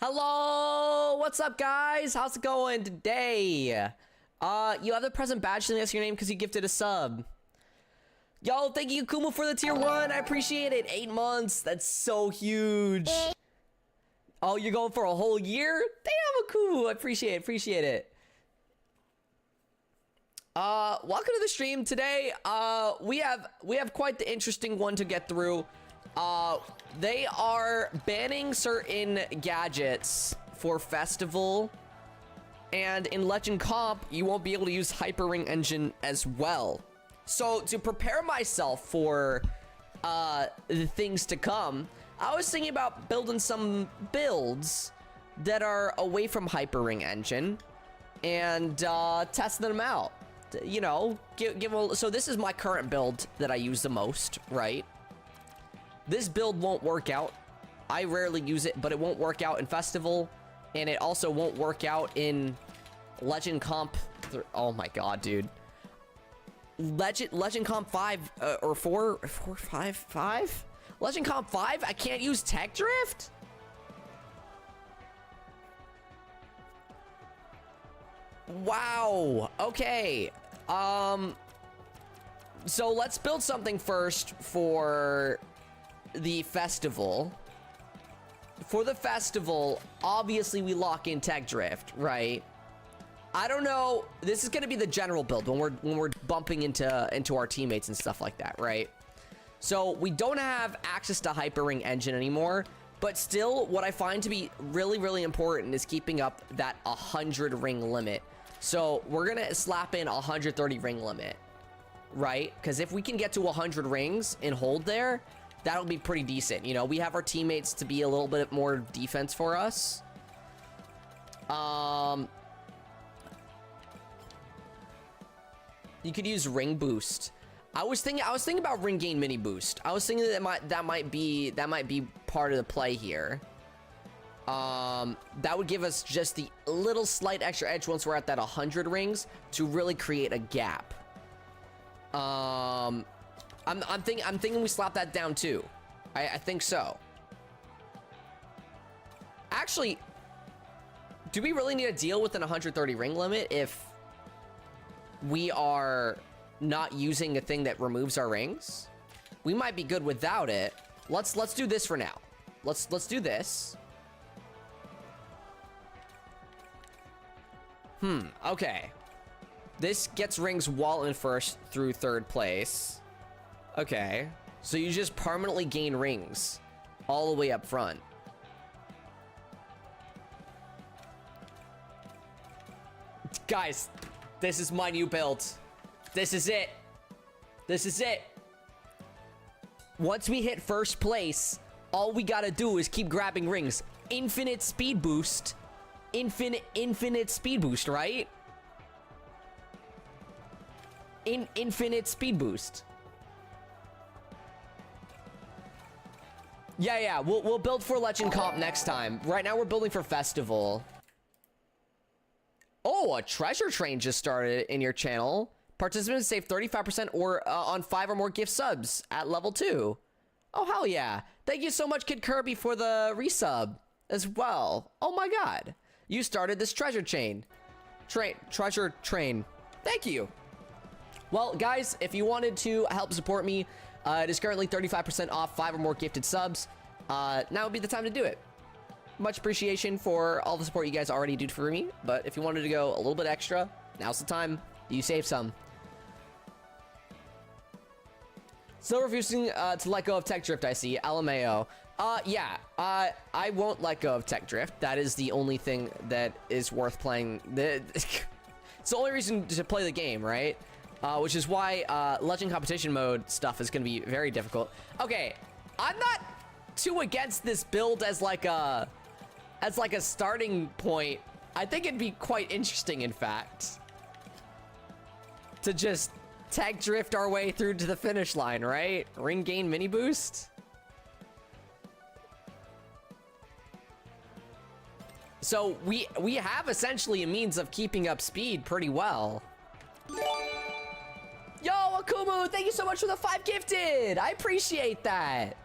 Hello, what's up, guys? How's it going today? You have the present badge to ask your name because you gifted a sub. Yo, thank you, Kumu, for the tier 1. I appreciate it. 8 months. That's so huge. Oh, you're going for a whole year? Damn, Kumu. I appreciate it. Welcome to the stream today. We have quite the interesting one to get through. They are banning certain gadgets for Festival, and in Legend Comp, you won't be able to use Hyper Ring Engine as well. So to prepare myself for the things to come, I was thinking about building some builds that are away from Hyper Ring Engine and testing them out. You know, so this is my current build that I use the most, right? This build won't work out. I rarely use it, but it won't work out in Festival, and it also won't work out in Legend Comp. Oh my god, dude. Legend Comp 5 or 4, 5? Legend Comp 5? I can't use Tech Drift? Wow. Okay. So let's build something first for the Festival. For the Festival, obviously we lock in Tech Drift, right? I don't know. This is gonna be the general build when we're bumping into our teammates and stuff like that, right? So we don't have access to Hyper Ring Engine anymore, but still, what I find to be really, really important is keeping up that 100 ring limit. So we're gonna slap in 130 ring limit, right? Because if we can get to 100 rings and hold there, that'll be pretty decent. You know, we have our teammates to be a little bit more defense for us. You could use ring boost. I was thinking about ring gain mini boost. I was thinking that might be part of the play here. That would give us just the little slight extra edge once we're at that 100 rings to really create a gap. I'm thinking we slap that down too. I think so. Actually, do we really need to deal with an 130 ring limit if we are not using a thing that removes our rings? We might be good without it. Let's do this for now. Let's do this. Okay. This gets rings while in first through third place. Okay. So you just permanently gain rings all the way up front. Guys, this is my new build. This is it. This is it. Once we hit first place, all we gotta do is keep grabbing rings. Infinite speed boost. Infinite speed boost, right? Infinite speed boost. Yeah, we'll build for Legend Comp next time. Right now we're building for Festival. Oh, a treasure train just started in your channel. Participants save 35% or on 5 or more gift subs at level 2. Oh, hell yeah. Thank you so much, Kid Kirby, for the resub as well. Oh my god. You started this treasure train. Treasure train. Thank you. Well, guys, if you wanted to help support me, it is currently 35% off 5 or more gifted subs. Now would be the time to do it. Much appreciation for all the support you guys already do for me, but if you wanted to go a little bit extra, now's the time. You save some. Still refusing to let go of Tech Drift, I see. LMAO. Yeah, I won't let go of Tech Drift. That is the only thing that is worth playing. It's the only reason to play the game, right? Which is why Legend Competition Mode stuff is going to be very difficult. Okay, I'm not too against this build as like a starting point. I think it'd be quite interesting, in fact, to just Tech Drift our way through to the finish line, right? Ring gain mini boost. So we have essentially a means of keeping up speed pretty well. Yo, Akumu, thank you so much for the 5 gifted. I appreciate that.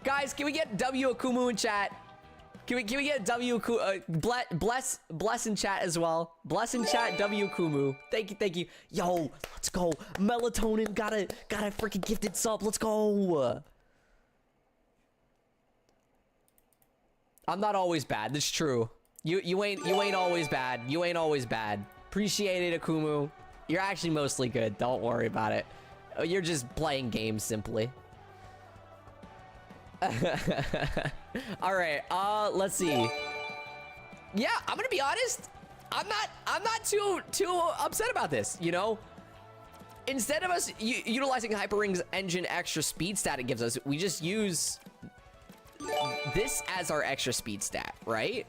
Guys, can we get W Akumu in chat? Can we get W bless in chat as well? Bless in chat W Kumu. Thank you. Yo, let's go. Melatonin got a freaking gifted sub. Let's go. I'm not always bad. That's true. You ain't always bad. You ain't always bad. Appreciate it, Akumu. You're actually mostly good. Don't worry about it. You're just playing games simply. All right. Let's see. Yeah, I'm gonna be honest. I'm not too upset about this. You know, instead of us utilizing Hyper Ring's engine extra speed stat it gives us, we just use this as our extra speed stat, right?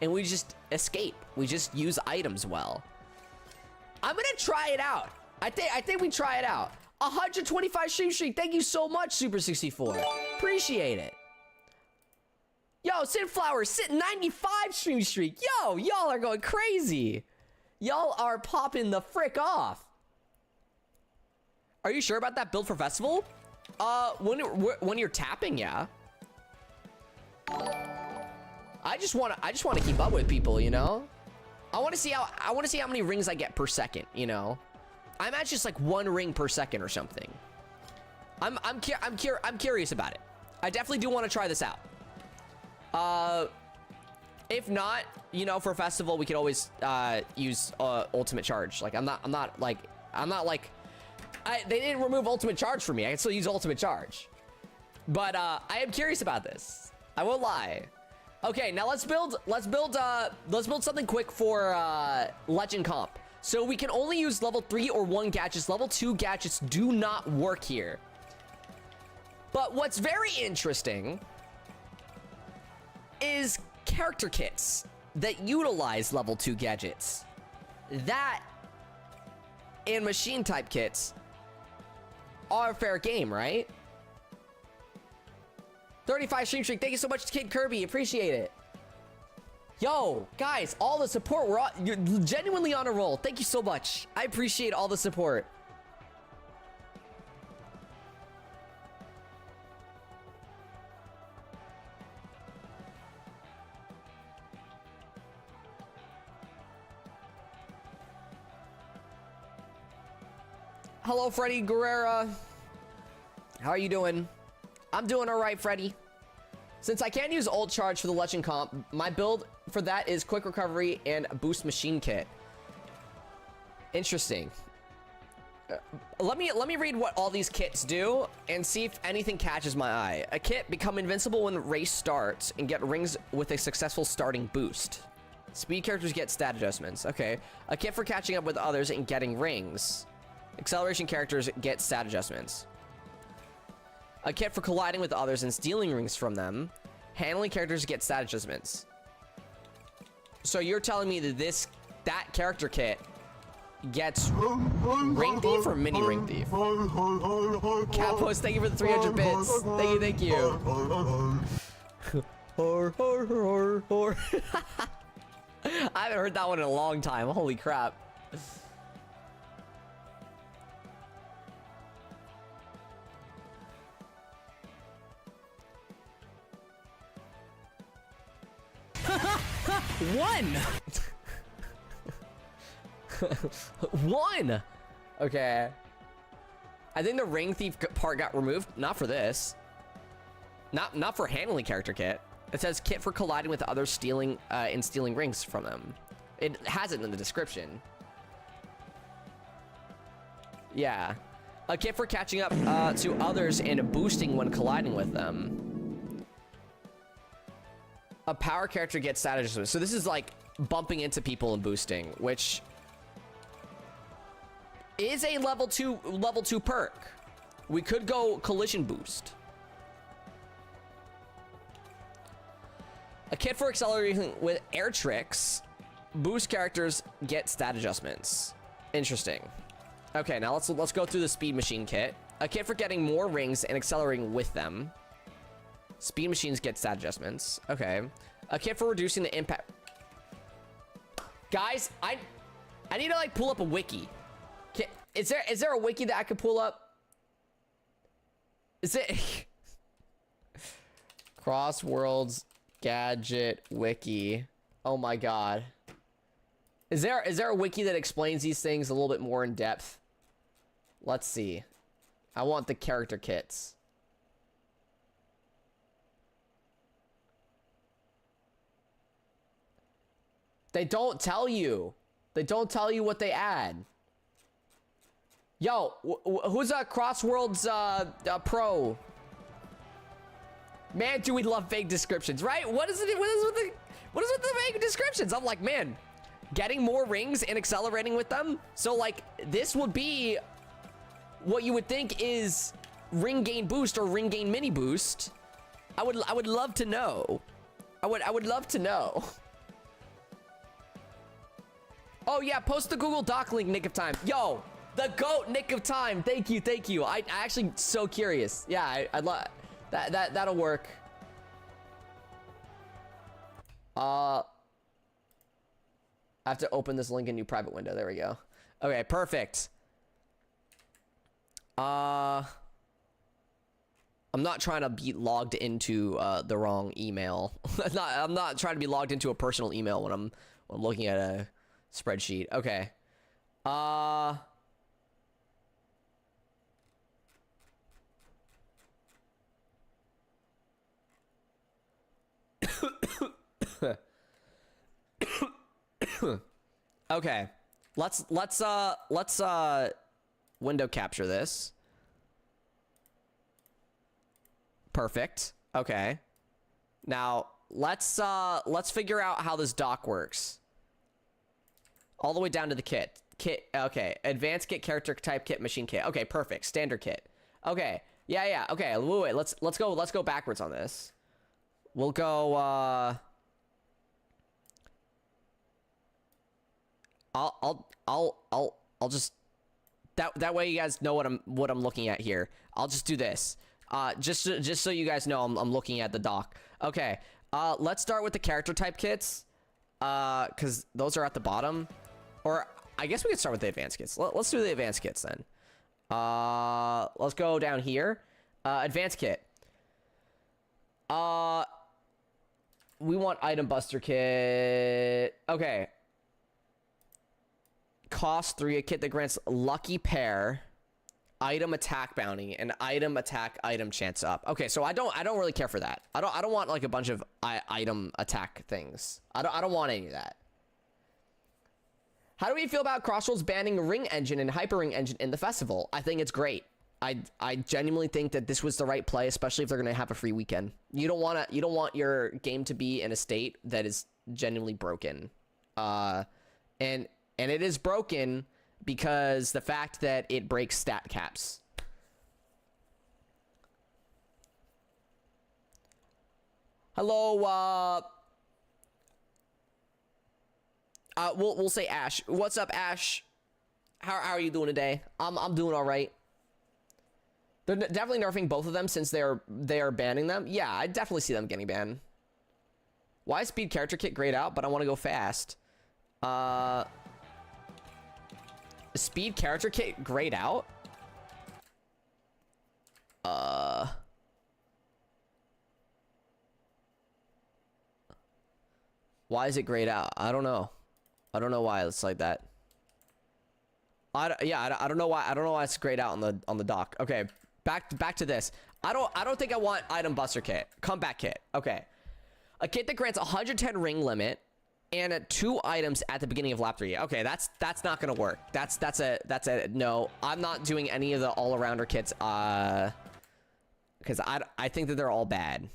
And we just escape. We just use items well. I'm gonna try it out. I think we try it out. 125 stream streak. Thank you so much, Super 64. Appreciate it. Yo, Sinflower, sit 95 stream streak. Yo, y'all are going crazy. Y'all are popping the frick off. Are you sure about that build for festival? When you're tapping, yeah. I just want to keep up with people, you know. I want to see how many rings I get per second, you know. I'm at just like 1 ring per second or something. I'm curious about it. I definitely do want to try this out. If not, you know, for festival we could always use ultimate charge. Like I'm not like they didn't remove ultimate charge for me. I can still use ultimate charge. But I am curious about this. I won't lie. Okay, now let's build something quick for Legend Comp. So we can only use level 3 or 1 gadgets. Level 2 gadgets do not work here. But what's very interesting is character kits that utilize level 2 gadgets. That and machine type kits are fair game, right? 35 stream streak. Thank you so much, Kid Kirby. Appreciate it. Yo, guys, all the support. You're genuinely on a roll. Thank you so much. I appreciate all the support. Hello, Freddy Guerrera. How are you doing? I'm doing all right, Freddy. Since I can't use ult charge for the Legend Comp, my build for that is quick recovery and boost machine kit. Interesting. Let me read what all these kits do and see if anything catches my eye. A kit: become invincible when the race starts and get rings with a successful starting boost. Speed characters get stat adjustments. Okay. A kit for catching up with others and getting rings. Acceleration characters get stat adjustments. A kit for colliding with others and stealing rings from them. Handling characters get stat adjustments. So you're telling me that that character kit gets Ring Thief or Mini Ring Thief? Capos, thank you for the 300 bits. Thank you. I haven't heard that one in a long time. Holy crap. One. One. Okay. I think the Ring Thief part got removed. Not for this. Not for handling character kit. It says kit for colliding with others, stealing and stealing rings from them. It has it in the description. Yeah. A kit for catching up to others and boosting when colliding with them. A power character gets stat adjustments. So this is like bumping into people and boosting, which is a level 2 perk. We could go collision boost. A kit for accelerating with air tricks. Boost characters get stat adjustments. Interesting. Okay, now let's go through the speed machine kit. A kit for getting more rings and accelerating with them. Speed machines get stat adjustments. Okay. A kit for reducing the impact. Guys, I need to like pull up a wiki. Is there a wiki that I could pull up? Is it Cross Worlds Gadget wiki. Oh my god. Is there a wiki that explains these things a little bit more in depth? Let's see. I want the character kits. They don't tell you. They don't tell you what they add. Yo, who's a Crossworlds pro? Man, do we love vague descriptions, right? What is it? What is with the vague descriptions? I'm like, man, getting more rings and accelerating with them. So like, this would be what you would think is ring gain boost or ring gain mini boost. I would love to know. I would love to know. Oh yeah, post the Google Doc link, Nick of Time. Yo, the GOAT, Nick of Time. Thank you, thank you. I actually so curious. Yeah, I'd love that'll work. I have to open this link in new private window. There we go. Okay, perfect. I'm not trying to be logged into the wrong email. I'm not trying to be logged into a personal email when I'm looking at a spreadsheet. Okay. Okay. Let's window capture this. Perfect. Okay. Now, let's figure out how this dock works. All the way down to the kit. Okay. Advanced kit, character type kit, machine kit. Okay, perfect. Standard kit. Okay. Yeah. Okay. Wait. Let's go backwards on this. We'll go I'll just that way you guys know what I'm looking at here. I'll just do this. Just so you guys know I'm looking at the dock. Okay. Let's start with the character type kits. Cuz those are at the bottom. Or I guess we could start with the advanced kits. Let's do the advanced kits then. Let's go down here. Advanced kit. We want item buster kit. Okay. Cost 3, a kit that grants lucky pair, item attack bounty, and item attack item chance up. Okay, so I don't really care for that. I don't want like a bunch of item attack things. I don't want any of that. How do we feel about Crossworlds banning Ring Engine and Hyper Ring Engine in the festival? I think it's great. I genuinely think that this was the right play, especially if they're gonna have a free weekend. You don't want your game to be in a state that is genuinely broken. And it is broken because the fact that it breaks stat caps. Hello, we'll say Ash. What's up, Ash? How are you doing today? I'm doing all right. They're definitely nerfing both of them since they are banning them. Yeah, I definitely see them getting banned. Why is speed character kit grayed out? But I want to go fast. Speed character kit grayed out? Why is it grayed out? I don't know. I don't know why it's like that. I don't know why. I don't know why it's grayed out on the dock. Okay, back to this. I don't think I want item buster kit. Comeback kit. Okay, a kit that grants 110 ring limit and 2 items at the beginning of lap 3. Okay, that's not gonna work. That's a no. I'm not doing any of the all-arounder kits. Because I think that they're all bad.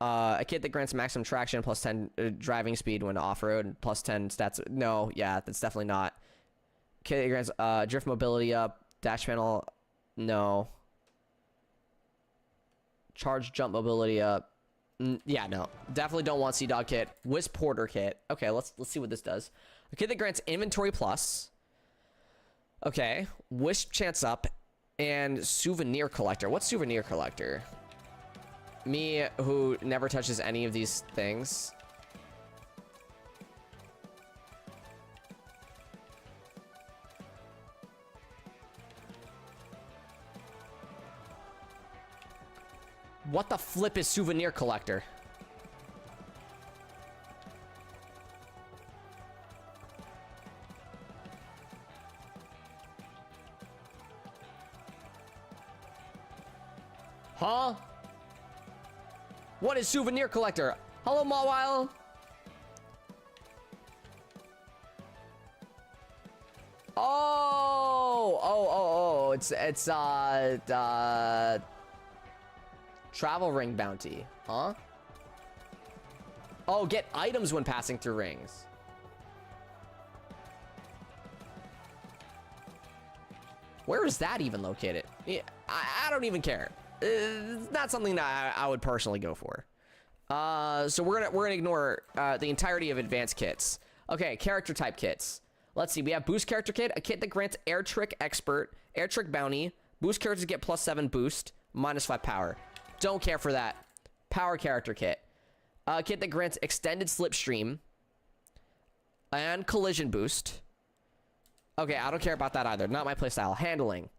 A kit that grants maximum traction plus 10 driving speed when off-road and plus 10 stats. No, yeah, that's definitely not. Kit that grants drift mobility up, dash panel. No. Charge jump mobility up. Yeah, no, definitely don't want Sea Dog kit. Wisp Porter kit. Okay, let's see what this does. A kit that grants inventory plus. Okay, Wisp chance up, and souvenir collector. What's souvenir collector? Me, who never touches any of these things. What the flip is souvenir collector? Huh? What is souvenir collector? Hello, Mawile. Oh, it's travel ring bounty, huh? Oh, get items when passing through rings. Where is that even located? Yeah, I don't even care. It's not something that I would personally go for. So we're gonna ignore the entirety of advanced kits. Okay, character type kits. Let's see. We have boost character kit, a kit that grants air trick expert, air trick bounty. Boost characters get +7 boost, -5 power. Don't care for that. Power character kit, a kit that grants extended slipstream and collision boost. Okay, I don't care about that either. Not my playstyle. Handling,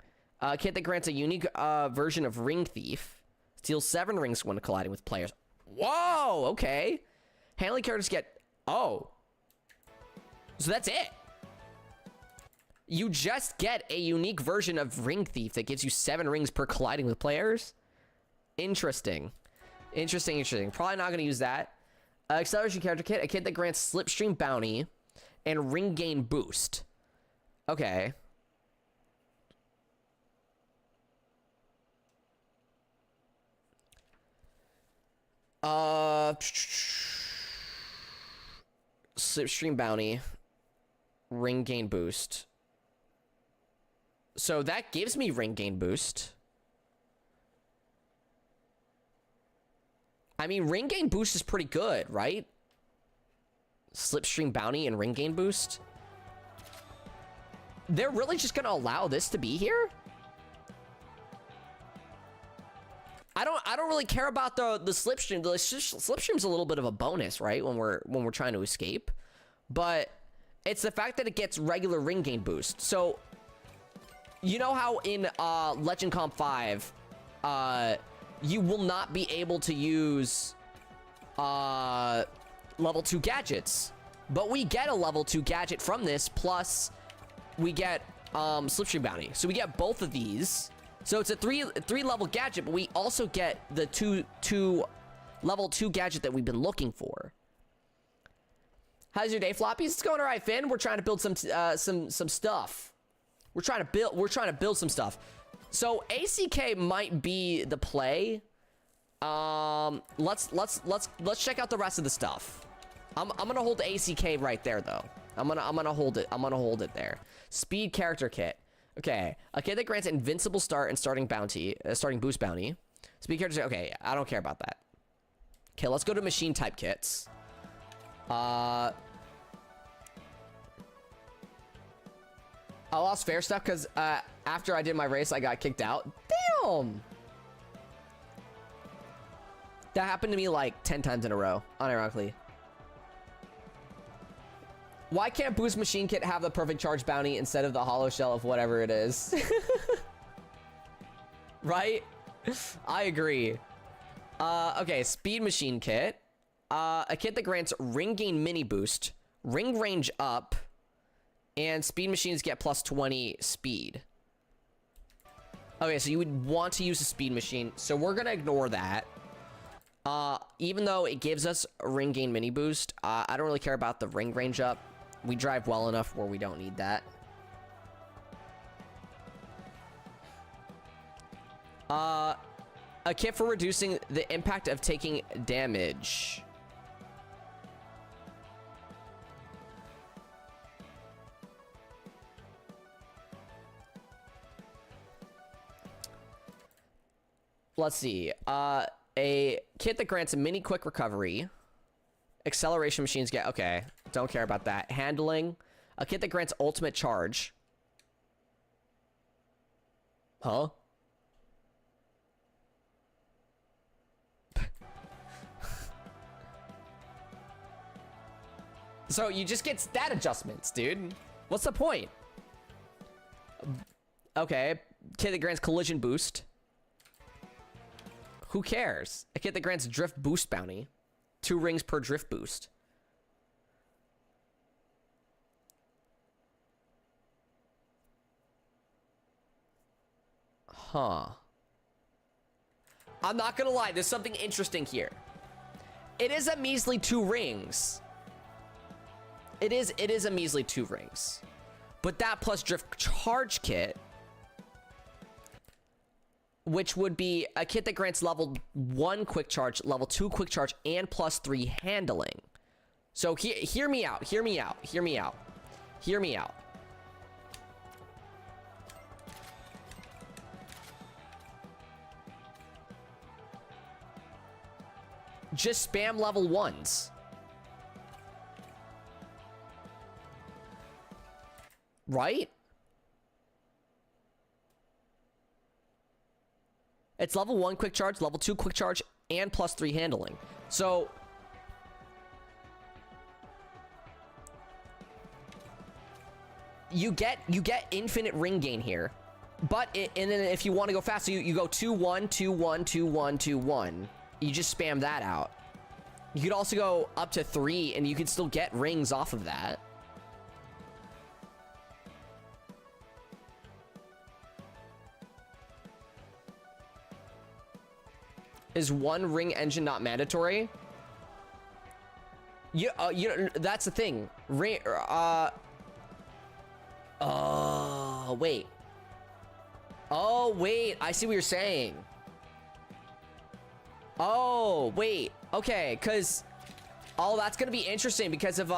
a kit that grants a unique version of Ring Thief. Steals 7 rings when colliding with players. Whoa, okay. Handling characters get... Oh. So that's it. You just get a unique version of Ring Thief that gives you 7 rings per colliding with players? Interesting. Interesting. Probably not going to use that. Acceleration character kit, a kit that grants slipstream bounty and ring gain boost. Okay. Slipstream bounty, ring gain boost. So that gives me ring gain boost. I mean, ring gain boost is pretty good, right? Slipstream bounty and ring gain boost. They're really just gonna allow this to be here? I don't really care about the slipstream. The slipstream's a little bit of a bonus, right? When we're trying to escape. But it's the fact that it gets regular ring gain boost. So you know how in Legend Comp 5 you will not be able to use level 2 gadgets. But we get a level 2 gadget from this, plus we get slipstream bounty. So we get both of these. So it's a three level gadget, but we also get the two level 2 gadget that we've been looking for. How's your day, Floppies? It's going all right, Finn. We're trying to build some stuff. We're trying to build some stuff. So ACK might be the play. Let's check out the rest of the stuff. I'm gonna hold ACK right there though. I'm gonna hold it. I'm gonna hold it there. Speed character kit. Okay, a kit that grants invincible start and starting boost bounty. Speed character. Okay, I don't care about that. Okay, let's go to machine type kits. I lost fair stuff because after I did my race, I got kicked out. Damn. That happened to me like 10 times in a row, unironically. Why can't Boost Machine Kit have the perfect charge bounty instead of the hollow shell of whatever it is? Right? I agree. Okay, Speed Machine Kit. A kit that grants ring gain mini boost, ring range up, and speed machines get +20 speed. Okay, so you would want to use a speed machine, so we're gonna ignore that. Even though it gives us a ring gain mini boost, I don't really care about the ring range up. We drive well enough where we don't need that. A kit for reducing the impact of taking damage. Let's see. A kit that grants a mini quick recovery. Acceleration machines get... Okay, don't care about that. Handling. A kit that grants ultimate charge. Huh? So you just get stat adjustments, dude. What's the point? Okay, kit that grants collision boost. Who cares? A kit that grants drift boost bounty. 2 rings per drift boost. Huh. I'm not gonna lie, there's something interesting here. It is a measly 2 rings. It is a measly 2 rings. But that plus drift charge kit, which would be a kit that grants level 1 quick charge, level 2 quick charge, and plus 3 handling. So hear me out, hear me out, hear me out, hear me out. Just spam level 1s. Right? It's level 1 quick charge, level 2 quick charge, and plus 3 handling. So you get infinite ring gain here. But and then if you want to go fast, so you go 2-1, 2-1, 2-1, 2-1. You just spam that out. You could also go up to 3 and you could still get rings off of that. Is 1 ring engine not mandatory? You that's the thing. Wait. Oh, wait. I see what you're saying. Oh, wait. Okay, because... Oh, that's going to be interesting because of,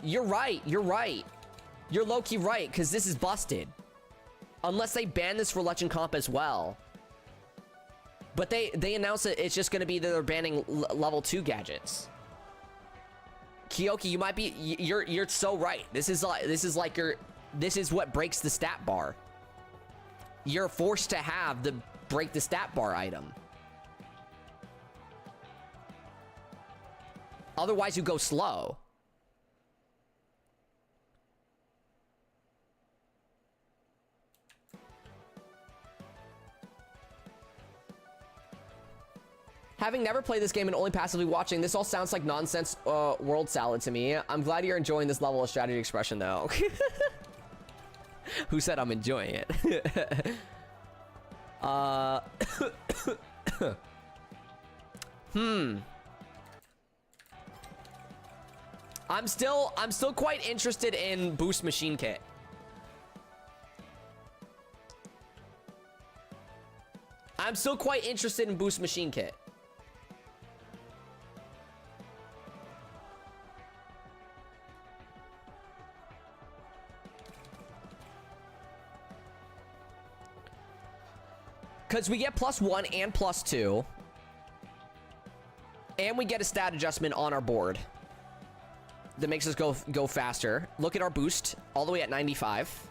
You're right. You're low-key right, because this is busted. Unless they ban this for Legend Comp as well. But they announced that it's just going to be that they're banning level 2 gadgets. Kyoki, you might be... You're so right. This is what breaks the stat bar. You're forced to have the break the stat bar item. Otherwise, you go slow. Having never played this game and only passively watching, this all sounds like nonsense world salad to me. I'm glad you're enjoying this level of strategy expression, though. Who said I'm enjoying it? I'm still quite interested in Boost Machine Kit. I'm still quite interested in Boost Machine Kit. Because we get +1 and +2. And we get a stat adjustment on our board that makes us go faster. Look at our boost, all the way at 95.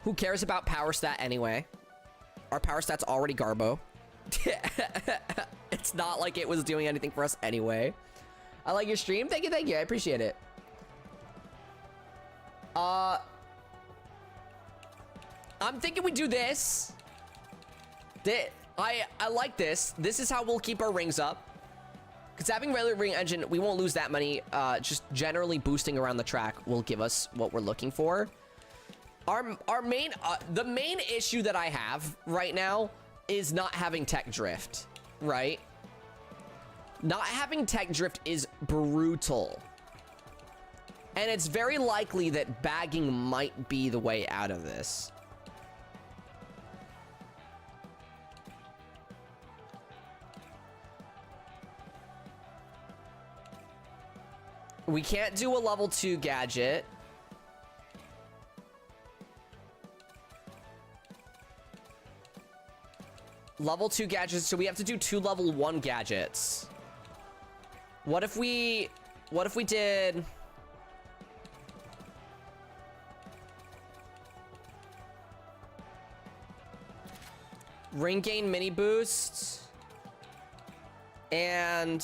Who cares about power stat anyway? Our power stat's already Garbo. It's not like it was doing anything for us anyway. I like your stream. Thank you. I appreciate it. I'm thinking we do this. I like this. This is how we'll keep our rings up. Because having regular ring engine, we won't lose that many. Just generally boosting around the track will give us what we're looking for. The main issue that I have right now is not having tech drift, right? Not having tech drift is brutal. And it's very likely that bagging might be the way out of this. We can't do a level 2 gadget. Level 2 gadgets, so we have to do 2 level 1 gadgets. What if we did... Ring gain mini boost and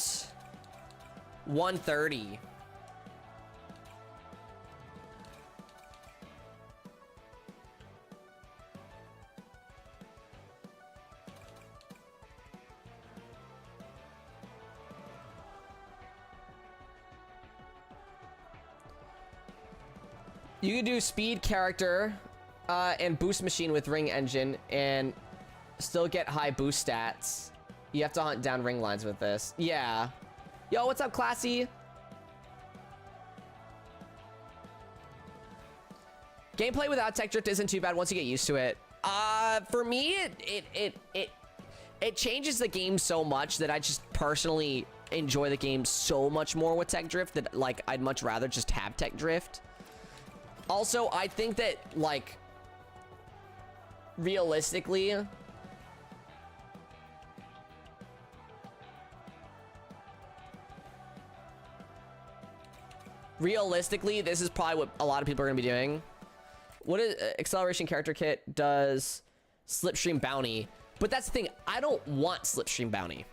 130. You can do speed character and boost machine with ring engine and still get high boost stats. You have to hunt down ring lines with this. Yeah. Yo, what's up, Classy? Gameplay without tech drift isn't too bad once you get used to it. For me, it changes the game so much that I just personally enjoy the game so much more with tech drift that, like, I'd much rather just have tech drift. Also, I think that, like, realistically, this is probably what a lot of people are gonna be doing. What is acceleration character kit does Slipstream Bounty? But that's the thing, I don't want Slipstream Bounty.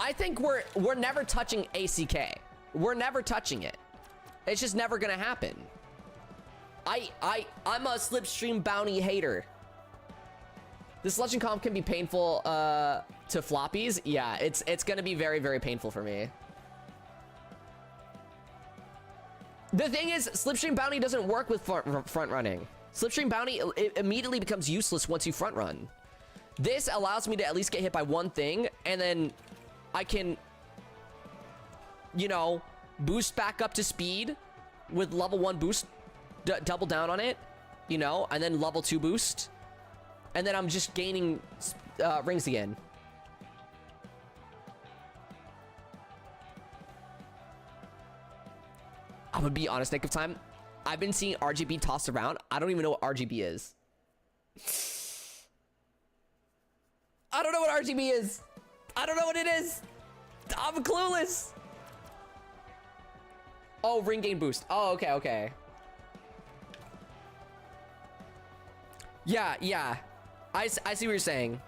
I think we're never touching ACK. We're never touching it. It's just never gonna happen. I'm a Slipstream Bounty hater. This Legend Comp can be painful to floppies. Yeah, it's gonna be very, very painful for me. The thing is, Slipstream Bounty doesn't work with front running. Slipstream Bounty, it immediately becomes useless once you front run. This allows me to at least get hit by one thing, and then I can, you know, boost back up to speed with level 1 boost, double down on it, you know, and then level 2 boost. And then I'm just gaining rings again. I'm gonna be honest, Nick of Time. I've been seeing RGB tossed around. I don't even know what RGB is. I don't know what RGB is. I don't know what it is. I'm clueless. Oh, ring gain boost. Oh, okay, okay. Yeah. I see what you're saying.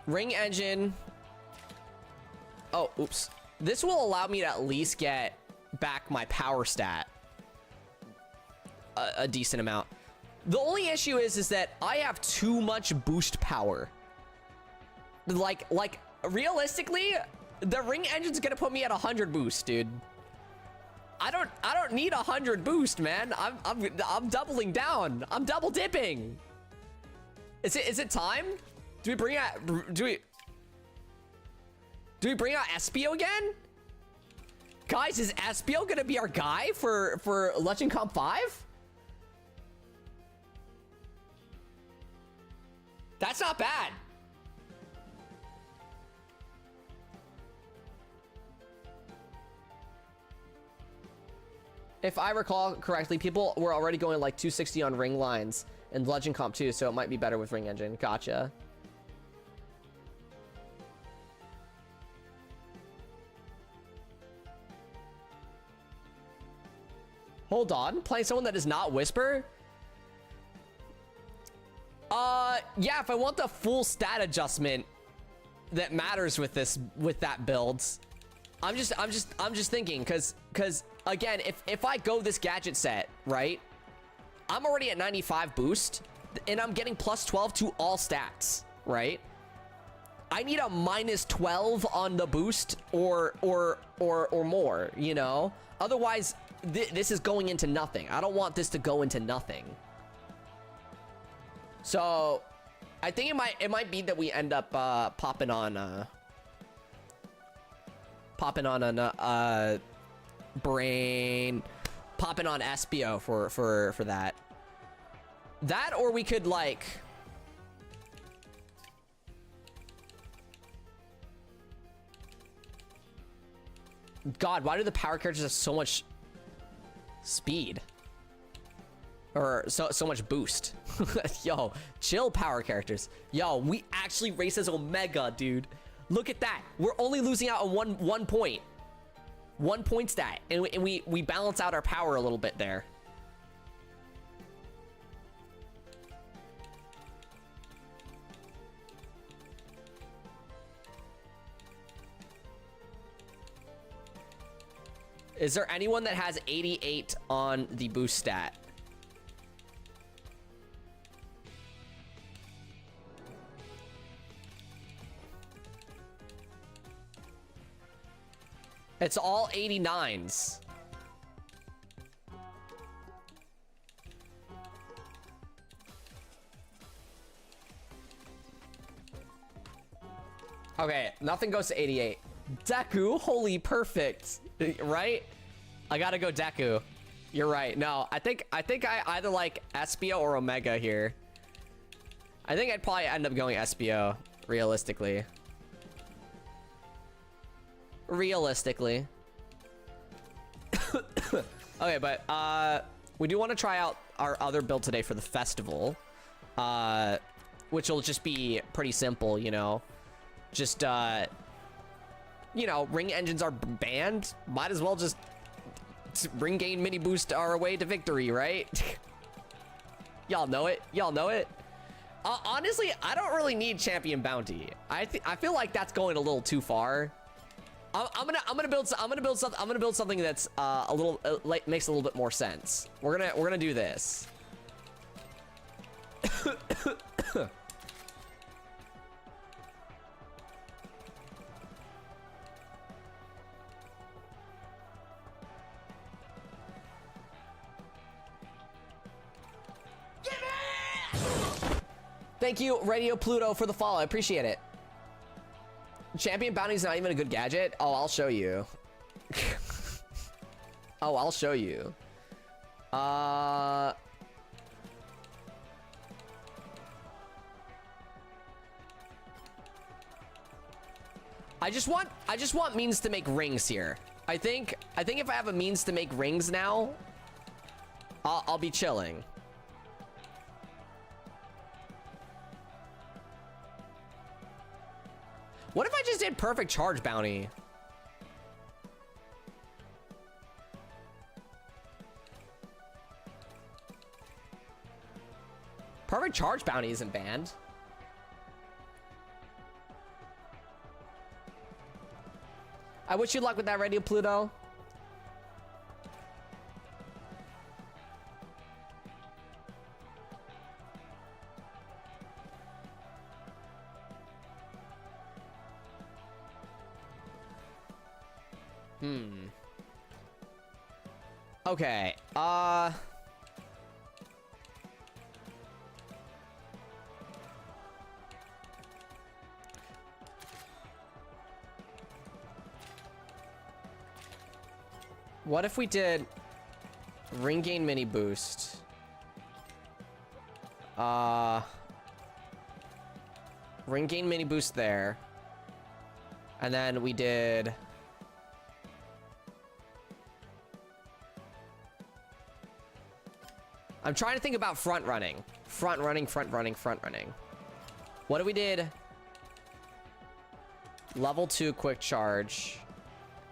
Ring engine. Oh, oops. This will allow me to at least get back my power stat a decent amount. The only issue is that I have too much boost power. Like realistically, the ring engine's gonna put me at 100 boost, dude. I don't need 100 boost, man. I'm doubling down. I'm double dipping. Is it time? Do we bring out Espio again? Guys, is Espio gonna be our guy for Legend Comp 5? That's not bad. If I recall correctly, people were already going like 260 on ring lines in Legend Comp 2, so it might be better with ring engine. Gotcha. Hold on, playing someone that is not Whisper? Yeah, if I want the full stat adjustment that matters with that build, I'm just thinking, cause again, if I go this gadget set, right, I'm already at 95 boost, and I'm getting plus 12 to all stats, right? I need a minus 12 on the boost or more, you know? Otherwise, this is going into nothing. I don't want this to go into nothing. So, I think it might be that we end up popping on Brain, popping on Espio for that. That, or we could like God, why do the power characters have so much speed? Or so much boost? Yo, chill, power characters. Yo, we actually race as Omega, dude. Look at that. We're only losing out on one point. 1 point stat. And we balance out our power a little bit there. Is there anyone that has 88 on the boost stat? It's all 89s. Okay, nothing goes to 88. Deku, holy perfect, right? I gotta go Deku. You're right. No, I think I either like Espio or Omega here. I think I'd probably end up going Espio, realistically. Realistically. Okay, but we do want to try out our other build today for the festival, which will just be pretty simple, you know. Just you know, ring engines are banned. Might as well just ring gain mini boost our way to victory, right? Y'all know it. Y'all know it. Honestly, I don't really need champion bounty. I feel like that's going a little too far. I'm gonna build something that's a little makes a little bit more sense. We're gonna do this. Thank you, Radio Pluto, for the follow. I appreciate it. Champion bounty's not even a good gadget. Oh, I'll show you. Oh, I'll show you. I just want means to make rings here. I think if I have a means to make rings now, I'll be chilling. What if I just did perfect charge bounty? Perfect charge bounty isn't banned. I wish you luck with that, Radio Pluto. Okay, what if we did ring gain mini boost? Ring gain mini boost there. And then we did I'm trying to think about front running. Front running. What if we did? Level 2 quick charge.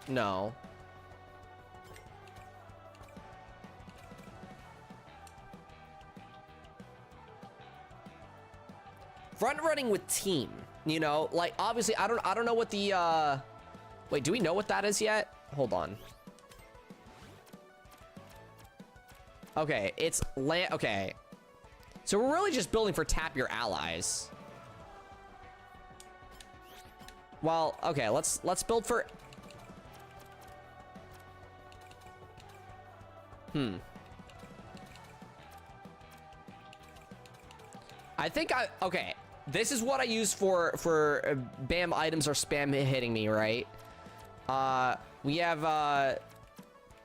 No. Front running with team. You know, like obviously I don't know what the wait, do we know what that is yet? Hold on. Okay, it's land. Okay, so we're really just building for tap your allies. Well, okay, let's build for. I think okay. This is what I use for BAM items or spam hitting me, right? We have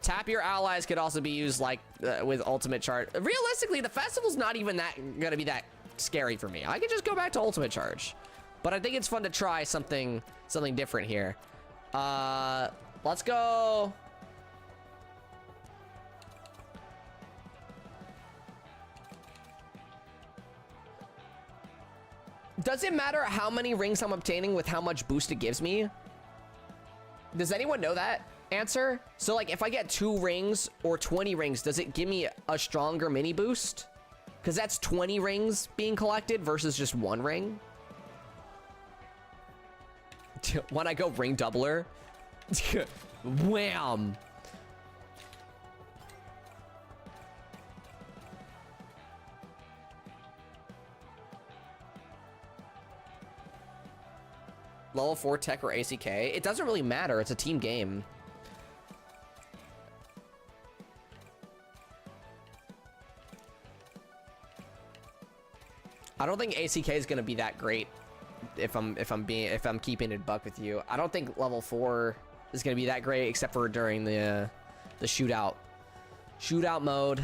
tap your allies could also be used like with ultimate charge. Realistically, the festival's not even gonna be that scary for me. I could just go back to ultimate charge, but I think it's fun to try something different here. Let's go. Does it matter how many rings I'm obtaining with how much boost it gives me? Does anyone know that answer? So like if I get 2 rings or 20 rings, does it give me a stronger mini boost? Because that's 20 rings being collected versus just 1 ring. When I go ring doubler, wham. Level 4 tech or ACK. It doesn't really matter. It's a team game. I don't think ACK is gonna be that great. If I'm keeping it buck with you, I don't think level 4 is gonna be that great, except for during the shootout mode.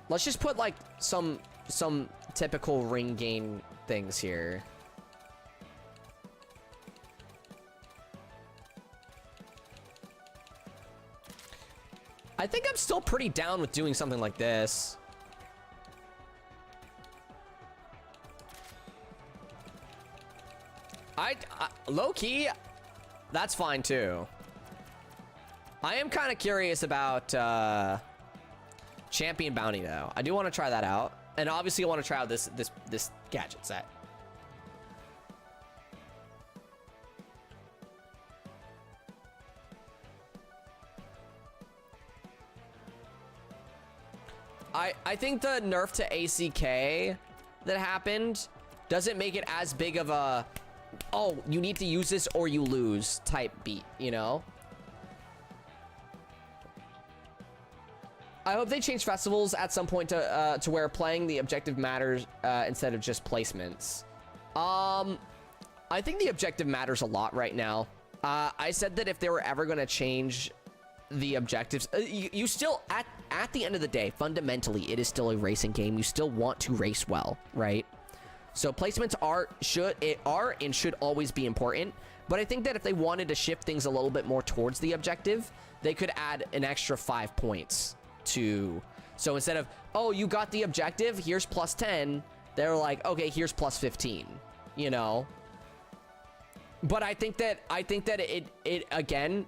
Let's just put like some typical ring gain things here. I think I'm still pretty down with doing something like this. Low key, that's fine too. I am kind of curious about champion bounty though. I do want to try that out, and obviously I want to try out this gadget set. I think the nerf to ACK that happened doesn't make it as big of a, oh, you need to use this or you lose type beat, you know? I hope they change festivals at some point to where playing the objective matters instead of just placements. I think the objective matters a lot right now. I said that if they were ever going to change the objectives, you still, at the end of the day, fundamentally, it is still a racing game. You still want to race well, right? So placements are and should always be important. But I think that if they wanted to shift things a little bit more towards the objective, they could add an extra 5 points to. So instead of, oh, you got the objective, here's plus 10, they're like, okay, here's plus 15, you know? But I think that it again,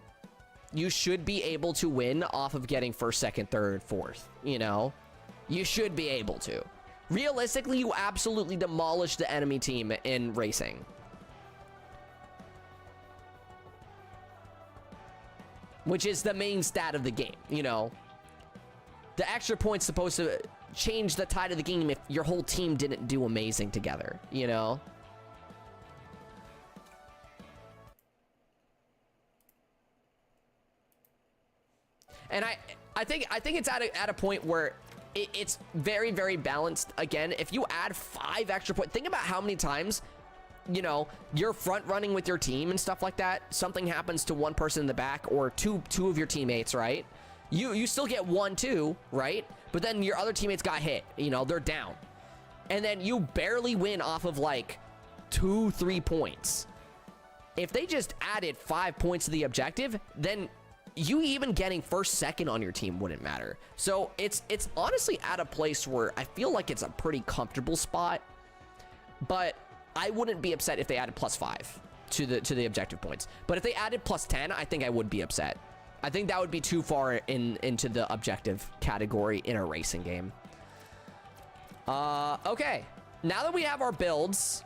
you should be able to win off of getting first, second, third, fourth, you know? You should be able to. Realistically, you absolutely demolish the enemy team in racing. Which is the main stat of the game, you know? The extra point's supposed to change the tide of the game if your whole team didn't do amazing together, you know? And I think it's at a point where it's very, very balanced. Again, if you add 5 extra points, think about how many times, you know, you're front running with your team and stuff like that. Something happens to one person in the back or two of your teammates, right? You still get 1, 2, right? But then your other teammates got hit, you know, they're down. And then you barely win off of like 2, 3 points. If they just added 5 points to the objective, then you even getting first, second on your team wouldn't matter. So it's honestly at a place where I feel like it's a pretty comfortable spot, but I wouldn't be upset if they added plus 5 to the objective points. But if they added plus 10, I think I would be upset. I think that would be too far into the objective category in a racing game. Okay, now that we have our builds,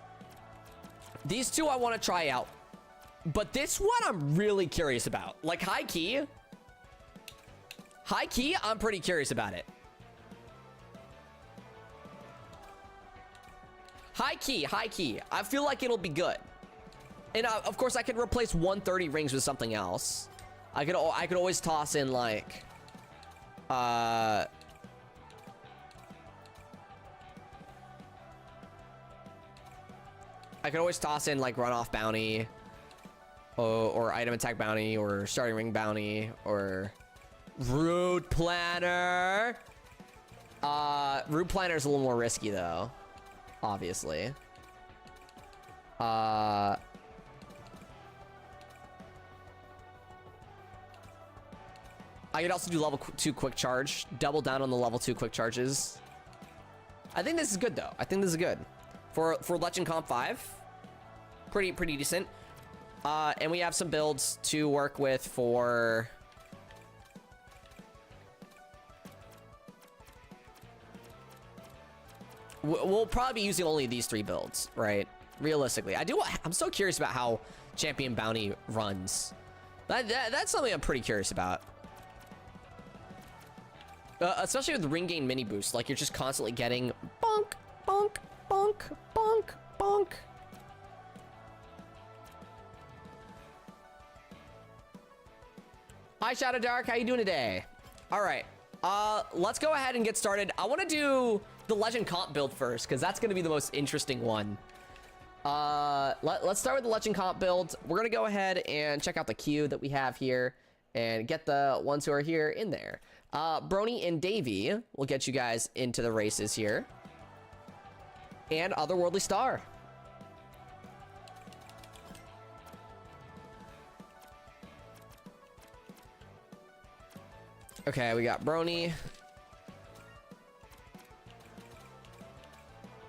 these two I want to try out. But this one I'm really curious about. Like, high key, I'm pretty curious about it. High key. I feel like it'll be good. And of course, I could replace 130 rings with something else. I could always toss in like, I could always toss in like runoff bounty. Or item attack bounty, or starting ring bounty, or route planner. Route planner is a little more risky though, obviously. I could also do level 2 quick charge, double down on the level 2 quick charges. I think this is good though. I think this is good for Legend Comp 5. Pretty decent. And we have some builds to work with for... We'll probably be using only these 3 builds, right? Realistically. I'm so curious about how Champion Bounty runs. That's something I'm pretty curious about. Especially with ring gain mini boost. Like, you're just constantly getting bonk, bonk, bonk, bonk, bonk. Hi, Shadow Dark. How you doing today? All right. Let's go ahead and get started. I want to do the Legend Comp build first, because that's going to be the most interesting one. Let's start with the Legend Comp build. We're going to go ahead and check out the queue that we have here and get the ones who are here in there. Brony and Davey will get you guys into the races here. And Otherworldly Star. Okay, we got Brony.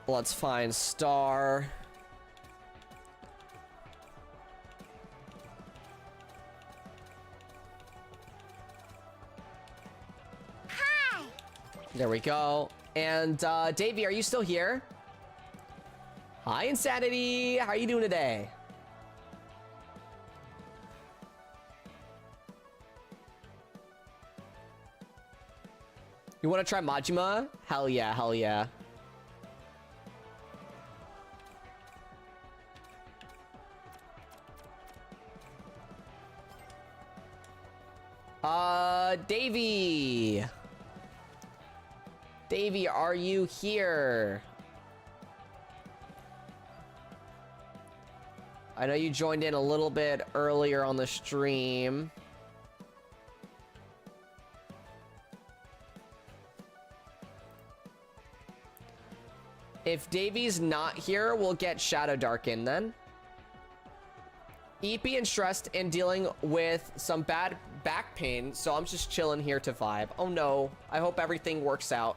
Let's find Star. Hi. There we go. And Davey, are you still here? Hi, Insanity. How are you doing today? You want to try Majima? Hell yeah, hell yeah. Davey. Davey, are you here? I know you joined in a little bit earlier on the stream. If Davey's not here, we'll get Shadow Dark in then. EP and stressed and dealing with some bad back pain, so I'm just chilling here to vibe. Oh no, I hope everything works out.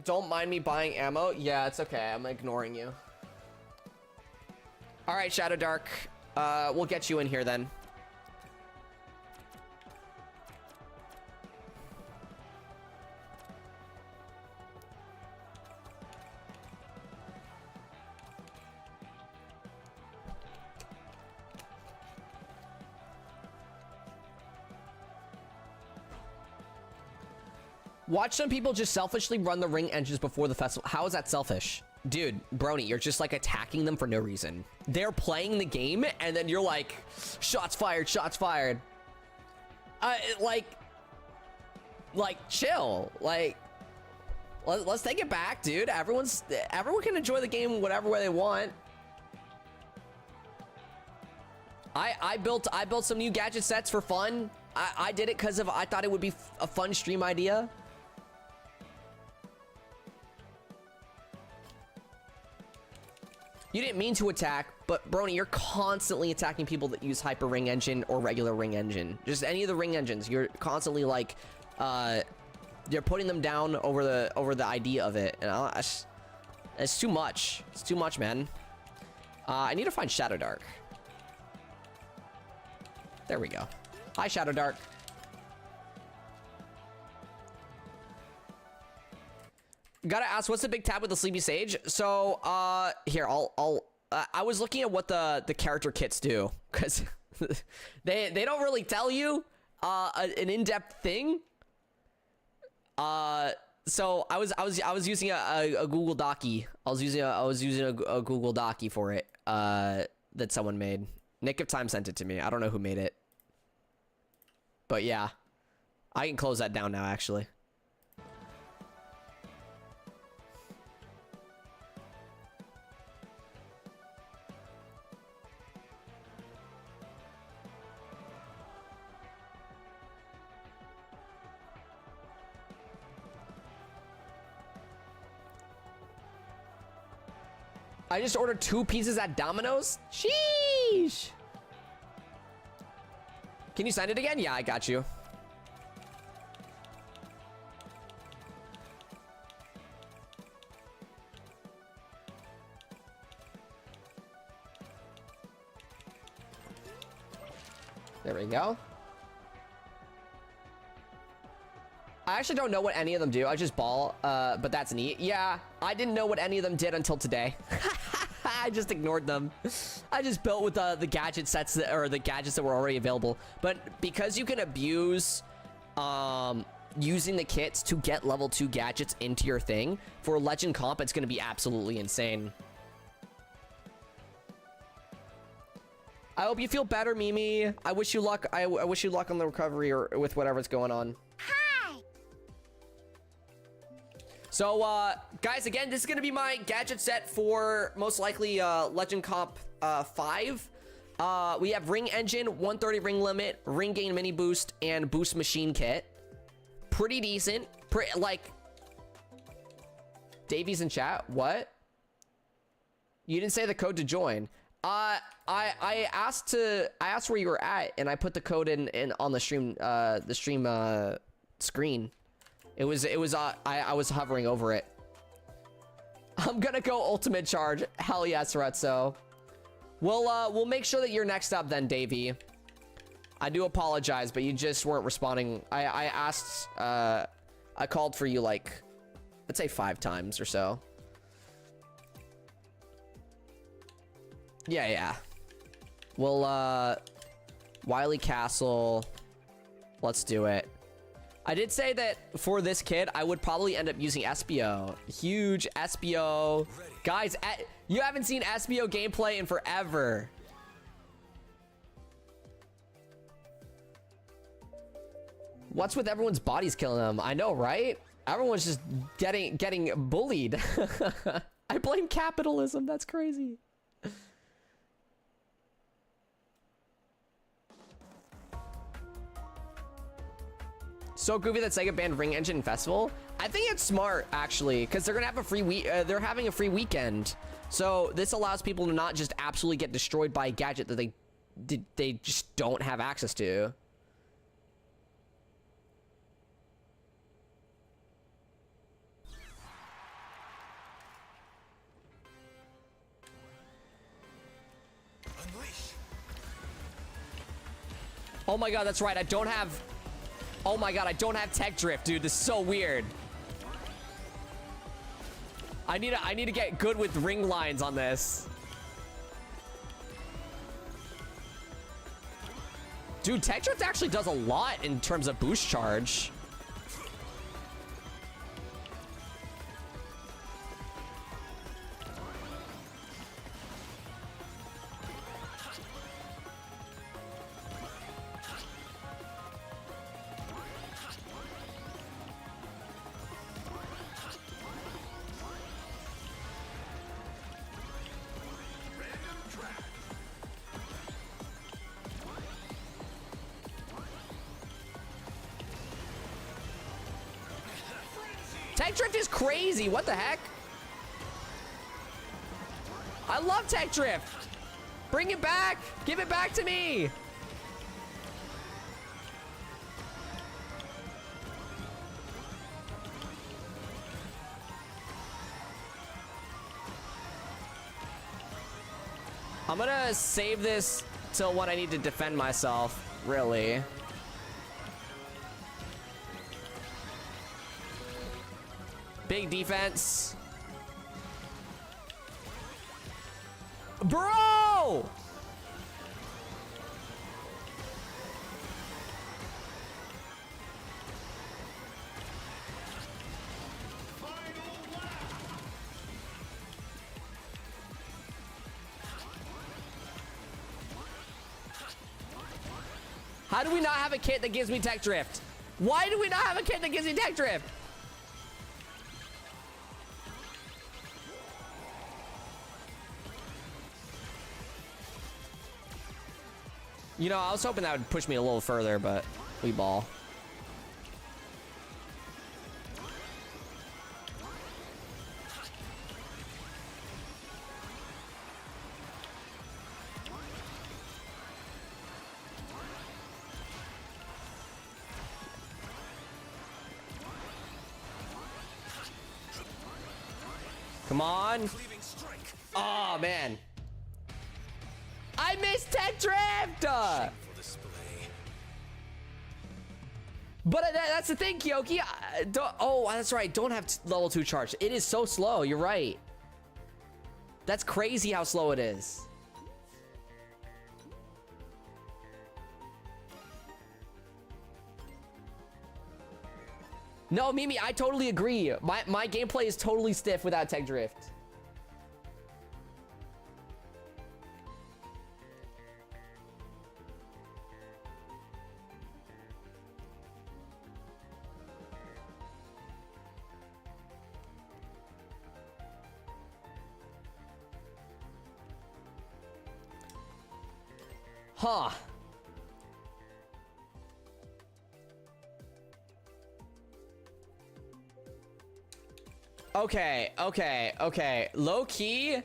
Don't mind me buying ammo. Yeah, it's okay. I'm ignoring you. All right, Shadow Dark. We'll get you in here then. Watch some people just selfishly run the ring engines before the festival. How is that selfish? Dude, Brony, you're just like attacking them for no reason. They're playing the game and then you're like, shots fired, shots fired. Like chill. Like, let's take it back, dude. Everyone can enjoy the game whatever way they want. I built some new gadget sets for fun. I did it because I thought it would be a fun stream idea. You didn't mean to attack, but Brony, you're constantly attacking people that use Hyper Ring Engine or regular Ring Engine. Just any of the Ring Engines. You're constantly like, you're putting them down over the idea of it, and it's too much. It's too much, man. I need to find Shadow Dark. There we go. Hi, Shadow Dark. Gotta ask, what's the big tab with the Sleepy Sage? So, here, I was looking at what the character kits do, because they don't really tell you an in-depth thing. So I was using a Google Docky. I was using a Google Docky for it that someone made. Nick of Time sent it to me. I don't know who made it, but yeah, I can close that down now, actually. I just ordered 2 pizzas at Domino's? Sheesh! Can you send it again? Yeah, I got you. There we go. I actually don't know what any of them do. I just ball, but that's neat. Yeah, I didn't know what any of them did until today. I just ignored them. I just built with the gadget sets or the gadgets that were already available. But because you can abuse using the kits to get level 2 gadgets into your thing, for Legend Comp, it's going to be absolutely insane. I hope you feel better, Mimi. I wish you luck. I wish you luck on the recovery or with whatever's going on. Hi. So, guys, again, this is going to be my gadget set for most likely Legend Comp 5. We have Ring Engine, 130 Ring Limit, Ring Gain Mini Boost, and Boost Machine Kit. Pretty decent. Like, Davies in chat, what? You didn't say the code to join. I asked where you were at, and I put the code in on the stream screen. It was I was hovering over it. I'm gonna go ultimate charge. Hell yes, Retso. We'll make sure that you're next up then, Davey. I do apologize, but you just weren't responding. I asked, I called for you like, let's say 5 times or so. Yeah. Well, Wily Castle. Let's do it. I did say that for this kid, I would probably end up using Espio. Huge Espio. Guys, you haven't seen Espio gameplay in forever. What's with everyone's bodies killing them? I know, right? Everyone's just getting bullied. I blame capitalism. That's crazy. So goofy that Sega banned Ring Engine Festival. I think it's smart actually, because they're gonna have a free week. They're having a free weekend, so this allows people to not just absolutely get destroyed by a gadget that they just don't have access to. Oh my god, that's right. I don't have. Oh my god, I don't have tech drift, dude. This is so weird. I need to get good with ring lines on this. Dude, tech drift actually does a lot in terms of boost charge. Tech drift is crazy. What the heck? I love tech drift. Bring it back. Give it back to me. I'm gonna save this till when I need to defend myself, really. Big defense. Bro! How do we not have a kit that gives me tech drift? Why do we not have a kit that gives me tech drift? You know, I was hoping that would push me a little further, but we ball. Come on. Oh, man. I missed tech drift! But that's the thing, Kyoki. Oh, that's right. Don't have level 2 charge. It is so slow. You're right. That's crazy how slow it is. No, Mimi, I totally agree. My gameplay is totally stiff without tech drift. Huh. Okay. Low key.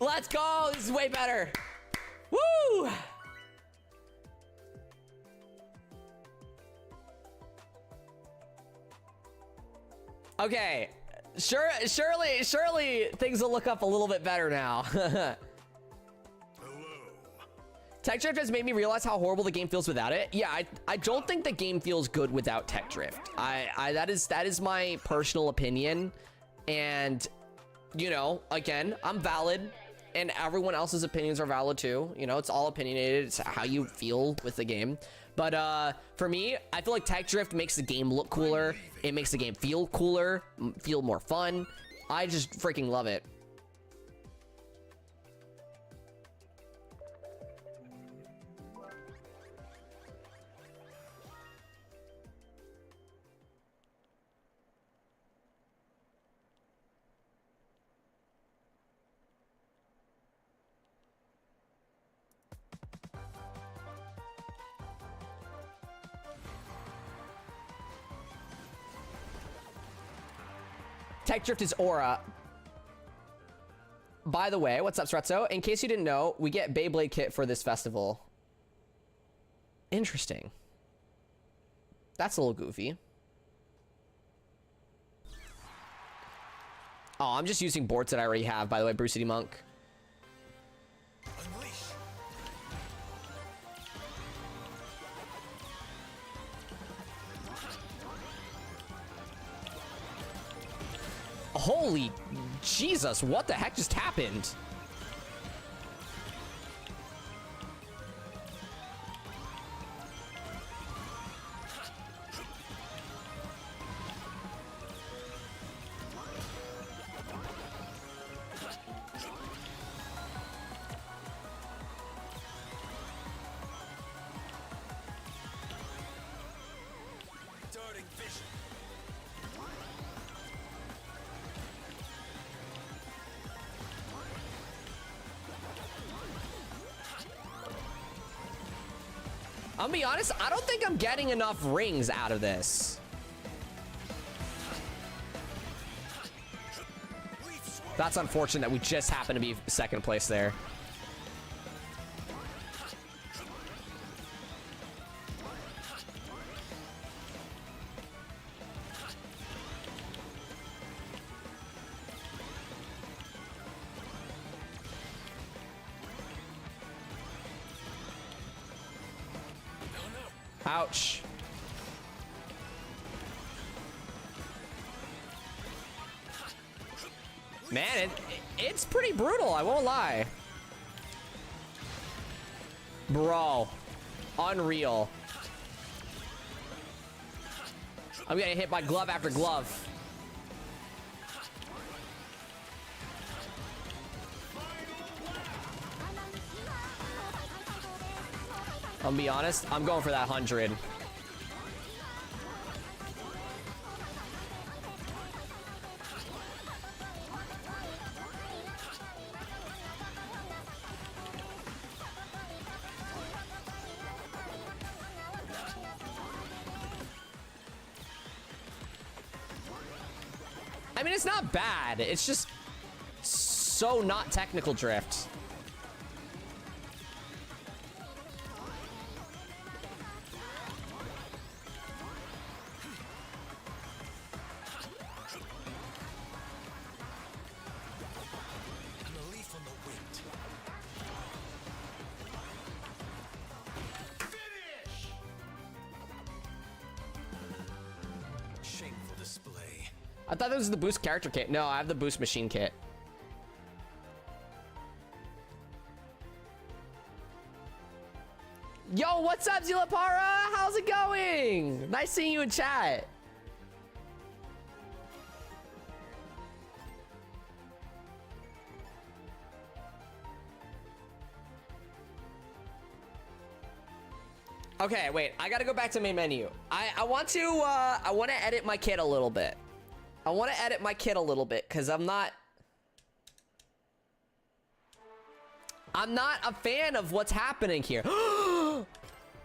Let's go. This is way better. Woo! Okay. Surely things will look up a little bit better now. Tech drift has made me realize how horrible the game feels without it. Yeah, I don't think the game feels good without tech drift. That is my personal opinion. And, you know, again, I'm valid. And everyone else's opinions are valid too. You know, it's all opinionated. It's how you feel with the game. But for me, I feel like tech drift makes the game look cooler. It makes the game feel cooler, feel more fun. I just freaking love it. Tech drift is aura. By the way, what's up, Sretzo? In case you didn't know, we get Beyblade kit for this festival. Interesting. That's a little goofy. Oh, I'm just using boards that I already have, by the way, Bruce City Monk. Holy Jesus, what the heck just happened? I'm gonna be honest, I don't think I'm getting enough rings out of this. That's unfortunate that we just happen to be second place there. Ouch. Man, it's pretty brutal, I won't lie. Bro, unreal. I'm getting hit by glove after glove. I'm gonna be honest, I'm going for that 100. I mean, it's not bad. It's just so not technical drift. I thought this was the boost character kit. No, I have the boost machine kit. Yo, what's up, Zilapara? How's it going? Nice seeing you in chat. Okay, wait. I gotta go back to main menu. I want to edit my kit a little bit. I want to edit my kit a little bit because I'm not a fan of what's happening here.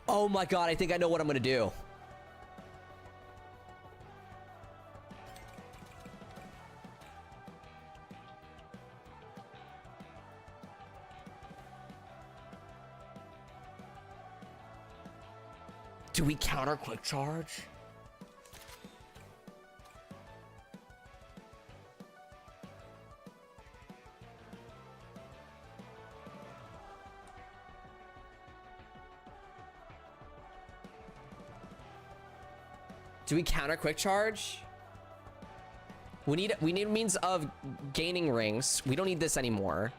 Oh my god, I think I know what I'm gonna do. Do we counter quick charge? Do we counter quick charge? We need a means of gaining rings. We don't need this anymore.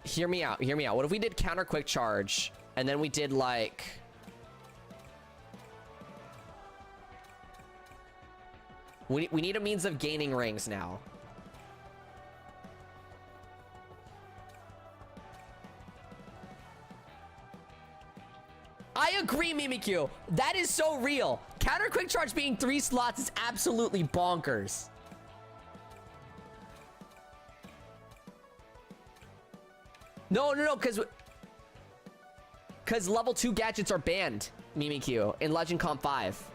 Hear me out. Hear me out. What if we did counter quick charge and then we did like we need a means of gaining rings now. I agree, Mimikyu. That is so real. Counter quick charge being 3 slots is absolutely bonkers. No, because level 2 gadgets are banned, Mimikyu, in Legend Comp 5.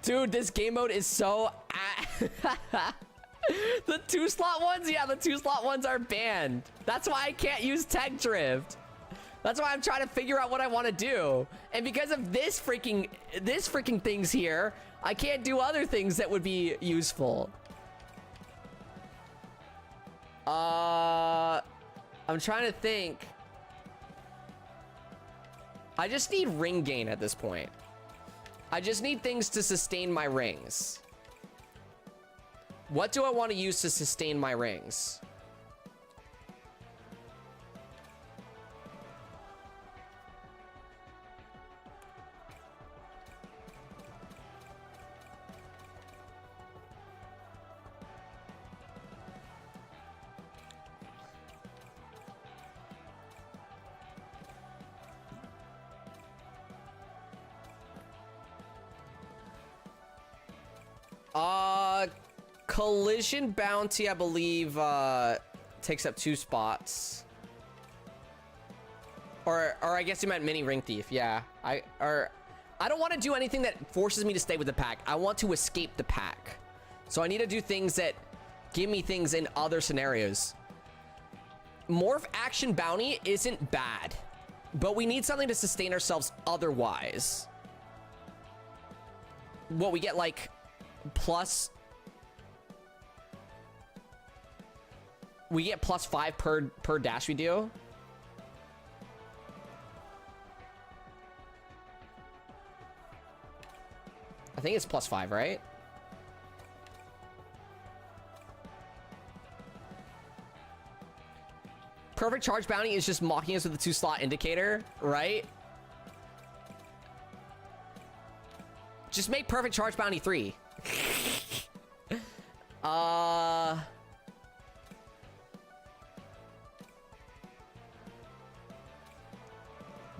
Dude, this game mode is so... The 2-slot ones? Yeah, the 2-slot ones are banned. That's why I can't use Tech Drift. That's why I'm trying to figure out what I want to do. And because of this freaking things here, I can't do other things that would be useful. I'm trying to think. I just need ring gain at this point. I just need things to sustain my rings. What do I want to use to sustain my rings? Collision Bounty, I believe, takes up 2 spots. Or I guess you meant Mini Ring Thief. Yeah. I don't want to do anything that forces me to stay with the pack. I want to escape the pack. So I need to do things that give me things in other scenarios. Morph Action Bounty isn't bad, but we need something to sustain ourselves otherwise. What, we get like plus... We get +5 per dash we do. I think it's +5, right? Perfect Charge Bounty is just mocking us with the 2-slot indicator, right? Just make Perfect Charge Bounty 3.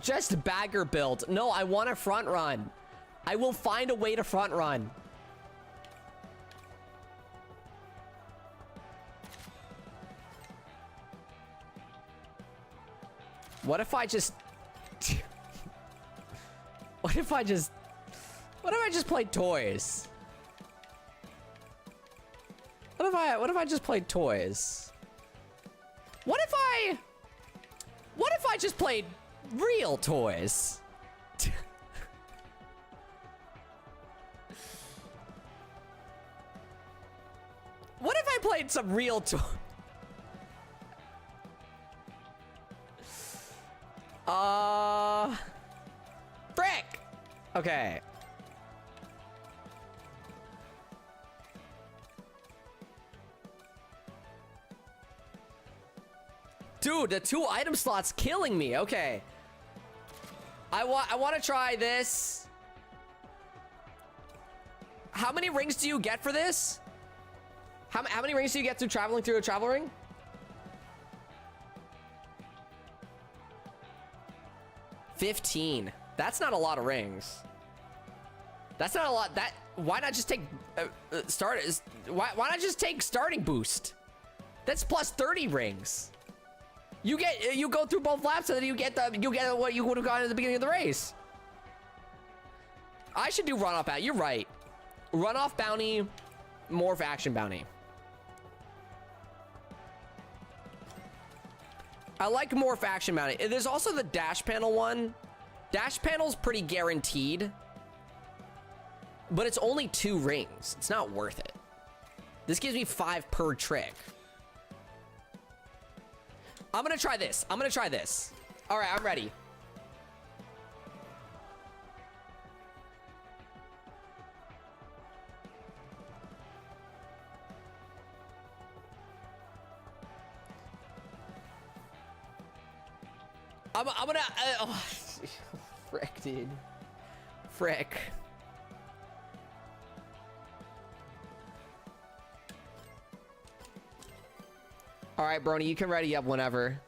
Just bagger build. No, I want a front run. I will find a way to front run. What if I just... What if I just played toys? What if I just played toys? What if I just played Real toys. What if I played some real toys? Frick. Okay. Dude, the 2 item slots killing me. Okay. I want to try this. How many rings do you get for this? How many rings do you get through traveling through a travel ring? 15. That's not a lot of rings. That's not a lot. Why not just take why not just take starting boost? That's plus 30 rings. You go through both laps and then you get what you would have gotten at the beginning of the race. I should do runoff bounty. You're right. Runoff bounty, morph action bounty. I like morph action bounty. There's also the dash panel one. Dash panel's pretty guaranteed, but it's only 2 rings. It's not worth it. This gives me 5 per trick. I'm gonna try this. I'm gonna try this. All right, I'm ready. I'm gonna. Oh, frick, dude. Frick. All right, Brony, you can ready up whenever.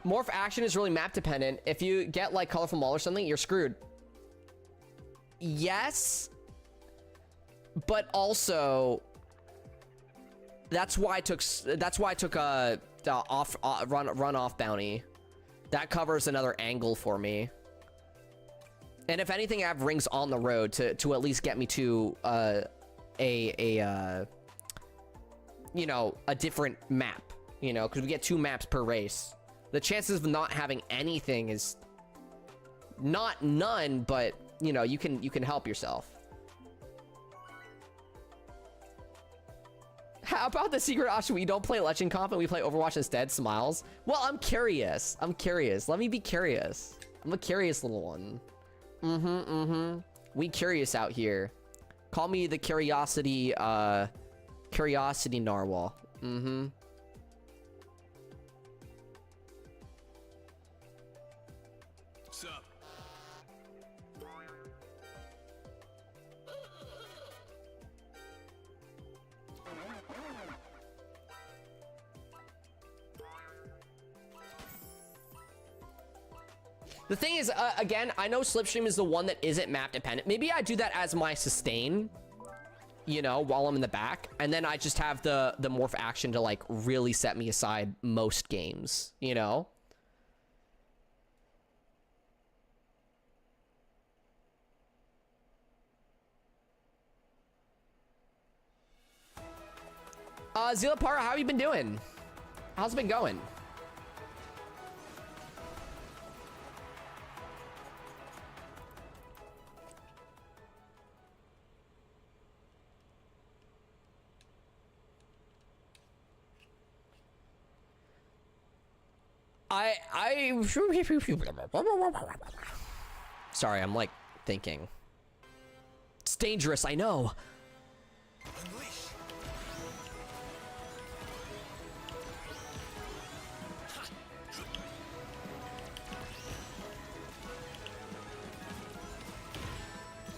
Morph action is really map dependent. If you get like colorful maul or something, you're screwed. Yes, but also that's why I took a run off bounty. That covers another angle for me. And if anything, I have rings on the road to at least get me to you know, a different map, you know, because we get 2 maps per race. The chances of not having anything is not none, but you know, you can help yourself. How about the secret option? We don't play Legend Comp and we play Overwatch instead. Smiles. Well, I'm curious. I'm curious. Let me be curious. I'm a curious little one. We curious out here. Call me the curiosity narwhal. Sup? The thing is, again, I know Slipstream is the one that isn't map dependent. Maybe I do that as my sustain, you know, while I'm in the back, and then I just have the morph action to like really set me aside most games, you know? Zilapara, how have you been doing? How's it been going? Sorry, I'm like thinking. It's dangerous, I know. Unleash.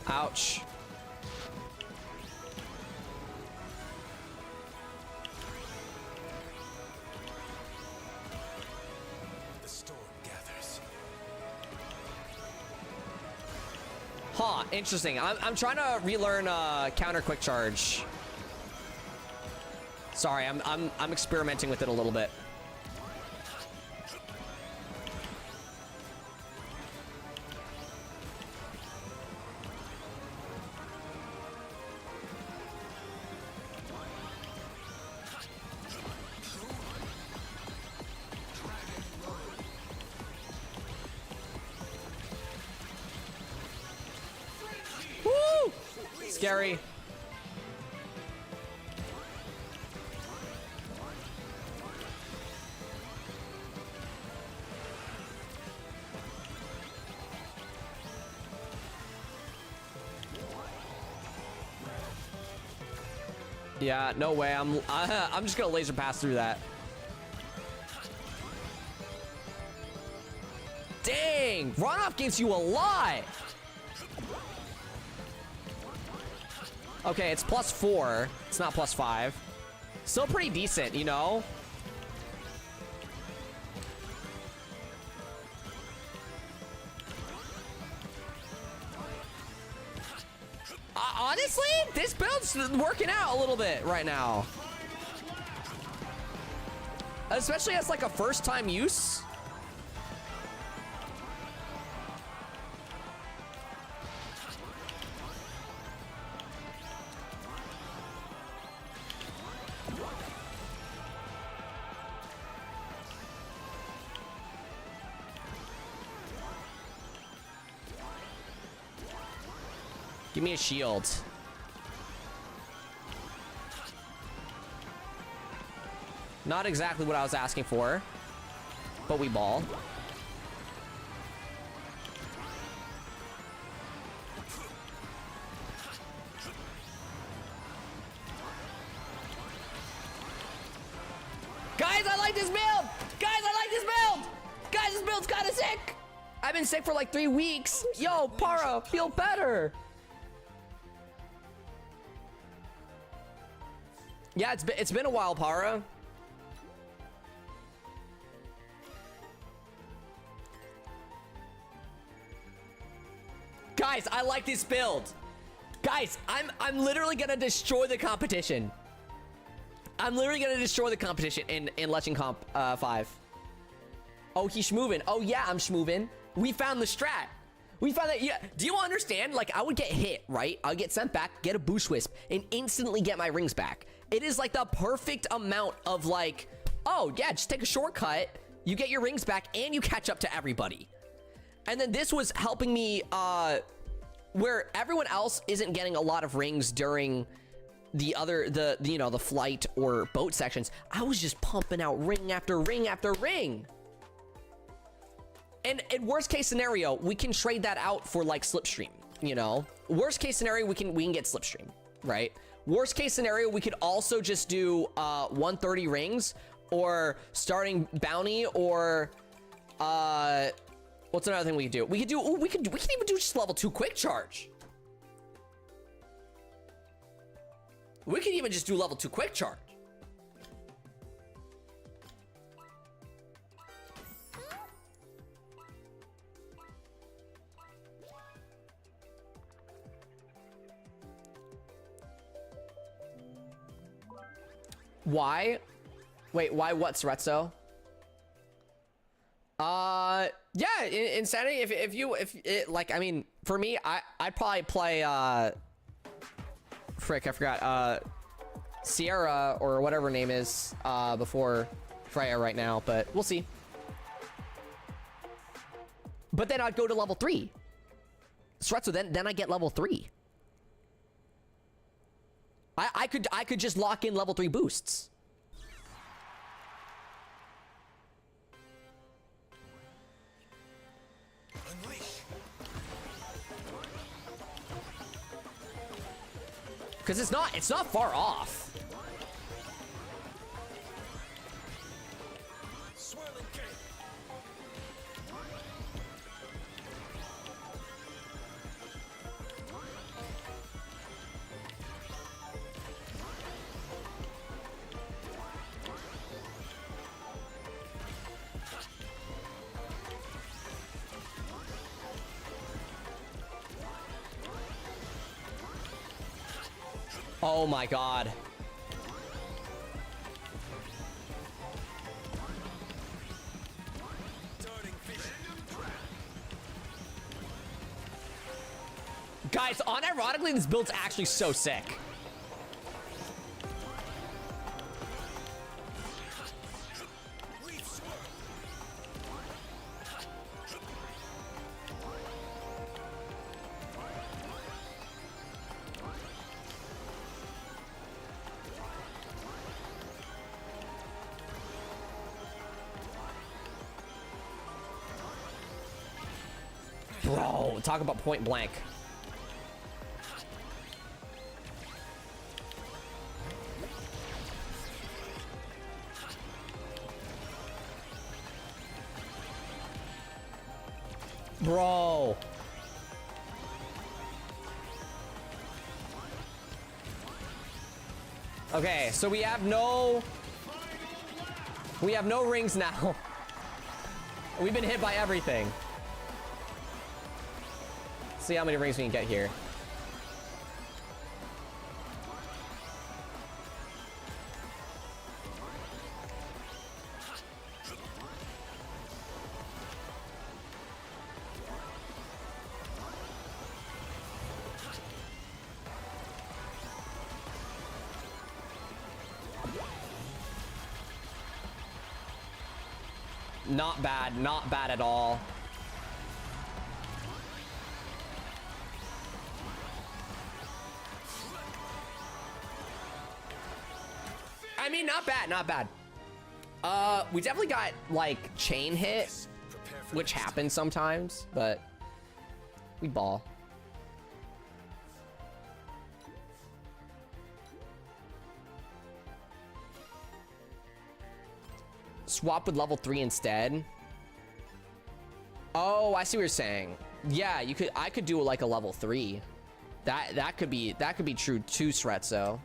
Ouch. The storm gathers. Huh, interesting. I'm trying to relearn counter quick charge. Sorry, I'm experimenting with it a little bit. scary. Yeah, no way. I'm just gonna laser pass through that. Dang, runoff gives you a lot. Okay, it's +4. It's not +5. Still pretty decent, you know? Honestly, this build's working out a little bit right now. Especially as like a first time use. Give me a shield. Not exactly what I was asking for, but we ball. Guys, I like this build! Guys, I like this build! Guys, this build's kinda sick! I've been sick for like 3 weeks. Yo, Para, feel better. Yeah, it's been a while, Para. Guys, I like this build. Guys, I'm literally gonna destroy the competition. I'm literally gonna destroy the competition in Legend Comp 5. Oh, he's schmoving. Oh yeah, I'm schmoving. We found the strat. We found that. Yeah. Do you understand? Like, I would get hit, right? I'll get sent back, get a boost wisp, and instantly get my rings back. It is like the perfect amount of like, oh yeah, just take a shortcut, you get your rings back, and you catch up to everybody. And then this was helping me, where everyone else isn't getting a lot of rings during the the flight or boat sections. I was just pumping out ring after ring after ring. And in worst case scenario, we can trade that out for like Slipstream, you know? Worst case scenario, we can get Slipstream, right? Worst case scenario, we could also just do 130 rings or starting bounty or what's another thing we could do? We can even do just level 2 quick charge. We could even just do level 2 quick charge. Why? Wait, why what, Sretso? Yeah, Insanity, if it, like, I mean, for me, I'd probably play, frick, I forgot, Sierra, or whatever her name is, before Freya right now, but we'll see. But then I'd go to level 3. Sretso, then I get level 3. I could just lock in level 3 boosts. Unleash. Because it's not far off. Swirling gate. Oh my god. Darting vision. Guys, unironically, this build's actually so sick. Leaf swirl. Bro, talk about point blank. Bro. Okay, so we have no rings now. We've been hit by everything. See how many rings we can get here. Not bad at all. I mean, not bad. We definitely got like chain hit, Prepare for which happens sometimes, but we ball. Swap with level 3 instead. Oh, I see what you're saying. Yeah, you could. I could do like a level 3. That could be true too, Sretso.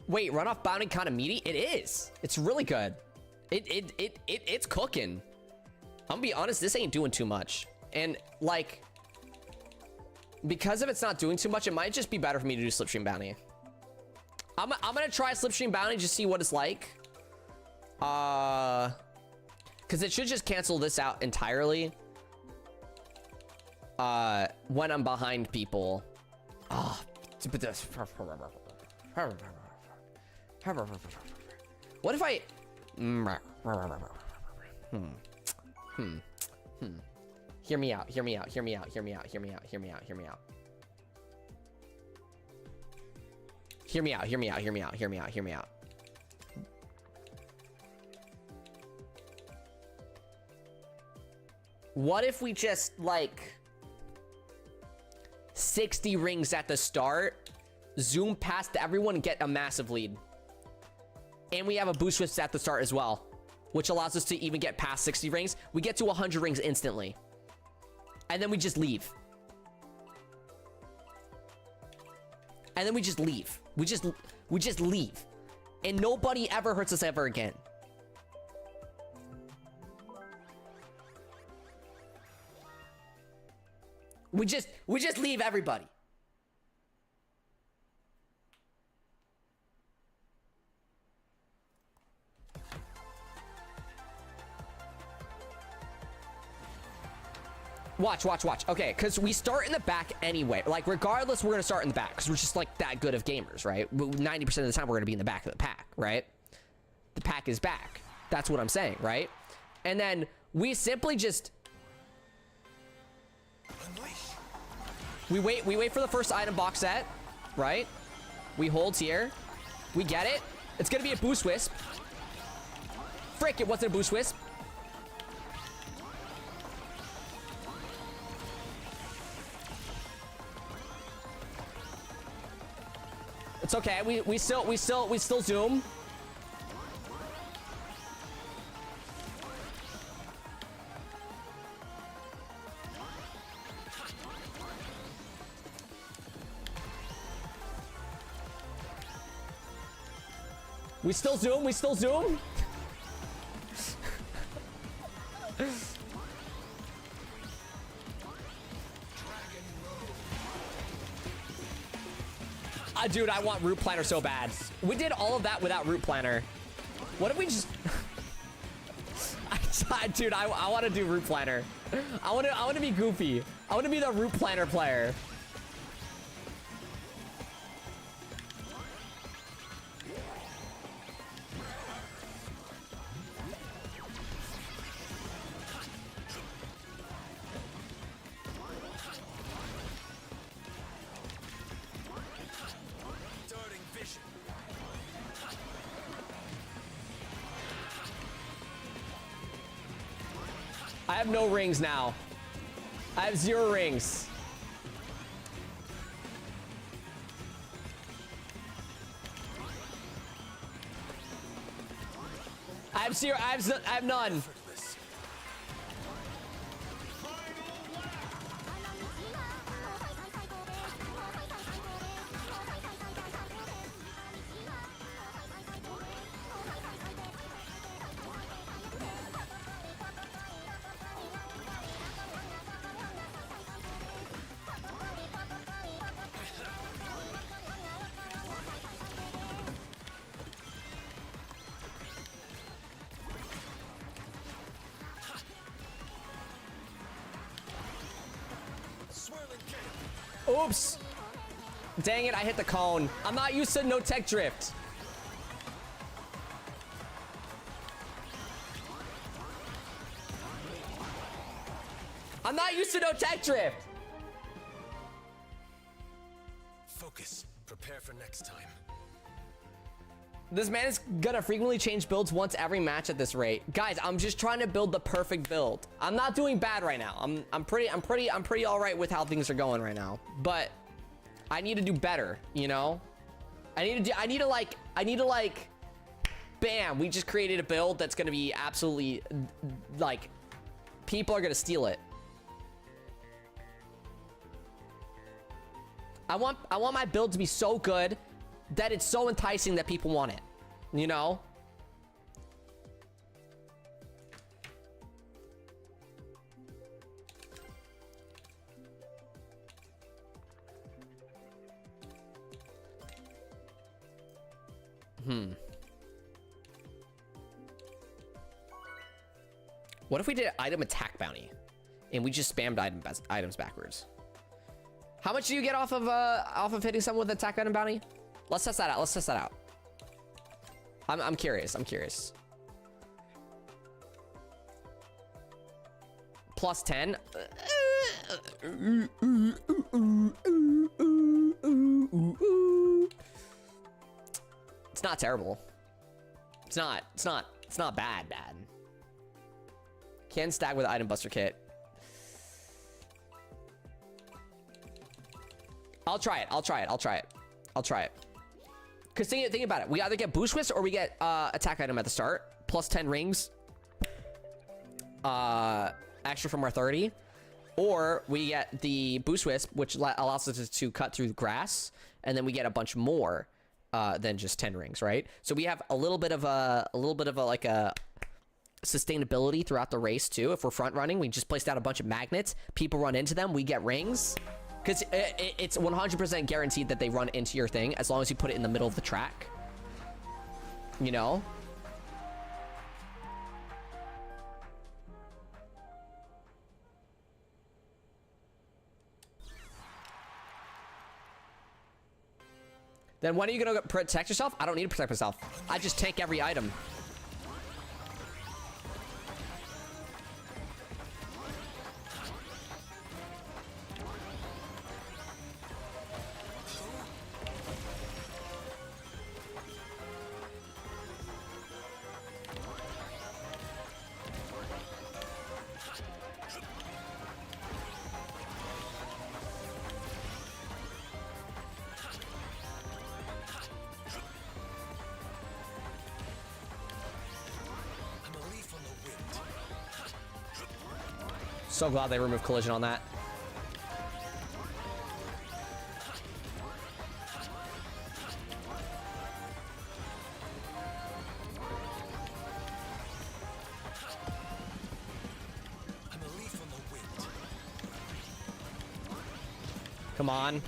Wait, run off bounding kind of meaty? It is. It's really good. It's cooking. I'm gonna be honest, this ain't doing too much. And like, because if it's not doing too much, it might just be better for me to do Slipstream Bounty. I'm gonna try Slipstream Bounty, just see what it's like. Cause it should just cancel this out entirely. When I'm behind people. What if I... Hear me out. What if we just, like... 60 rings at the start, zoom past everyone and get a massive lead. And we have a boost switch at the start as well, which allows us to even get past 60 rings. We get to 100 rings instantly. And then we just leave. And then we just leave. We just leave. And nobody ever hurts us ever again. We just leave everybody. Watch. Okay, because we start in the back anyway. Like, regardless, we're going to start in the back because we're just, like, that good of gamers, right? 90% of the time, we're going to be in the back of the pack, right? The pack is back. That's what I'm saying, right? And then we simply just... unleash. We wait for the first item box set, right? We hold here. We get it. It's going to be a boost wisp. Frick, it wasn't a boost wisp. It's okay. We still zoom. We still zoom. Dude, I want Root Planner so bad. We did all of that without Root Planner. What if we just... Dude, I want to do Root Planner. I want to be goofy. I want to be the Root Planner player. I have no rings now. I have 0 rings. I have 0. I have none. Effortless. Swirling kick. Oops. Dang it, I hit the cone. I'm not used to no tech drift. I'm not used to no tech drift. Focus. Prepare for next time. This man is gonna frequently change builds once every match at this rate. Guys, I'm just trying to build the perfect build. I'm not doing bad right now. I'm pretty all right with how things are going right now. But I need to do better, you know? I need to like bam, we just created a build that's gonna be absolutely like people are gonna steal it. I want my build to be so good that it's so enticing that people want it, you know? What if we did item attack bounty and we just spammed items backwards? How much do you get off of hitting someone with attack item bounty? Let's test that out. Let's test that out. I'm curious. I'm curious. Plus 10. It's not terrible. It's not bad. Can stack with item buster kit. I'll try it. Because think about it. We either get boost whisk or we get attack item at the start. Plus 10 rings. Extra from our 30. Or we get the boost whisk, which allows us to cut through the grass. And then we get a bunch more than just 10 rings, right? So we have a little bit of a like a sustainability throughout the race too. If we're front running, we just place down a bunch of magnets. People run into them. We get rings. Because it's 100% guaranteed that they run into your thing as long as you put it in the middle of the track. You know? Then when are you gonna protect yourself? I don't need to protect myself. I just tank every item. So glad they removed collision on that. I'm a leaf on the wind. Come on.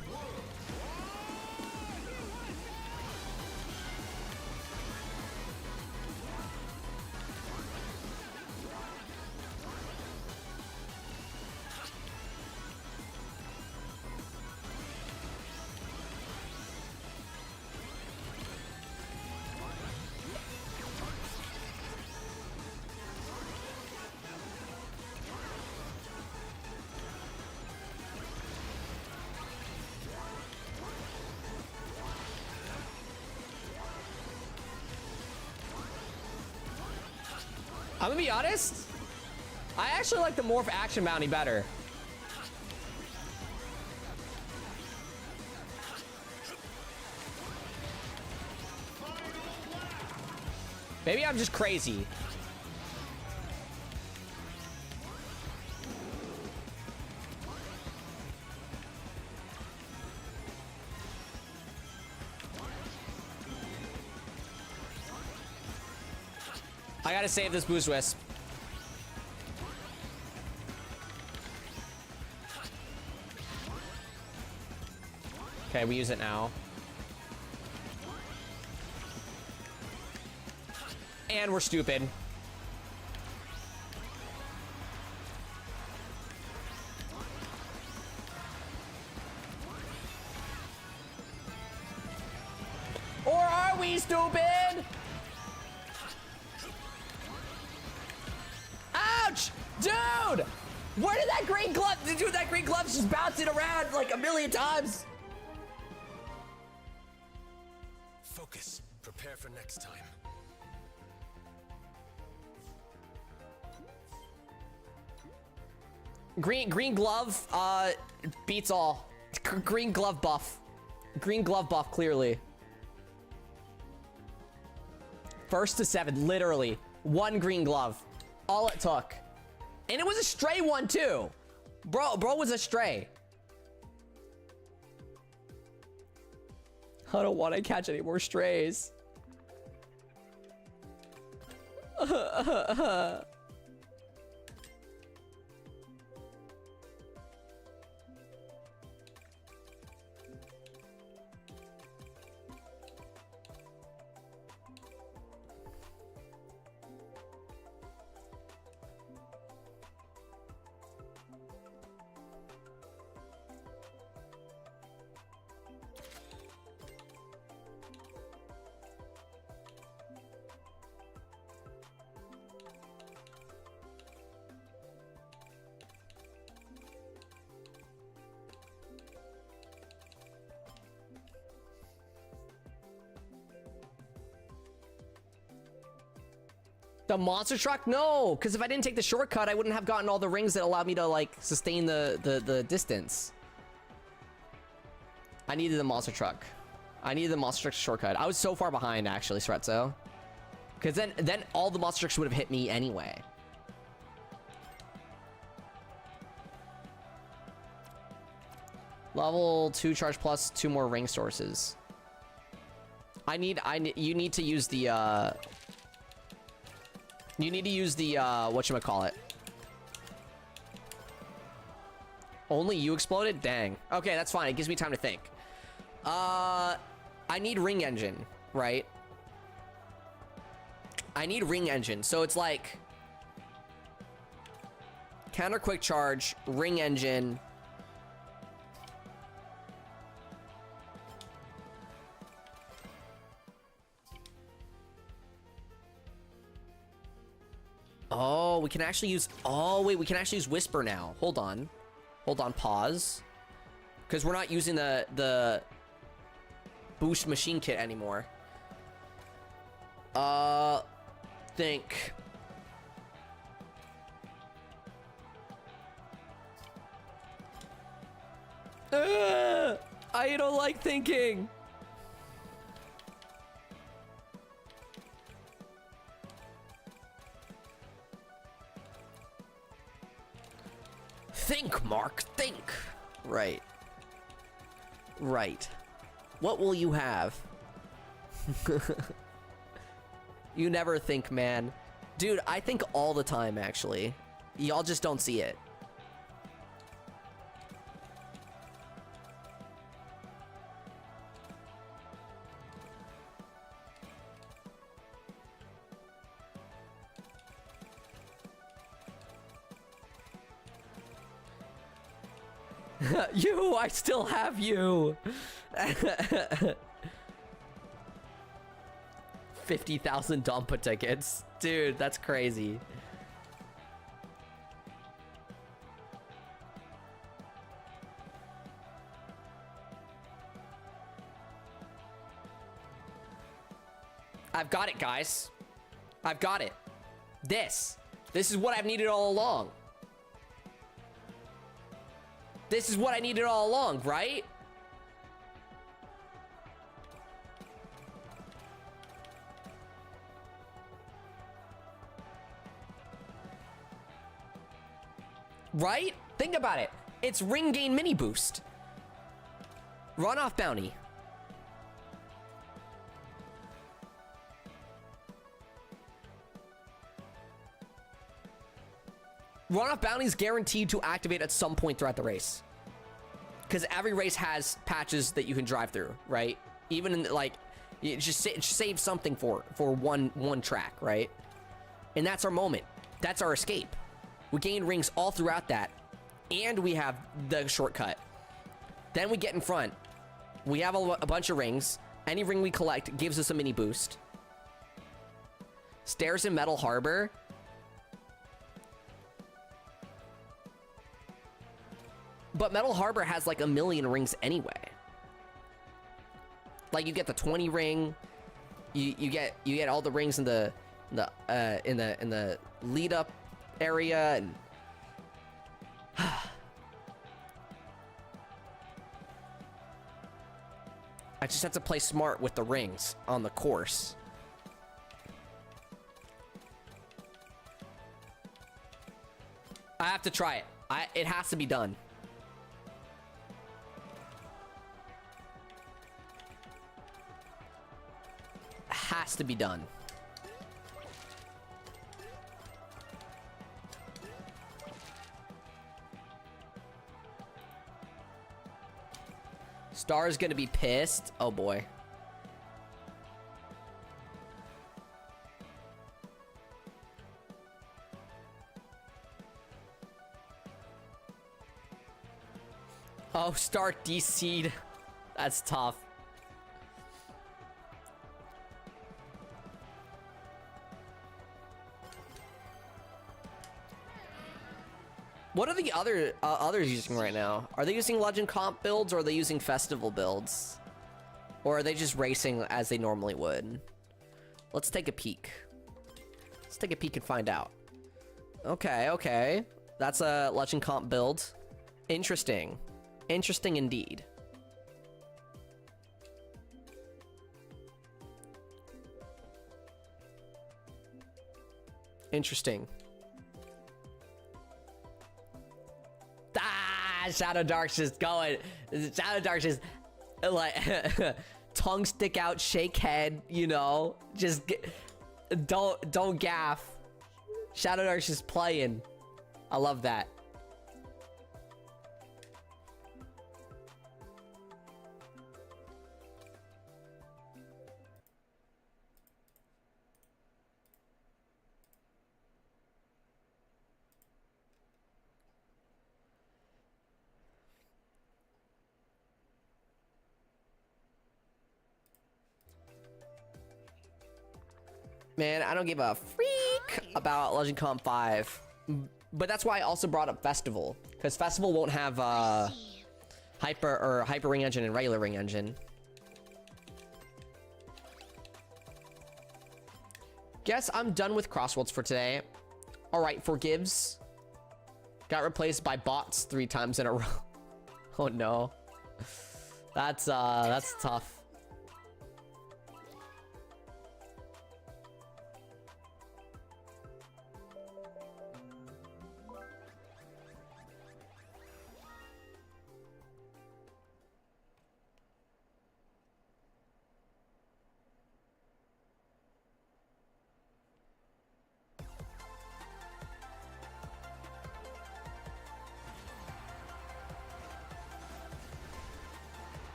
I'm gonna be honest. I actually like the morph action bounty better. Maybe I'm just crazy. I gotta save this boost wisp. Okay, we use it now. And we're stupid. Or are we stupid? Ouch! Dude! Where did that green glove? Dude, that green glove's just bouncing around like a million times. Focus. Prepare for next time. Green glove beats all. Green glove buff. Green glove buff, clearly. First to 7, literally. 1 green glove. All it took. And it was a stray one, too. Bro was a stray. I don't want to catch any more strays. The monster truck? No, because if I didn't take the shortcut, I wouldn't have gotten all the rings that allowed me to like sustain the distance. I needed the monster truck. I needed the monster truck shortcut. I was so far behind actually, Sretzo. Because then all the monster trucks would have hit me anyway. Level 2 charge plus 2 more ring sources. You need to use the you need to use the, whatchamacallit. Only you exploded? Dang. Okay, that's fine. It gives me time to think. I need ring engine, right? I need ring engine. So it's like... counter quick charge, ring engine... Oh, we can actually use... oh, wait, we can actually use Whisper now. Hold on. Hold on, pause. Because we're not using the boost machine kit anymore. Think. I don't like thinking. Think, Mark, think. Right. Right. What will you have? You never think, man. Dude, I think all the time, actually. Y'all just don't see it. You, I still have you. 50,000 Dompa tickets. Dude, that's crazy. I've got it, guys. I've got it. This. This is what I've needed all along. This is what I needed all along, right? Right? Think about it. It's ring gain mini boost. Runoff bounty. Runoff bounty is guaranteed to activate at some point throughout the race. Because every race has patches that you can drive through, right? Even in, like, it just save something for one track, right? And that's our moment. That's our escape. We gain rings all throughout that. And we have the shortcut. Then we get in front. We have a bunch of rings. Any ring we collect gives us a mini boost. Stairs in Metal Harbor. But Metal Harbor has like 1,000,000 rings anyway. Like you get the 20 ring, you get all the rings in the lead up area, and I just have to play smart with the rings on the course. I have to try it. It has to be done. Has to be done. Star is gonna be pissed. Oh boy. Oh, Star DC'd. That's tough. What are the others using right now? Are they using Legend Comp builds, or are they using Festival builds? Or are they just racing as they normally would? Let's take a peek. Let's take a peek and find out. Okay, okay. That's a Legend Comp build. Interesting. Interesting indeed. Interesting. Shadow Dark's just going. Shadow Dark's just like tongue stick out, shake head, you know. Just don't gaff. Shadow Dark's just playing. I love that. Man, I don't give a freak about Legend Comp 5. But that's why I also brought up Festival. Because Festival won't have Hyper Ring Engine and regular Ring Engine. Guess I'm done with Crossworlds for today. Alright, forgives. Got replaced by bots 3 times in a row. Oh no. That's tough.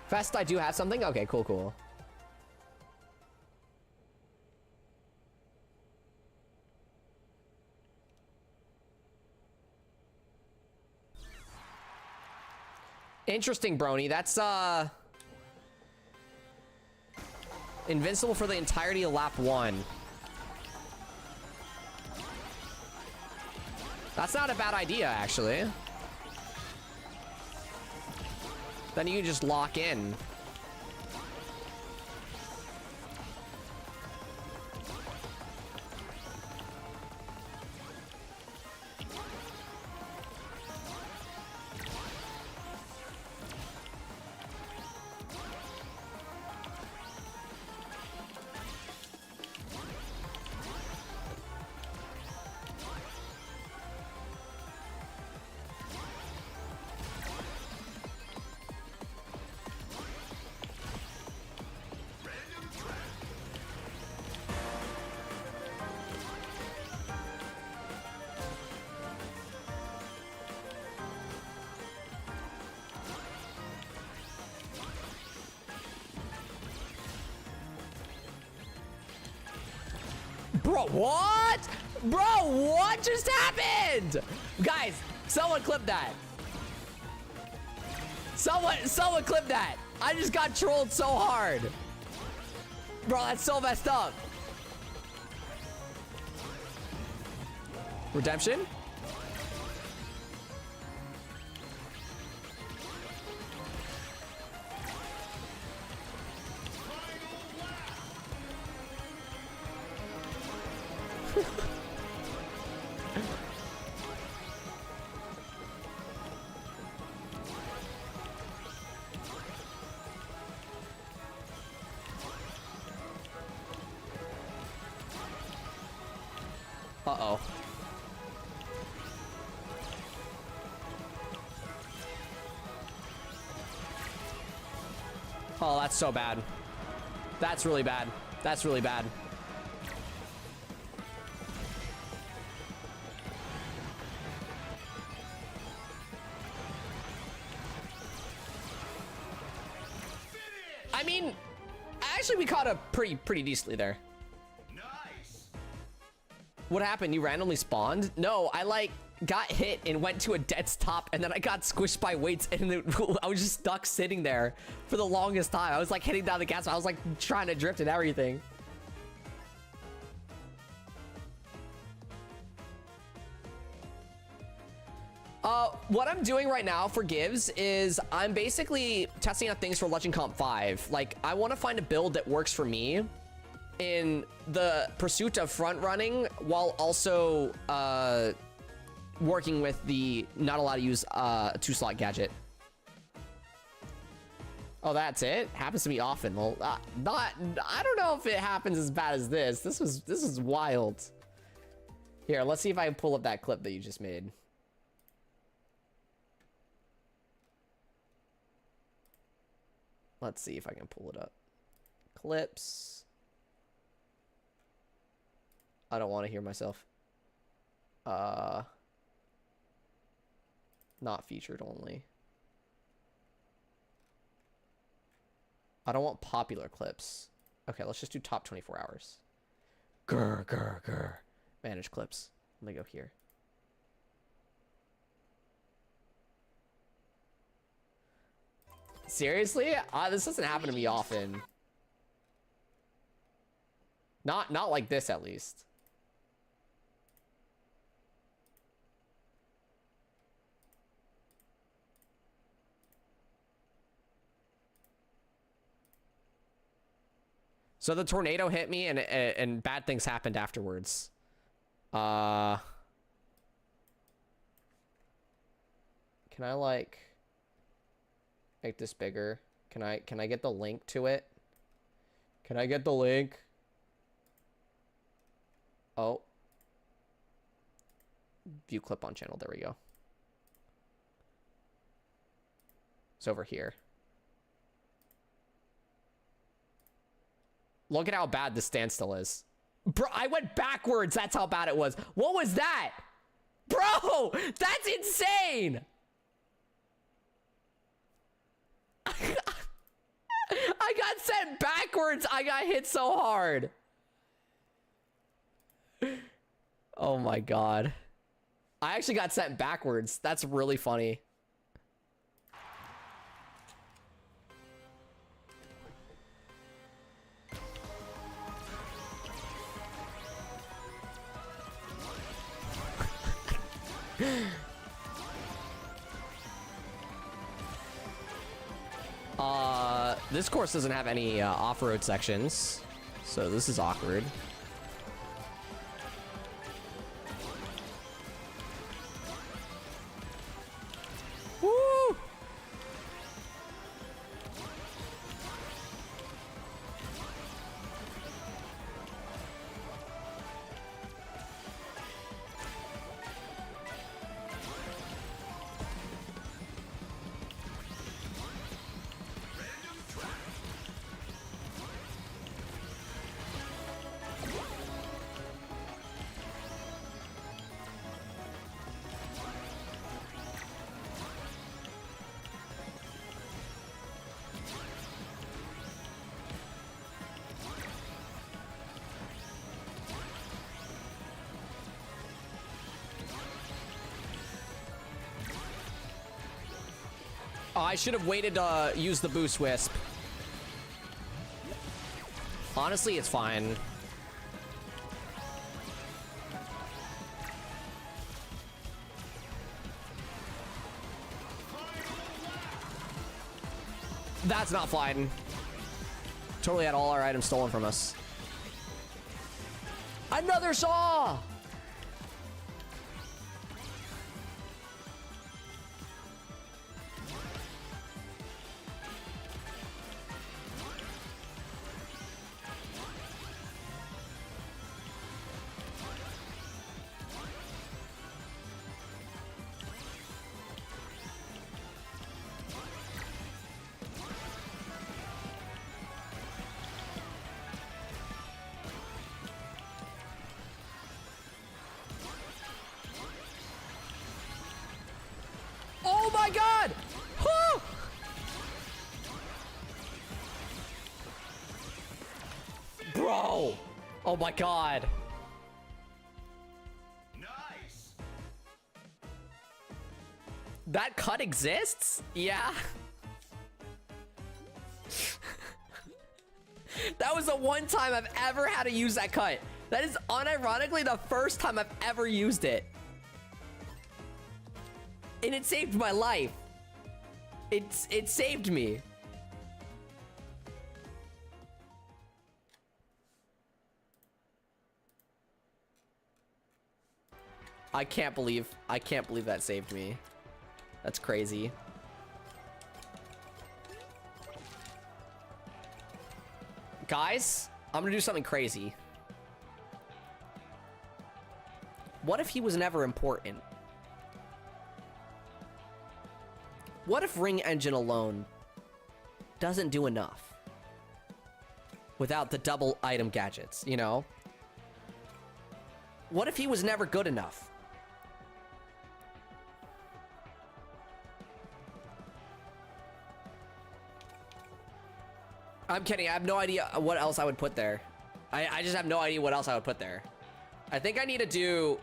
Fest, I do have something? Okay, cool, cool. Interesting, Brony. That's, invincible for the entirety of lap 1. That's not a bad idea, actually. Then you can just lock in. Bro, what? Bro, what just happened? Guys, someone clip that. Someone clip that. I just got trolled so hard. Bro, that's so messed up. Redemption? Uh-oh. Oh, that's so bad. That's really bad. That's really bad. I mean, actually, we caught up pretty decently there. Nice. What happened? You randomly spawned? No, I like got hit and went to a dead stop, and then I got squished by weights, and then I was just stuck sitting there for the longest time. I was like hitting down the gas. I was like trying to drift and everything. What I'm doing right now for Gives is I'm basically testing out things for Legend Comp 5. Like, I want to find a build that works for me in the pursuit of front running while also working with the not allowed to use a 2-slot gadget. Oh, that's it? Happens to me often. Well, I don't know if it happens as bad as this. This is wild. Here, let's see if I can pull up that clip that you just made. Let's see if I can pull it up. Clips. I don't want to hear myself. Not featured only. I don't want popular clips. Okay, let's just do top 24 hours. Grr. Manage clips. Let me go here. Seriously? This doesn't happen to me often. Not like this, at least. So the tornado hit me, and bad things happened afterwards. Can I like make this bigger? Can I get the link to it? Can I get the link? Oh. View clip on channel. There we go. It's over here. Look at how bad the standstill is. Bro, I went backwards. That's how bad it was. What was that? Bro, that's insane. I got sent backwards. I got hit so hard. Oh my God. I actually got sent backwards. That's really funny. This course doesn't have any off-road sections, so this is awkward. Woo! Oh, I should have waited to use the boost wisp. Honestly, it's fine. That's not fine. Totally had all our items stolen from us. Another saw! Oh my god! Whew! Bro! Oh my god. Nice. That cut exists? Yeah. That was the one time I've ever had to use that cut. That is unironically the first time I've ever used it. And it saved my life. It saved me. I can't believe that saved me. That's crazy. Guys, I'm gonna do something crazy. What if he was never important? What if Ring Engine alone doesn't do enough without the double item gadgets, you know? What if he was never good enough? I'm kidding. I have no idea what else I would put there. I just have no idea what else I would put there. I think I need to do...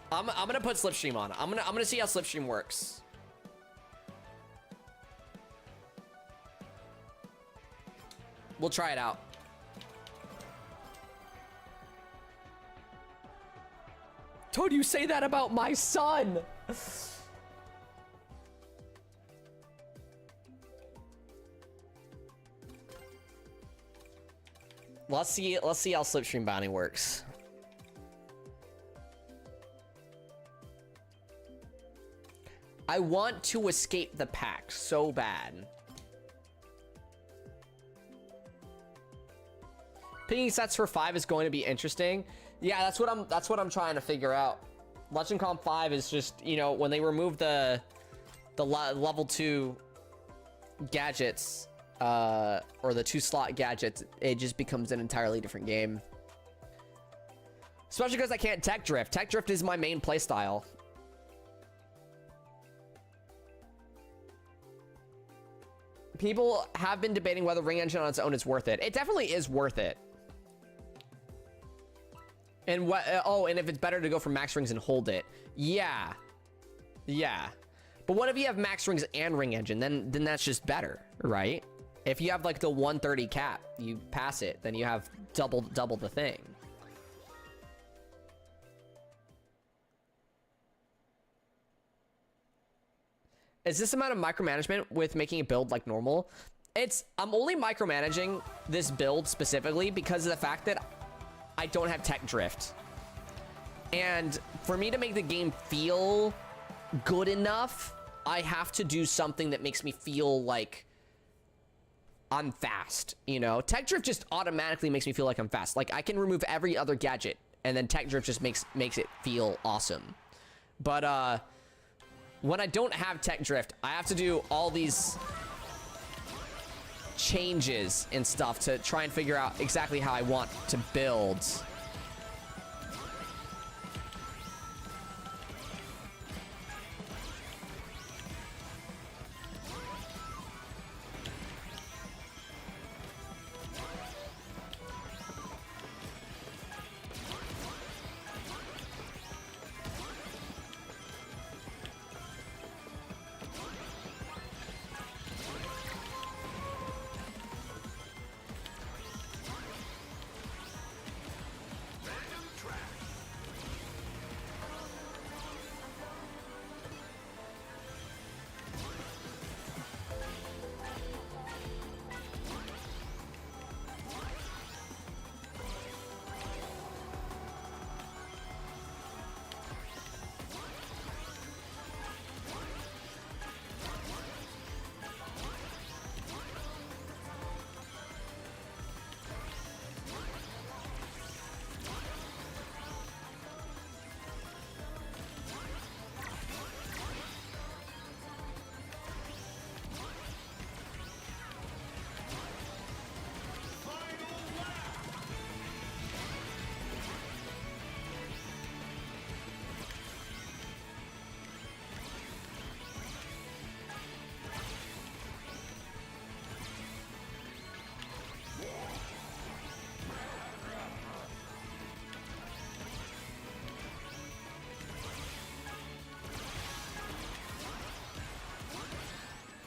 I'm gonna put Slipstream on. I'm gonna see how Slipstream works. We'll try it out. Don't you say that about my son? Let's see how Slipstream bounty works. I want to escape the pack so bad. Picking sets for 5 is going to be interesting. Yeah, that's what I'm trying to figure out. Legend Comp 5 is just, you know, when they remove the level 2 gadgets, or the 2-slot gadgets, it just becomes an entirely different game. Especially because I can't tech drift. Tech drift is my main playstyle. People have been debating whether Ring Engine on its own is worth it. It definitely is worth it. And what? Oh, and if it's better to go for max rings and hold it, yeah, yeah. But what if you have max rings and Ring Engine? Then that's just better, right? If you have like the 130 cap, you pass it, then you have double the thing. Is this amount of micromanagement with making a build like normal? I'm only micromanaging this build specifically because of the fact that I don't have tech drift. And for me to make the game feel good enough, I have to do something that makes me feel like I'm fast, you know? Tech drift just automatically makes me feel like I'm fast. Like I can remove every other gadget and then tech drift just makes it feel awesome. But when I don't have tech drift, I have to do all these changes and stuff to try and figure out exactly how I want to build.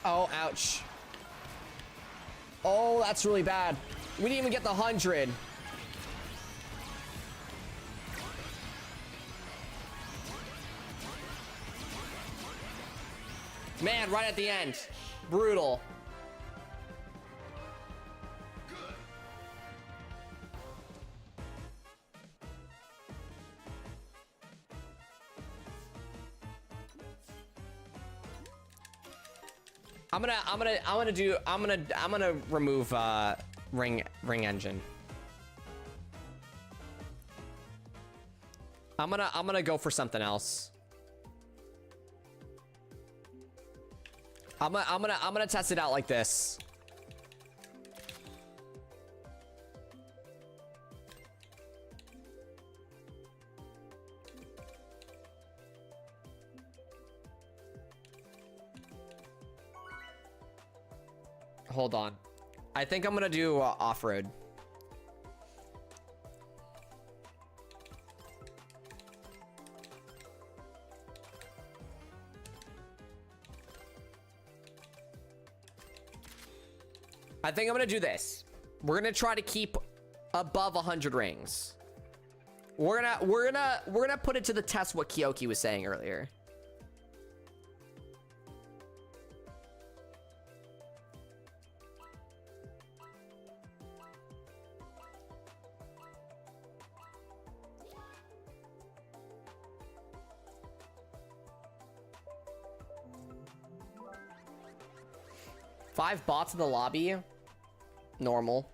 Oh, ouch. Oh, that's really bad. We didn't even get the 100. Man, right at the end. Brutal. I'm gonna remove ring engine. I'm gonna go for something else. I'm gonna test it out like this. Hold on. I think I'm gonna do off-road. I think I'm gonna do this. We're gonna try to keep above 100 rings. We're gonna put it to the test what Kyoki was saying earlier. Five bots in the lobby. Normal.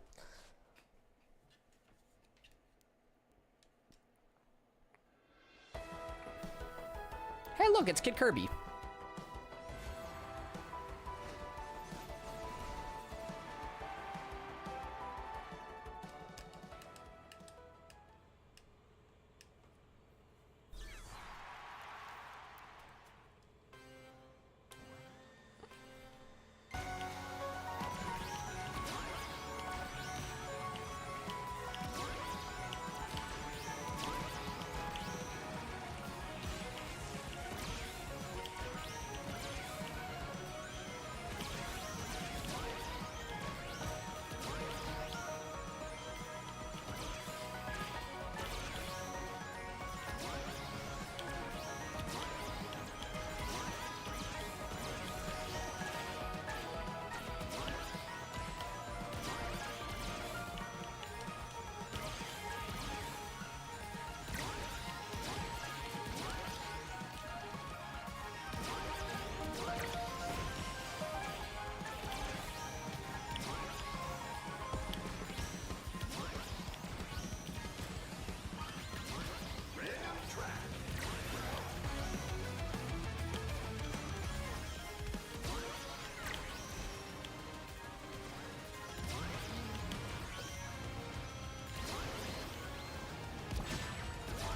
Hey, look, it's Kid Kirby.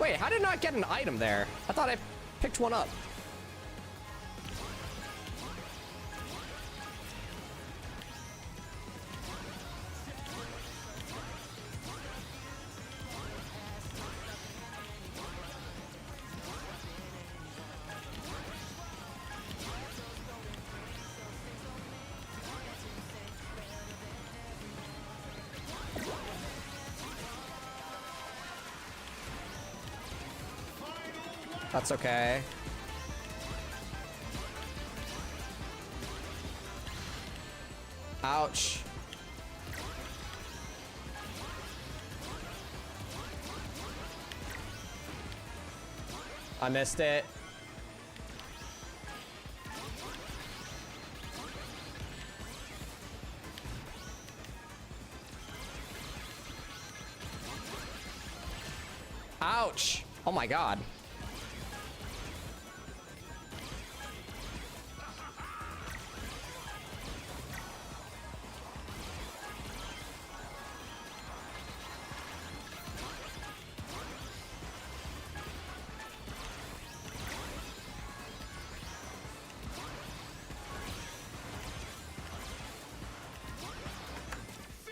Wait, how did I not get an item there? I thought I picked one up. That's okay. Ouch. I missed it. Ouch. Oh my god.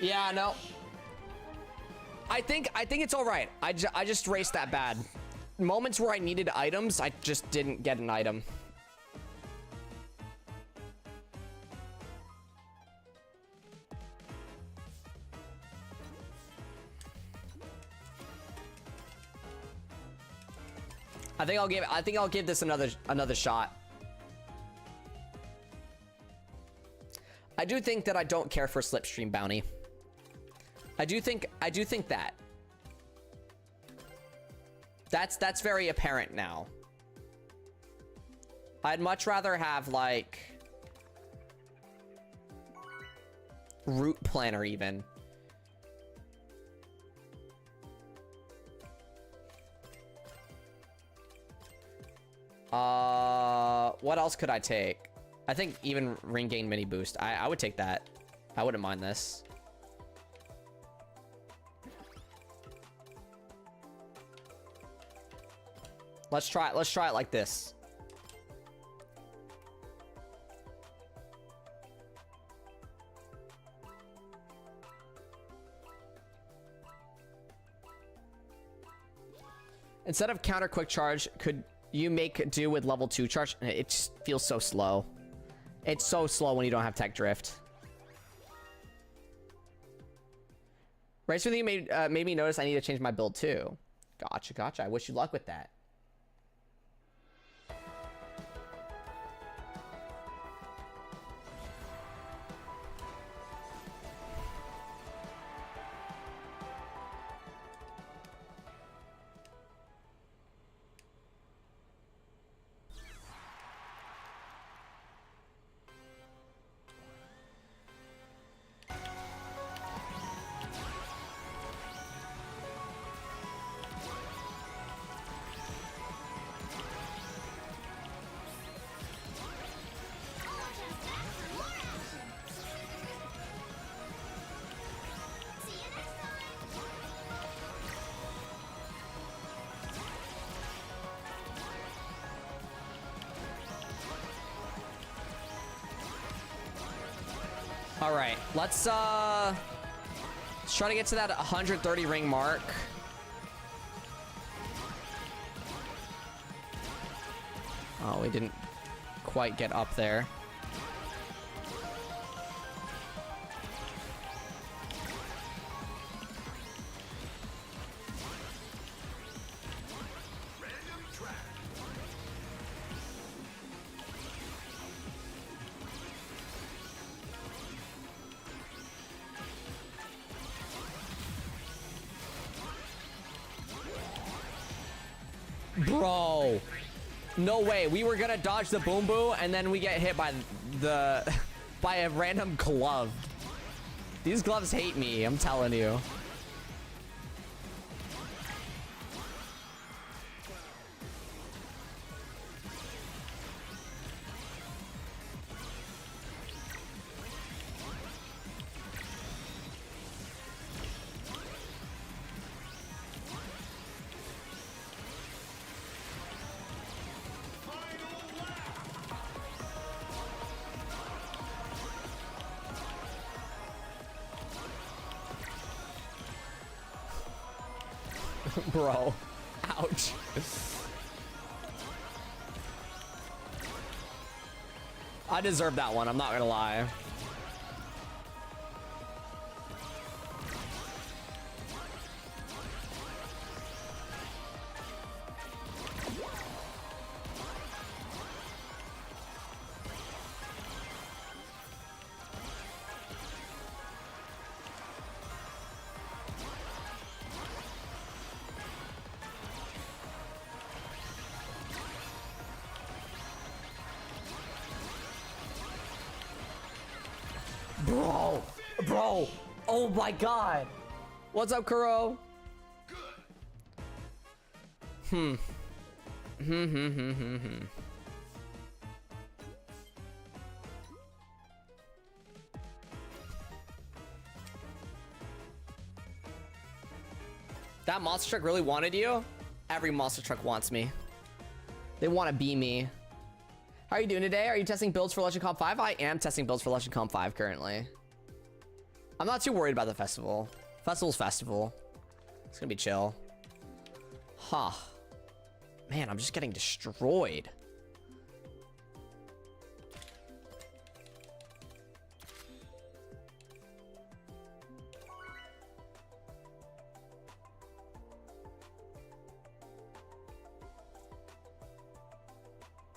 Yeah, no. I think it's all right. I just raced that bad. Moments where I needed items, I just didn't get an item. I think I'll give this another shot. I do think that I don't care for Slipstream Bounty. I do think that. That's very apparent now. I'd much rather have like Route Planner even. What else could I take? I think even Ring Gain Mini Boost. I would take that. I wouldn't mind this. Let's try it like this. Instead of counter quick charge, could you make do with level 2 charge? It just feels so slow. It's so slow when you don't have tech drift. Race with you made me notice I need to change my build too. Gotcha. I wish you luck with that. All right, let's try to get to that 130 ring mark. Oh, we didn't quite get up there. Bro, no way. We were gonna dodge the boom boo and then we get hit by the by a random glove. These gloves hate me, I'm telling you. Bro, ouch. I deserve that one, I'm not gonna lie. Bro, oh my god. What's up, Kuro? That monster truck really wanted you? Every monster truck wants me. They want to be me. How are you doing today? Are you testing builds for Legend Comp 5? I am testing builds for Legend Comp 5 currently. I'm not too worried about the festival. Festival's festival. It's gonna be chill. Huh. Man, I'm just getting destroyed.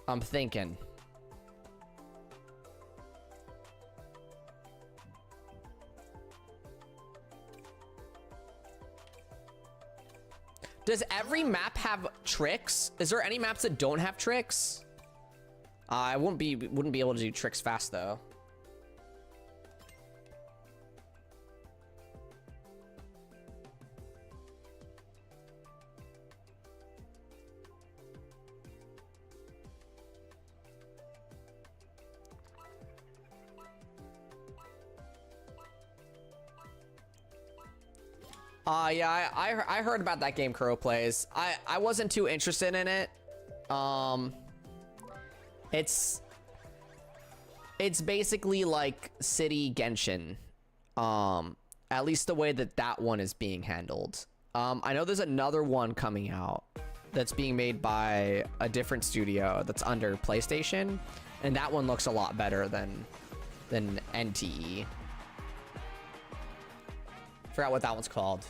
I'm thinking. Does every map have tricks? Is there any maps that don't have tricks? I wouldn't be able to do tricks fast though. Yeah, I heard about that game Kuro plays. I wasn't too interested in it. It's basically like City Genshin. At least the way that that one is being handled. I know there's another one coming out that's being made by a different studio that's under PlayStation, and that one looks a lot better than NTE. Forgot what that one's called.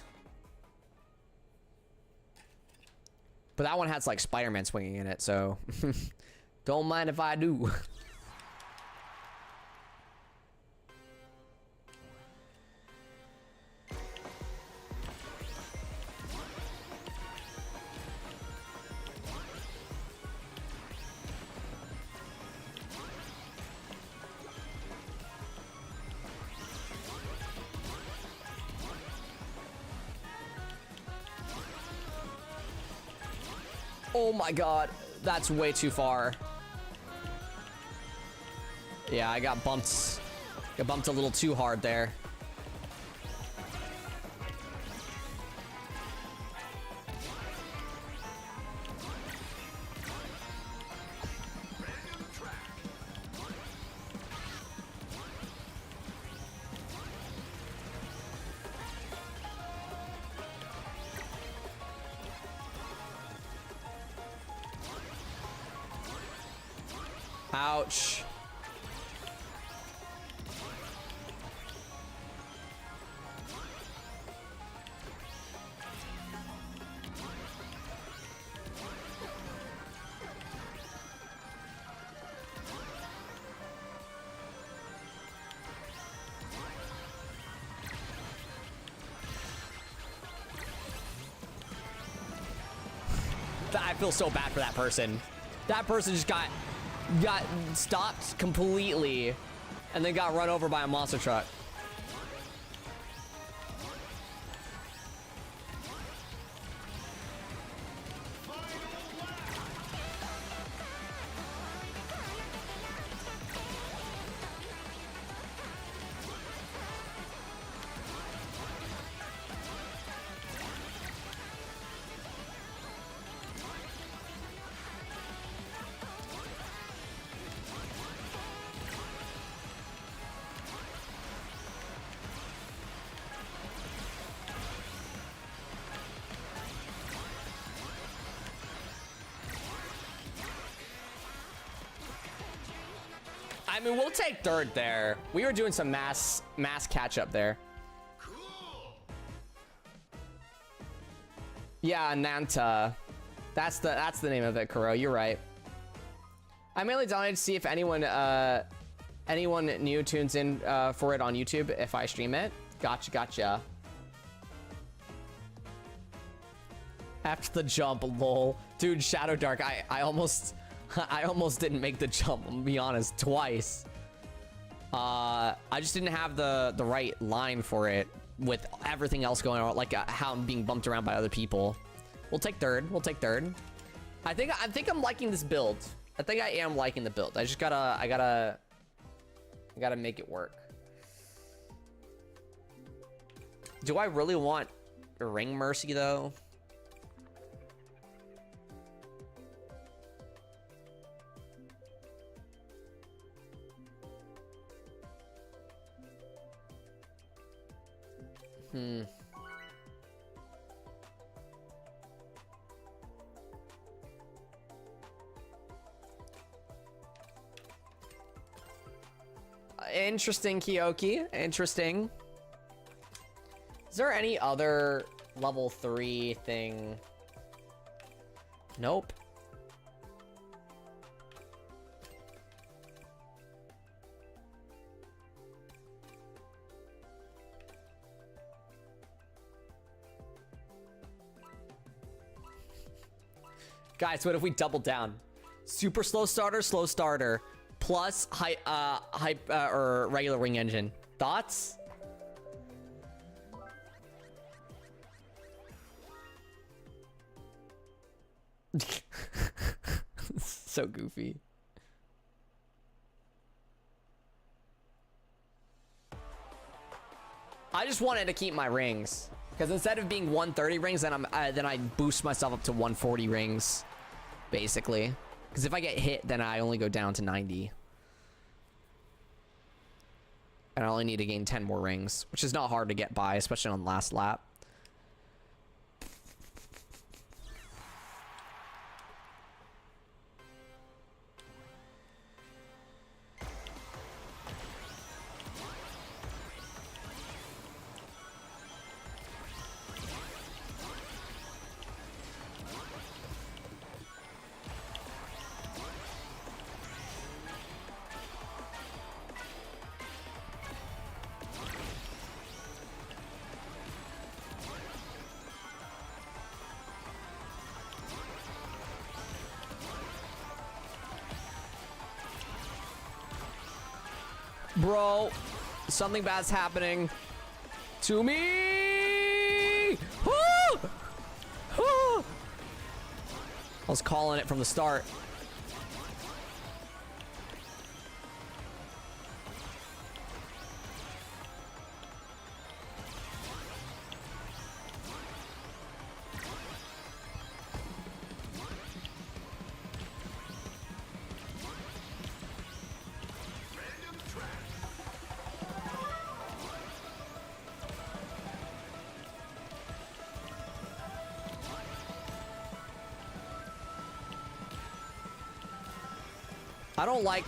But that one has like Spider-Man swinging in it, so don't mind if I do. Oh my god, that's way too far. Yeah, I got bumped a little too hard there. Ouch. I feel so bad for that person. That person just got stopped completely and then got run over by a monster truck. I mean, we'll take third there. We were doing some mass catch up there. Yeah, Nanta. That's the name of it, Kuro. You're right. I mainly downloaded to see if anyone new tunes in for it on YouTube if I stream it. Gotcha. After the jump, lol. Dude, Shadow Dark, I almost didn't make the jump, I'm gonna be honest, twice. I just didn't have the right line for it with everything else going on, like how I'm being bumped around by other people. We'll take third. I think I'm liking this build. I think I am liking the build. I just gotta make it work. Do I really want Ring Mercy though? Interesting, Kyoki. Interesting. Is there any other level 3 thing? Nope. Guys, what if we double down? Super slow starter, plus or regular wing engine. Thoughts? So goofy. I just wanted to keep my rings because instead of being 130 rings, then I boost myself up to 140 rings, basically. Because if I get hit, then I only go down to 90, and I only need to gain 10 more rings, which is not hard to get by, especially on last lap. Bro, something bad's happening to me. Woo! Woo! I was calling it from the start. I don't like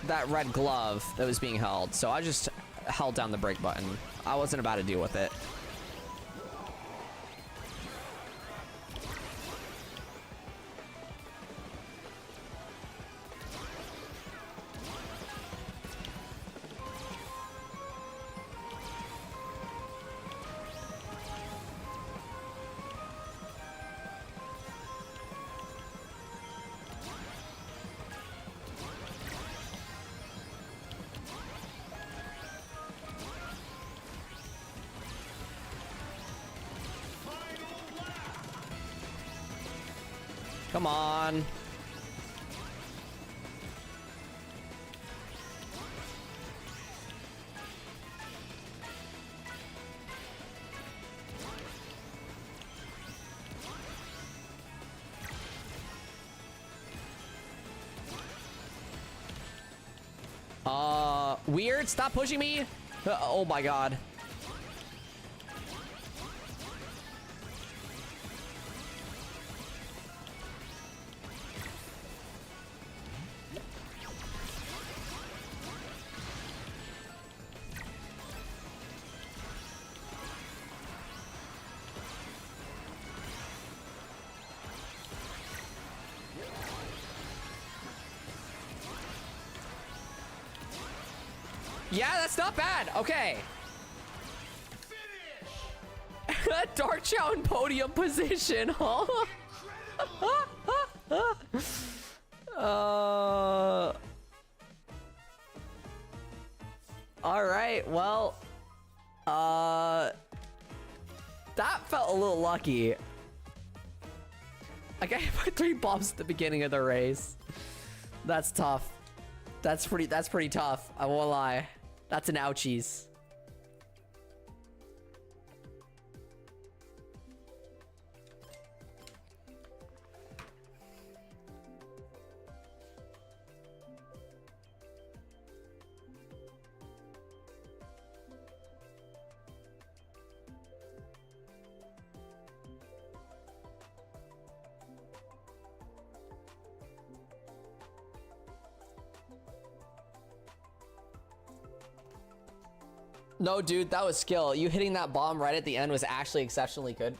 that red glove that was being held, so I just held down the brake button. I wasn't about to deal with it. Come on. Weird. Stop pushing me. Oh my god. Yeah, that's not bad. Okay. Dark Chow in podium position, huh? All right. Well, that felt a little lucky. I got hit by 3 bombs at the beginning of the race. That's tough. That's pretty tough. I won't lie. That's an ouchies. No, dude, that was skill. You hitting that bomb right at the end was actually exceptionally good,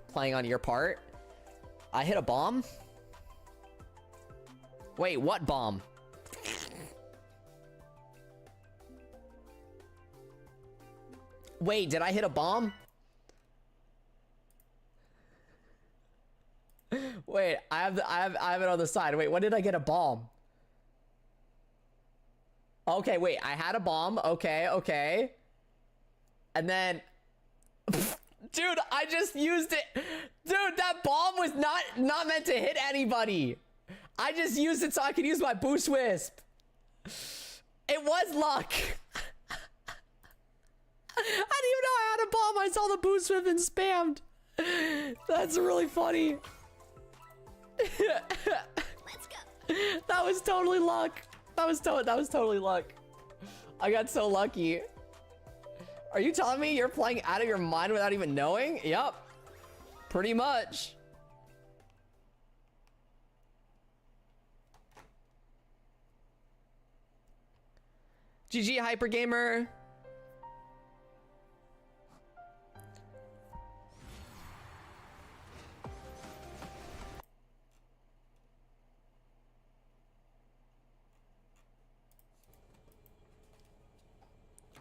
playing on your part. I hit a bomb? Wait, what bomb? Wait, did I hit a bomb? I have it on the side. Wait, when did I get a bomb? Okay, wait, I had a bomb. Okay. And then, dude, I just used it. Dude, that bomb was not meant to hit anybody. I just used it so I could use my boost wisp. It was luck. I didn't even know I had a bomb. I saw the boost wisp and spammed. That's really funny. Let's go. That was totally luck. That was totally luck. I got so lucky. Are you telling me you're playing out of your mind without even knowing? Yup. Pretty much. GG Hyper Gamer.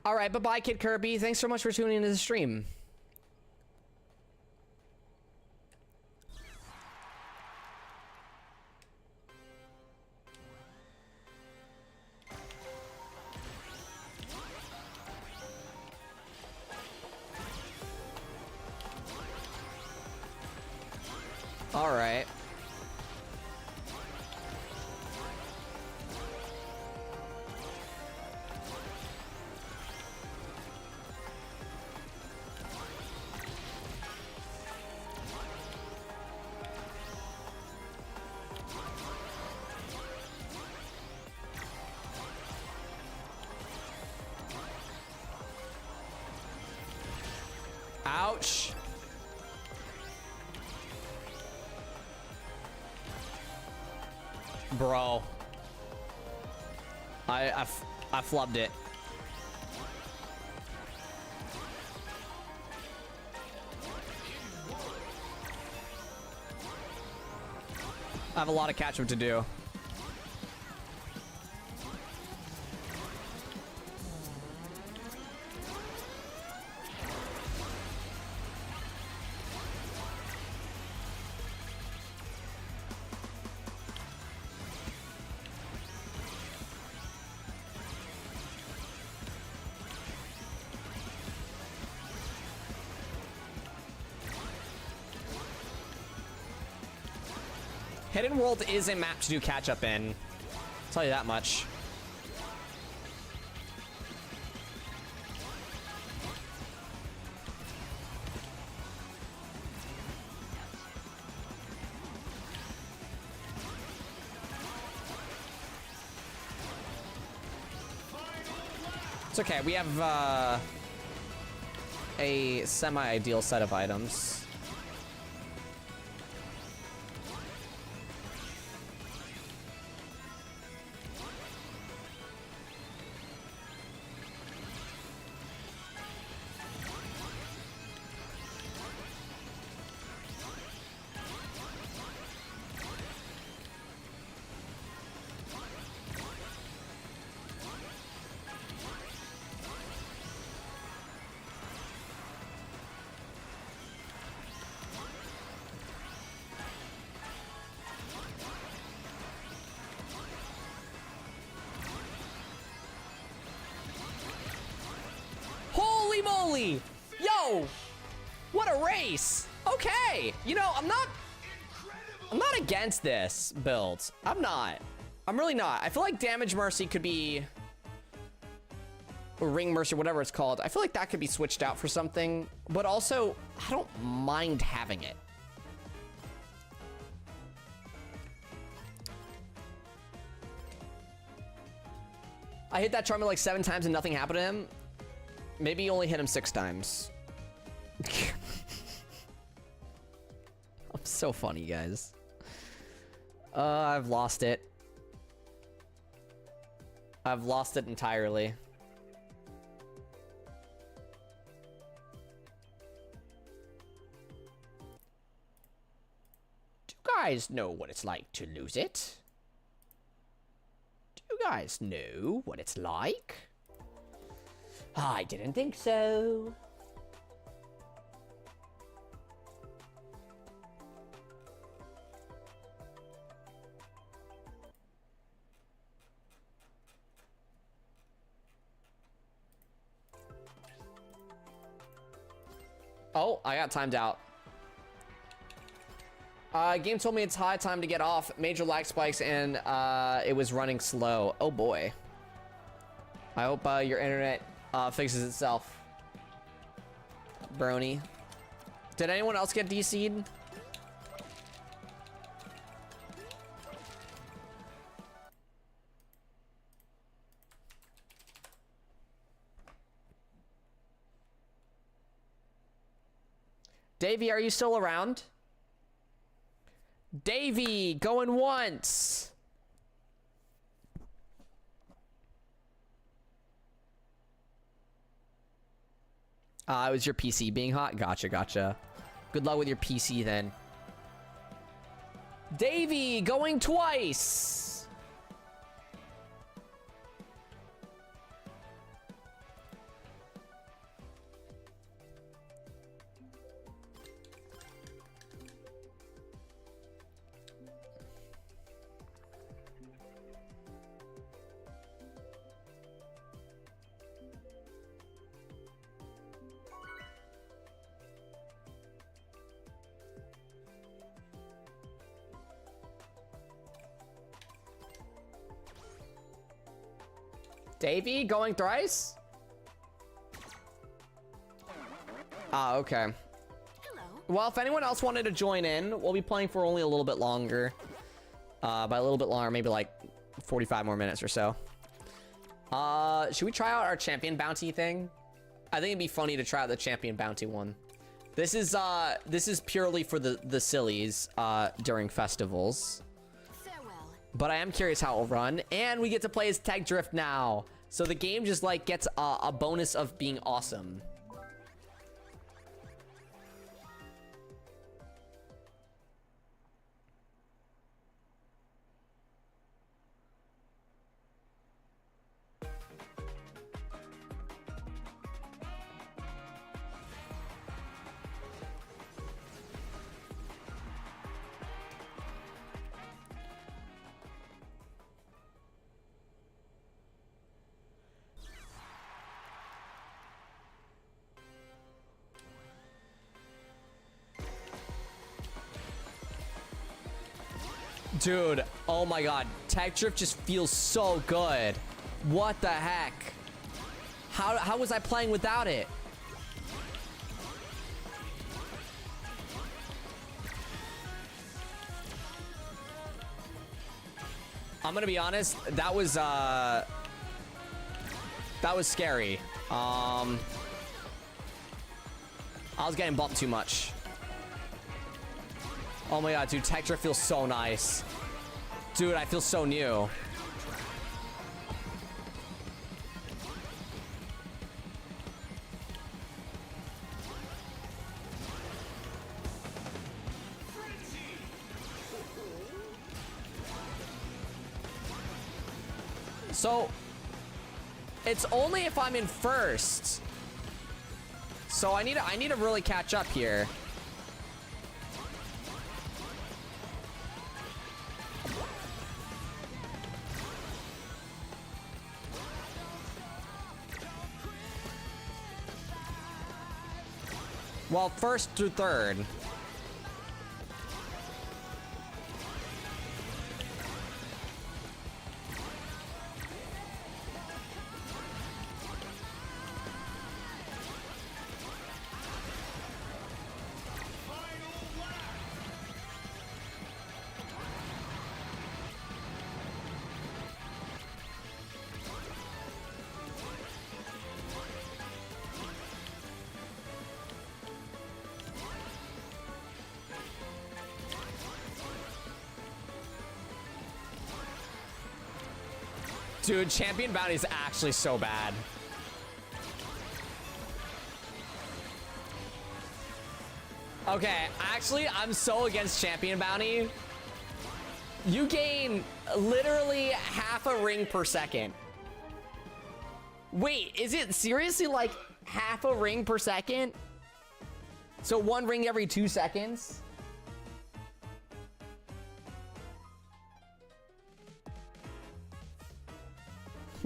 All right, bye-bye, Kid Kirby. Thanks so much for tuning into the stream. All right. Ouch. Bro. I flubbed it. I have a lot of catch up to do. Hidden World is a map to do catch up in. I'll tell you that much. It's okay, we have a semi-ideal set of items. Holy moly! Yo! What a race! Okay! You know, I'm not against this build. I'm not. I'm really not. I feel like Damage Mercy could be... or Ring Mercy, whatever it's called. I feel like that could be switched out for something. But also, I don't mind having it. I hit that Charmer like 7 times and nothing happened to him. Maybe you only hit him 6 times. I'm so funny, guys. I've lost it. I've lost it entirely. Do you guys know what it's like to lose it? Do you guys know what it's like? I didn't think so. Oh, I got timed out. Game told me it's high time to get off. Major lag spikes and it was running slow. Oh boy. I hope your internet fixes itself. Brony. Did anyone else get DC'd? Davey, are you still around? Davey, going once. It was your PC being hot. Gotcha, gotcha. Good luck with your PC then. Davey, going twice. Davey, going thrice? Ah, okay. Hello. Well, if anyone else wanted to join in, we'll be playing for only a little bit longer. By a little bit longer, maybe like 45 more minutes or so. Should we try out our champion bounty thing? I think it'd be funny to try out the champion bounty one. This is purely for the sillies during festivals. Farewell. But I am curious how it'll run, and we get to play as Tech Drift now. So the game just like gets a bonus of being awesome. Dude, oh my god, Tech Drift just feels so good. What the heck? How was I playing without it? I'm gonna be honest, that was scary. I was getting bumped too much. Oh my god, dude, Tech Drift feels so nice. Dude, I feel so new. So, it's only if I'm in first. So I need to really catch up here. Well, first through third. Dude, champion bounty is actually so bad. Okay, actually, I'm so against champion bounty. You gain literally half a ring per second. Wait, is it seriously like half a ring per second? So one ring every 2 seconds?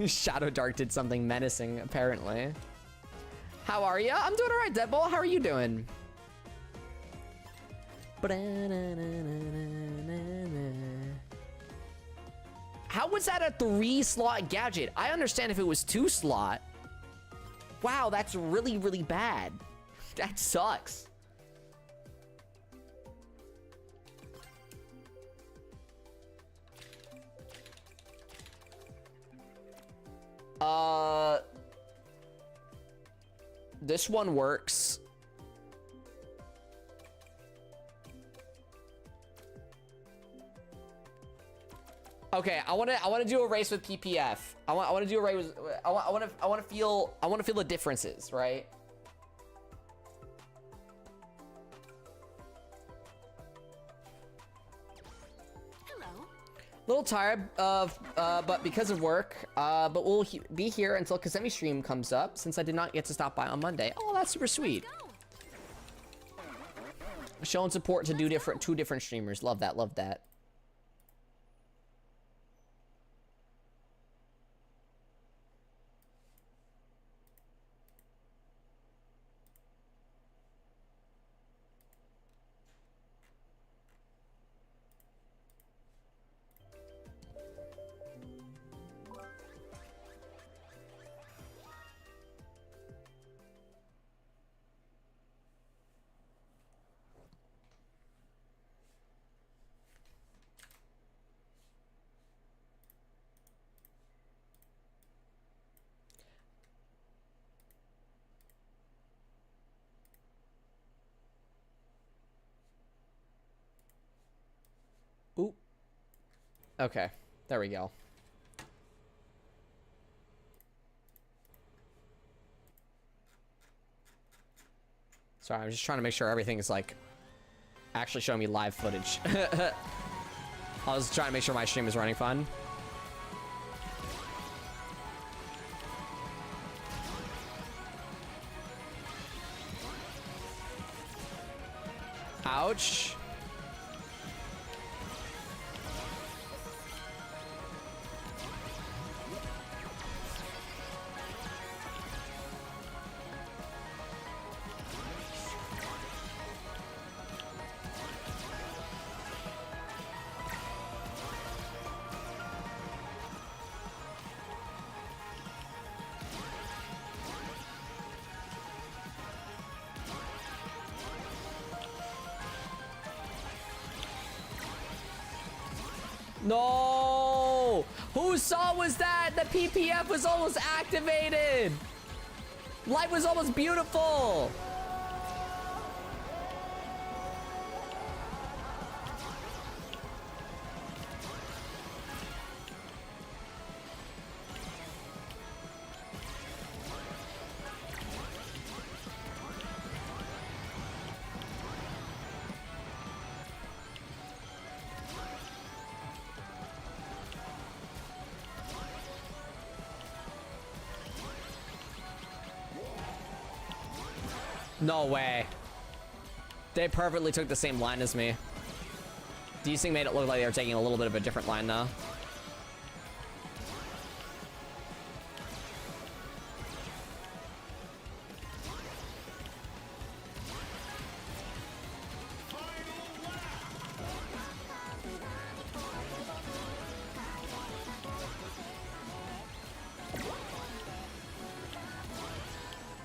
Shadow Dark did something menacing, apparently. How are ya? I'm doing alright, Deadball. How are you doing? How was that a 3-slot gadget? I understand if it was 2-slot. Wow, that's really, really bad. That sucks. This one works. Okay, I want to do a race with PPF. I want to do a race with, I want to feel the differences, right? Hello. Little tired of but because of work, but we'll be here until Kazemi stream comes up since I did not get to stop by on Monday. Oh, that's super sweet. Go. Showing support to two different streamers. Love that. Love that. Ooh. Okay, there we go. Sorry, I'm just trying to make sure everything is like actually showing me live footage. I was trying to make sure my stream is running fine. Ouch. No! Whose saw was that? The PPF was almost activated! Light was almost beautiful! No way. They perfectly took the same line as me. Desync made it look like they were taking a little bit of a different line though.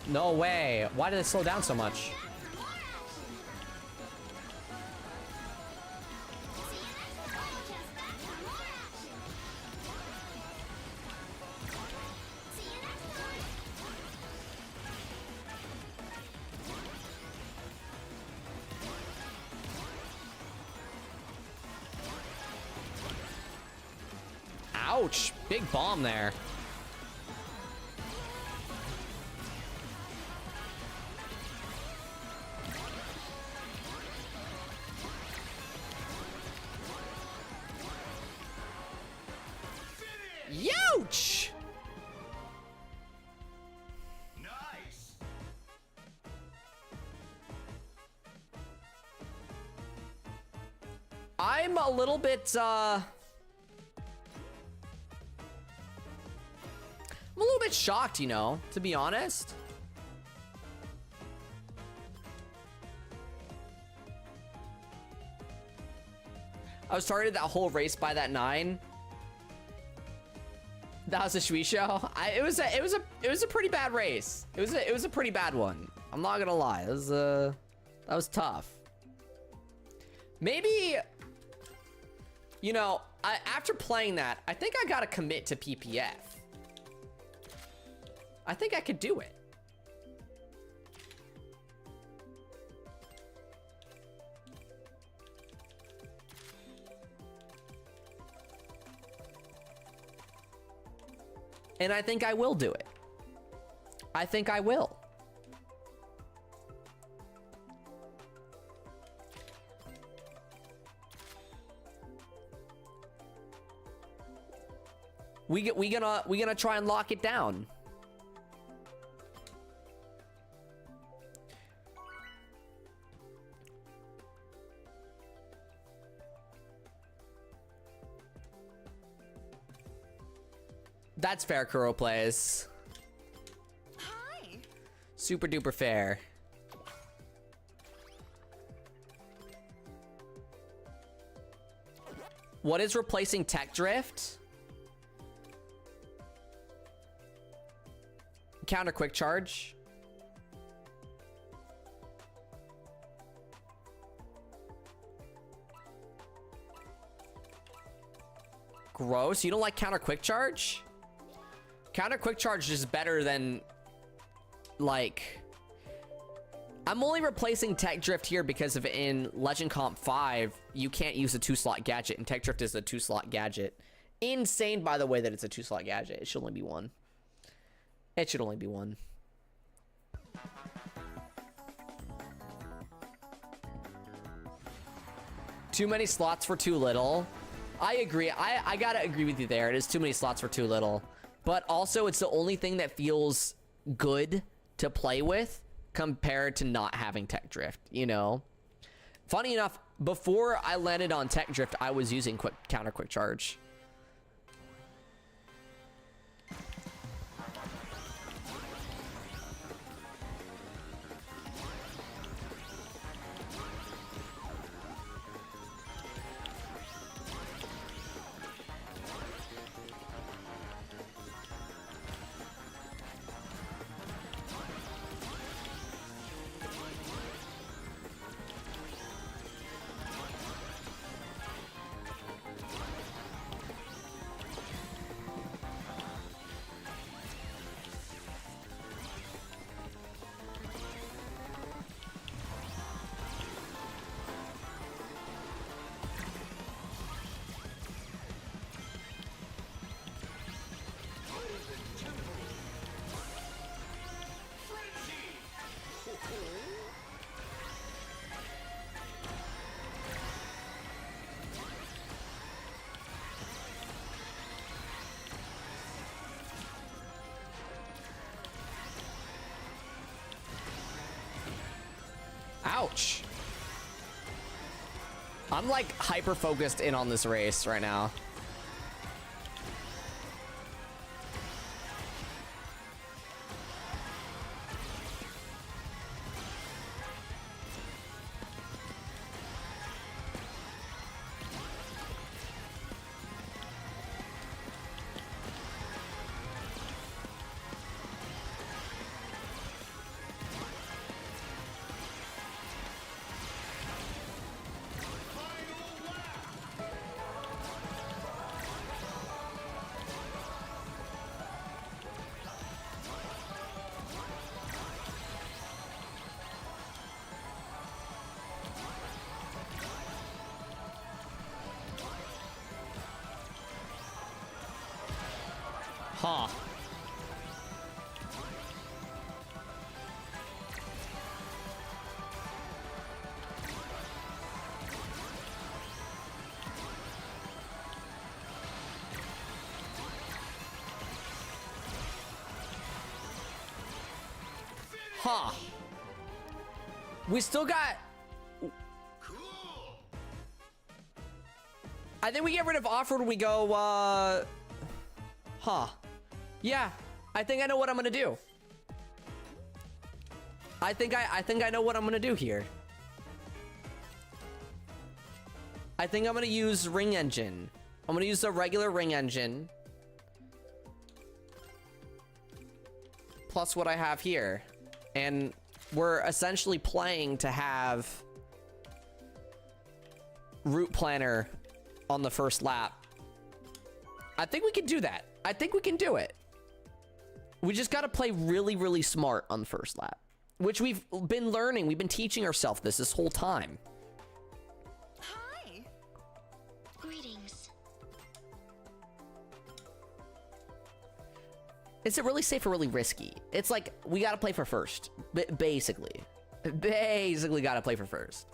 No way. Why did it slow down so much? Ouch. Big bomb there. Ouch! Nice. I'm a little bit, I'm a little bit shocked, you know, to be honest. I started that whole race by that 9. That was a Shui show. It was a pretty bad race. It was a pretty bad one. I'm not gonna lie. That was tough. Maybe, you know, after playing that, I think I gotta commit to PPF. I think I could do it. And I think I will do it. I think I will. We gonna try and lock it down. That's fair, Kuro plays. Hi. Super duper fair. What is replacing Tech Drift? Counter quick charge. Gross. You don't like counter quick charge? Counter quick charge is better than, like, I'm only replacing Tech Drift here because of in Legend Comp 5, you can't use a 2-slot gadget, and Tech Drift is a 2-slot gadget. Insane, by the way, that it's a 2-slot gadget. It should only be 1. It should only be 1. Too many slots for too little. I agree. I gotta agree with you there. It is too many slots for too little. But also, it's the only thing that feels good to play with compared to not having Tech Drift, you know? Funny enough, before I landed on Tech Drift, I was using counter quick charge. Ouch. I'm like hyper focused in on this race right now. Huh. Huh. We still got... I think we get rid of offer when we go, Huh. Yeah, I think I know what I'm gonna do. I think I know what I'm gonna do here. I think I'm gonna use ring engine. I'm gonna use the regular ring engine. Plus what I have here. And we're essentially playing to have route planner on the first lap. I think we can do that. I think we can do it. We just gotta play really, really smart on the first lap. Which we've been learning. We've been teaching ourselves this whole time. Hi. Greetings. Is it really safe or really risky? It's like, we gotta play for first. Basically. Basically gotta play for first.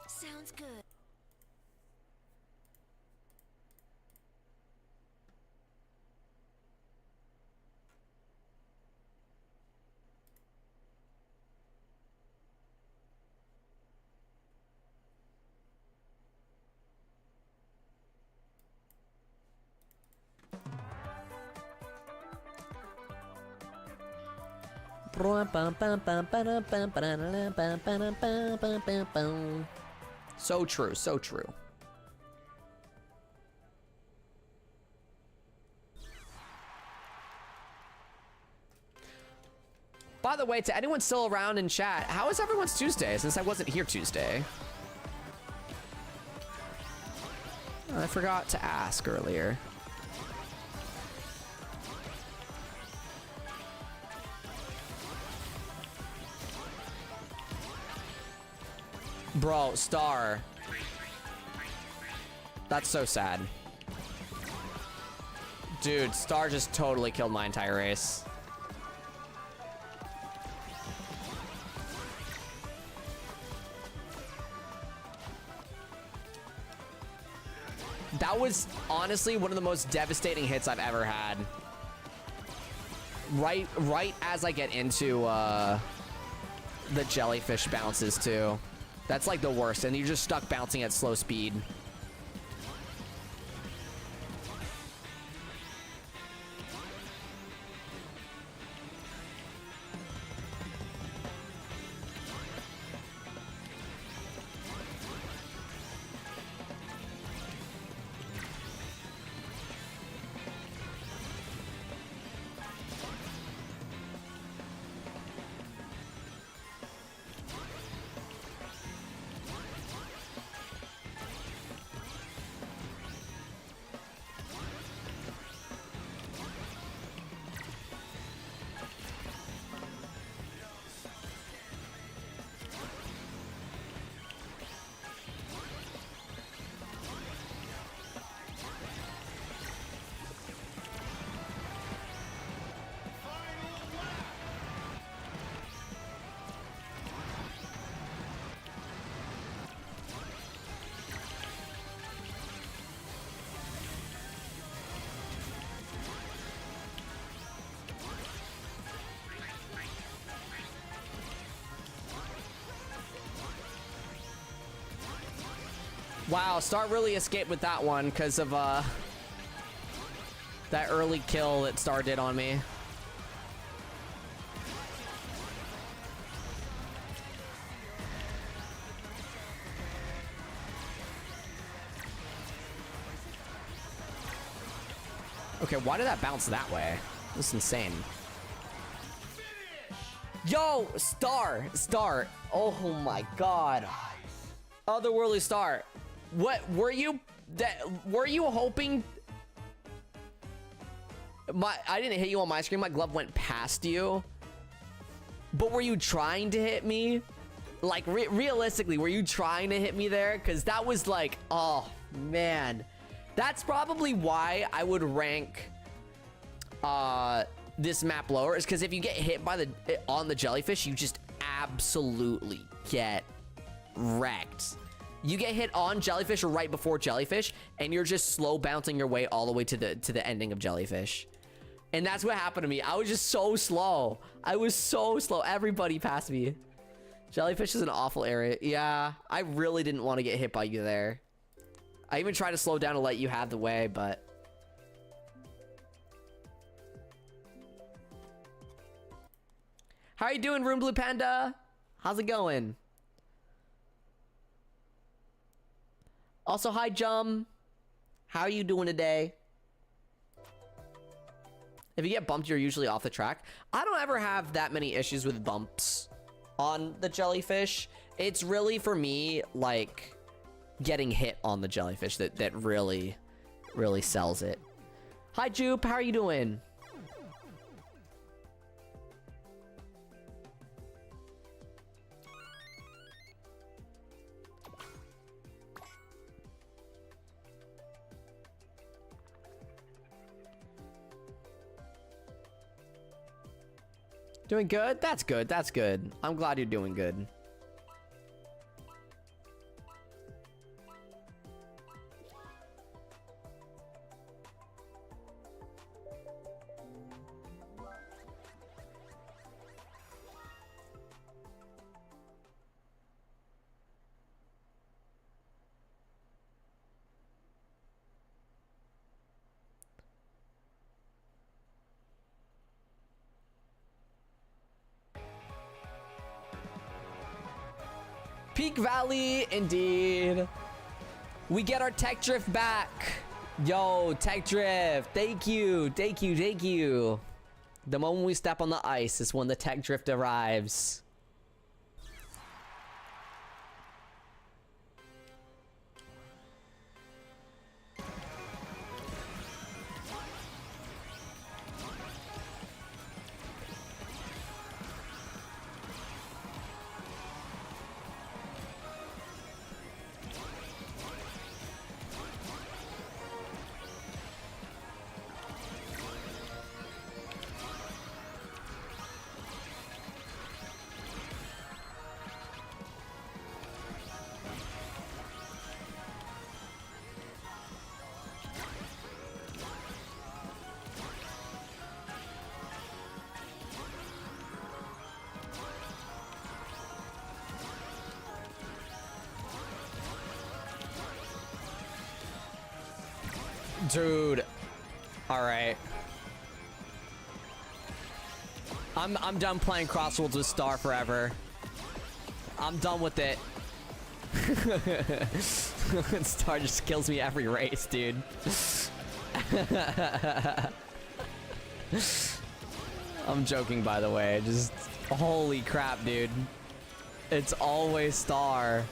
Sounds good. So true, so true. By the way, to anyone still around in chat, how is everyone's Tuesday since I wasn't here Tuesday? I forgot to ask earlier. Bro, Star. That's so sad. Dude, Star just totally killed my entire race. That was honestly one of the most devastating hits I've ever had. Right as I get into the jellyfish bounces too. That's like the worst, and you're just stuck bouncing at slow speed. Wow, Star really escaped with that one because of that early kill that Star did on me. Okay, why did that bounce that way? This is insane. Yo, Star. Oh my god. Otherworldly Star. What were you hoping? I didn't hit you on my screen. My glove went past you. But were you trying to hit me? Like realistically, were you trying to hit me there? Because that was like, oh man, that's probably why I would rank this map lower. Is because if you get hit by on the jellyfish, you just absolutely get wrecked. You get hit on jellyfish or right before jellyfish, and you're just slow bouncing your way all the way to the ending of jellyfish. And that's what happened to me. I was just so slow. I was so slow. Everybody passed me. Jellyfish is an awful area. Yeah, I really didn't want to get hit by you there. I even tried to slow down to let you have the way, but How are you doing, Room Blue Panda? How's it going? Also, hi, Jum. How are you doing today? If you get bumped, you're usually off the track. I don't ever have that many issues with bumps on the jellyfish. It's really, for me, like getting hit on the jellyfish that really sells it. Hi, Jupe. How are you doing? Doing good? That's good. That's good. I'm glad you're doing good. Peak Valley, indeed. We get our Tech Drift back. Yo, Tech Drift. Thank you. Thank you. Thank you. The moment we step on the ice is when the Tech Drift arrives. Dude. All right. I'm done playing Crossworlds with Star forever. I'm done with it. Star just kills me every race, dude. I'm joking, by the way. Just holy crap, dude. It's always Star.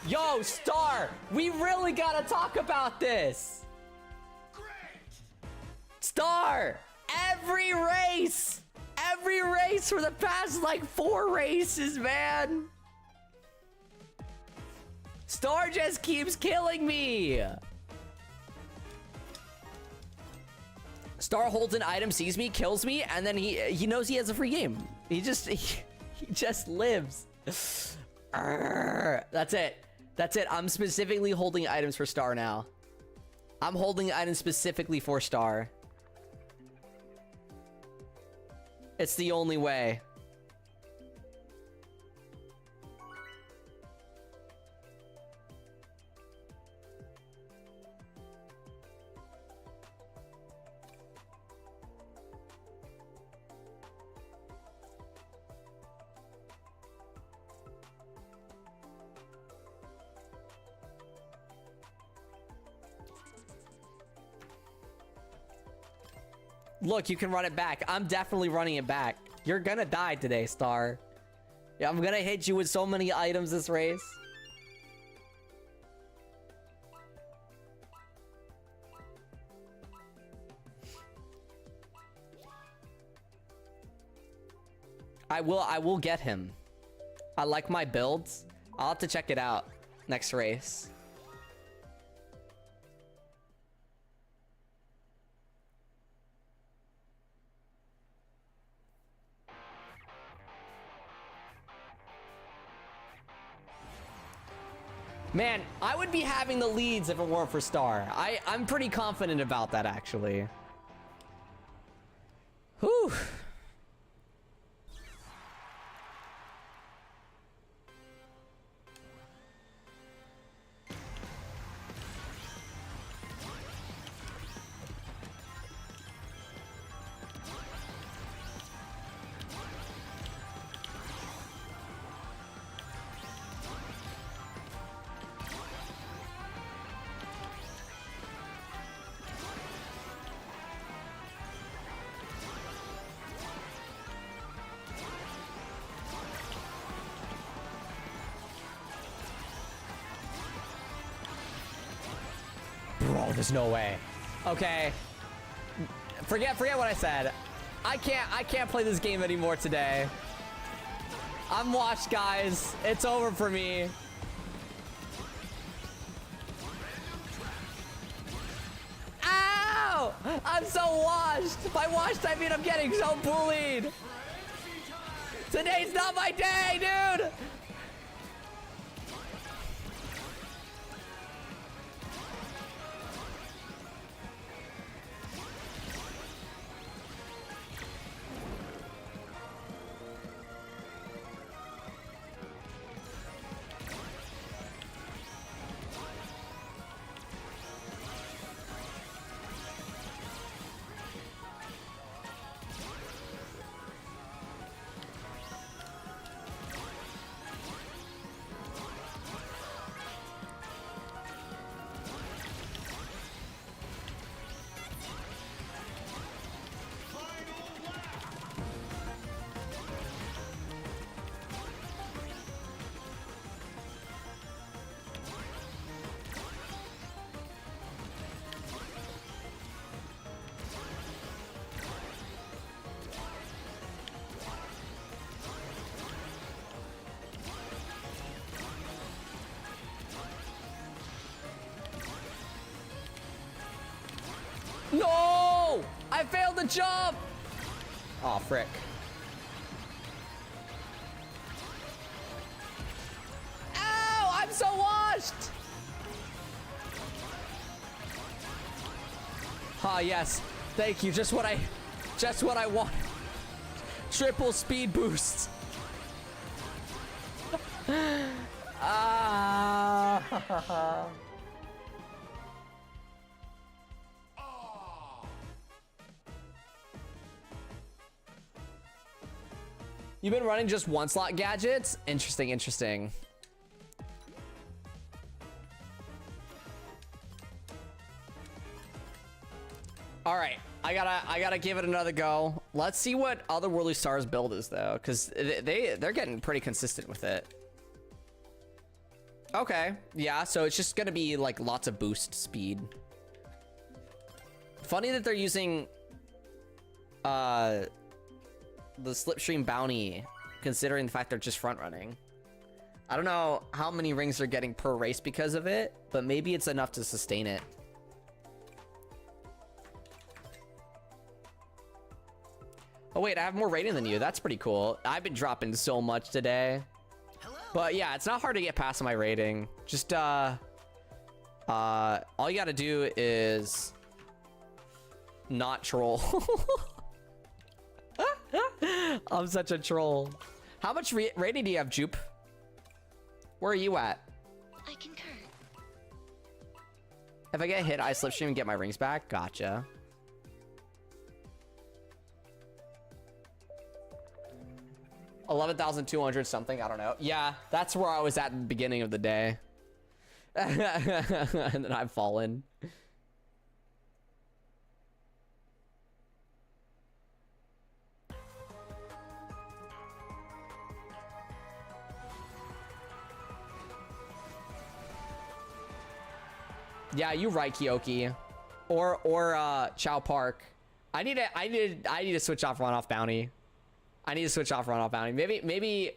Yo, Star, we really gotta talk about this. Star, every race for the past like 4 races, man. Star just keeps killing me. Star holds an item, sees me, kills me, and then he knows he has a free game. He just lives. That's it. That's it. I'm specifically holding items for Star now. I'm holding items specifically for Star. It's the only way. Look, you can run it back. I'm definitely running it back. You're gonna die today, Star. Yeah, I'm gonna hit you with so many items this race. I will get him. I like my builds. I'll have to check it out next race. Man, I would be having the leads if it weren't for Star. I'm pretty confident about that, actually. Whew. Bro, there's no way. Okay. Forget what I said. I can't play this game anymore today. I'm washed, guys. It's over for me. Ow! I'm so washed. By washed, I mean I'm getting so bullied. Today's not my day, dude. No! I failed the jump! Oh, frick. Ow! I'm so washed! Ah, yes. Thank you. Just what I want. Triple speed boost. Ah. You've been running just one slot gadgets? Interesting, interesting. All right, I gotta give it another go. Let's see what Otherworldly Stars build is though, because they're getting pretty consistent with it. Okay, yeah, so it's just gonna be like lots of boost speed. Funny that they're using the Slipstream bounty, considering the fact they're just front running. I don't know how many rings they're getting per race because of it, but maybe it's enough to sustain it. Oh wait, I have more rating than you. That's pretty cool. I've been dropping so much today. Hello. But yeah, it's not hard to get past my rating. Just all you gotta do is not troll. I'm such a troll. How much rating do you have, Jupe? Where are you at? I concur. If I get hit, I slipstream and get my rings back. Gotcha. $11,200 something. I don't know. Yeah, that's where I was at the beginning of the day. And then I've fallen. Yeah, you right, Kyoki. Or Chow Park. I need to switch off runoff bounty. I need to switch off runoff bounty. Maybe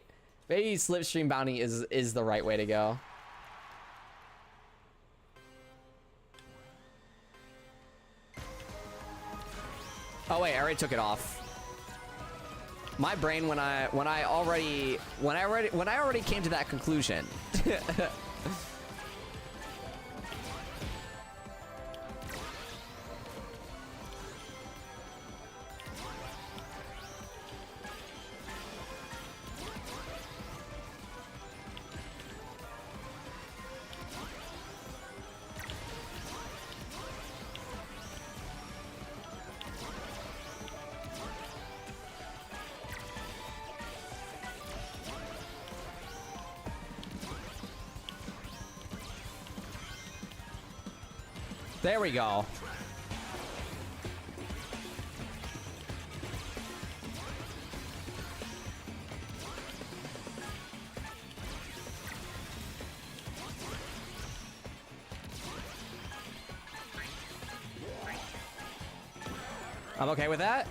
slipstream bounty is the right way to go. Oh wait, I already took it off. My brain when I already came to that conclusion. There we go. I'm okay with that.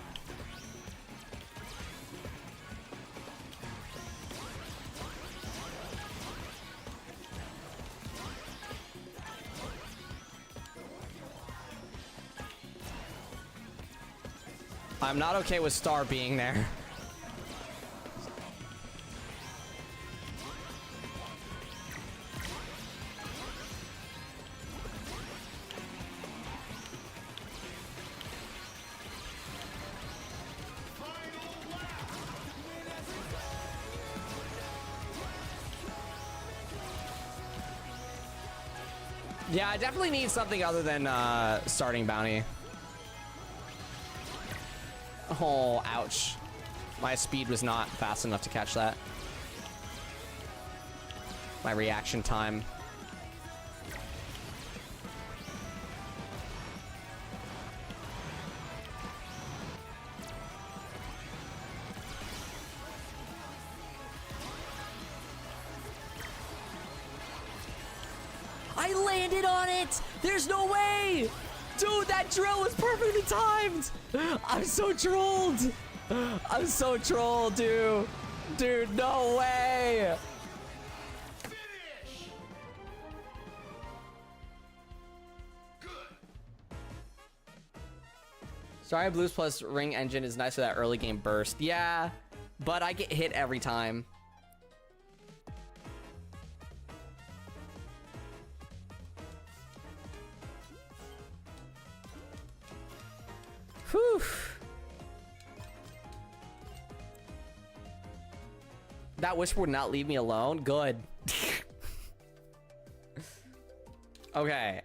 I'm not okay with Star being there. Yeah, I definitely need something other than starting bounty. Oh, ouch. My speed was not fast enough to catch that. My reaction time. I landed on it! There's no way! Dude, that drill was perfectly timed! I'm so trolled! I'm so trolled, dude! Dude, no way! Finish! Good. Sorry, Blues plus Ring Engine is nice for that early game burst. Yeah, but I get hit every time. Whew. That whisper would not leave me alone. Good. Okay.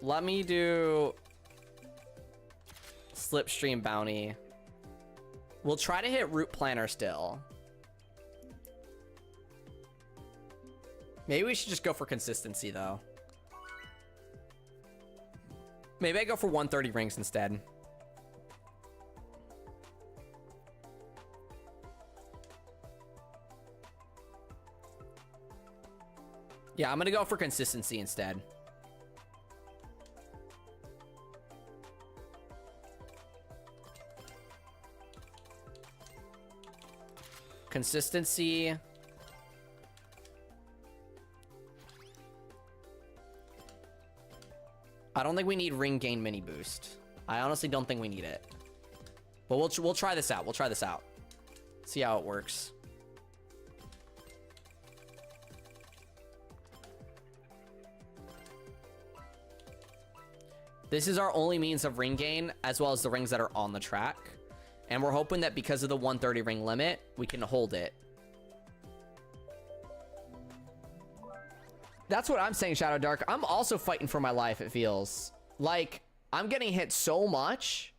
Let me do Slipstream Bounty. We'll try to hit Route Planner still. Maybe we should just go for consistency, though. Maybe I go for 130 rings instead. Yeah, I'm gonna go for consistency instead. Consistency. I don't think we need ring gain mini boost. I honestly don't think we need it. But we'll try this out. We'll try this out. See how it works. This is our only means of ring gain, as well as the rings that are on the track. And we're hoping that because of the 130 ring limit, we can hold it. That's what I'm saying, Shadow Dark. I'm also fighting for my life, it feels. Like, I'm getting hit so much.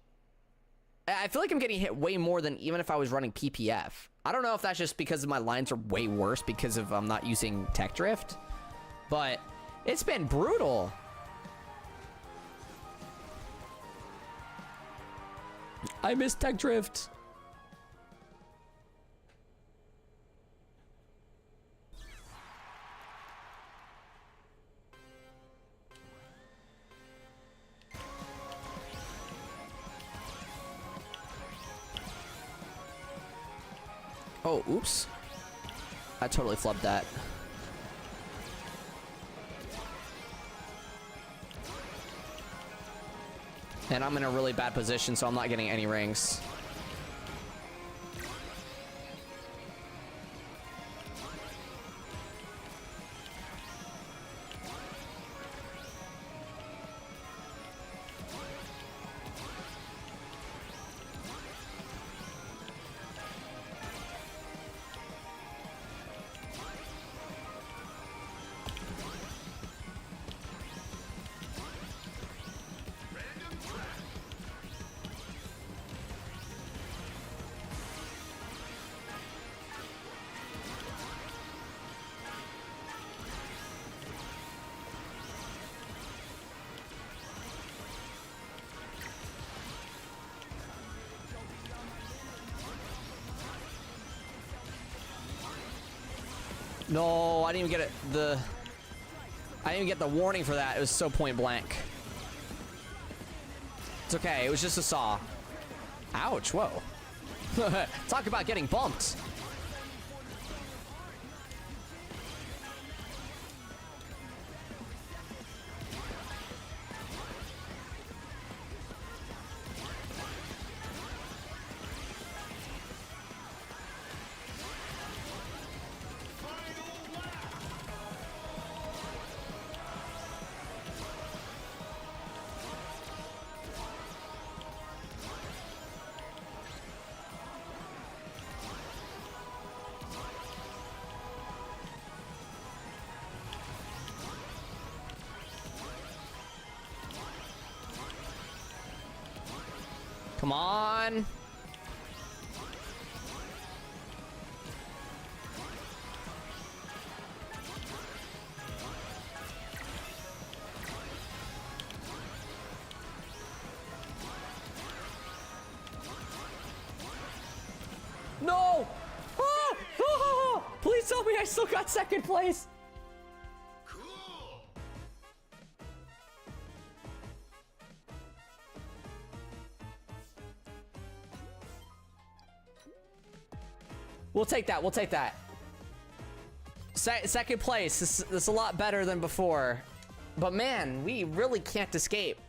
I feel like I'm getting hit way more than even if I was running PPF. I don't know if that's just because my lines are way worse because of I'm not using Tech Drift. But it's been brutal. I miss Tech Drift. Oh, oops. I totally flubbed that. And I'm in a really bad position, so I'm not getting any rings. No, I didn't even get it. I didn't even get the warning for that. It was so point blank. It's okay. It was just a saw. Ouch. Whoa. Talk about getting bumped. Come on. No! Ah! Ah! Please tell me I still got second place. We'll take that. We'll take that. Second place. This is a lot better than before. But man, we really can't escape.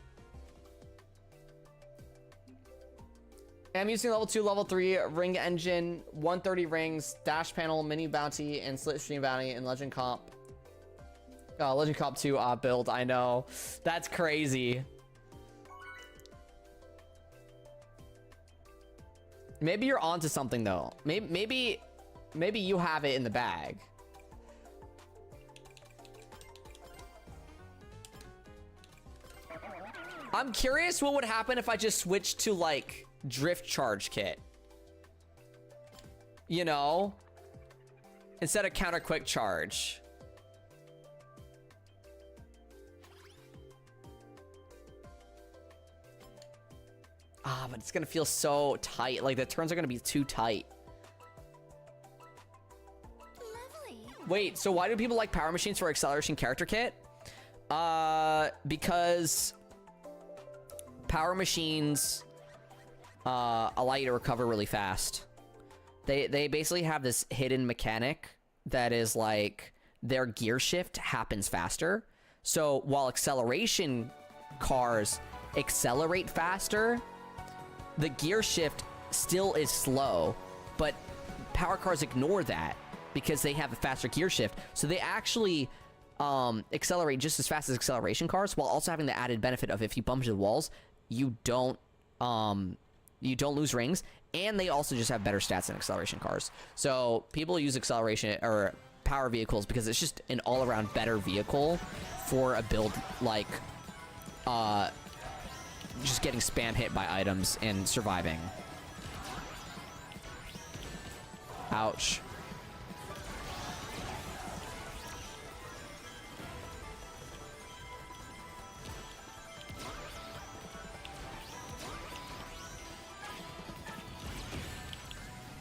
I'm using level 2, level 3 ring engine, 130 rings, dash panel, mini bounty, and slipstream bounty, and Legend Comp. Legend Comp 2 build. I know. That's crazy. Maybe you're onto something though. Maybe you have it in the bag. I'm curious what would happen if I just switched to like drift charge kit. You know? Instead of counter quick charge. Ah, but it's gonna feel so tight. Like the turns are gonna be too tight. Lovely. Wait, so why do people like power machines for acceleration character kit? Because power machines allow you to recover really fast. They basically have this hidden mechanic that is like their gear shift happens faster. So while acceleration cars accelerate faster, the gear shift still is slow, but power cars ignore that because they have a faster gear shift. So they actually accelerate just as fast as acceleration cars, while also having the added benefit of if you bump into the walls, you don't lose rings, and they also just have better stats than acceleration cars. So people use acceleration or power vehicles because it's just an all-around better vehicle for a build like just getting spam hit by items and surviving. Ouch.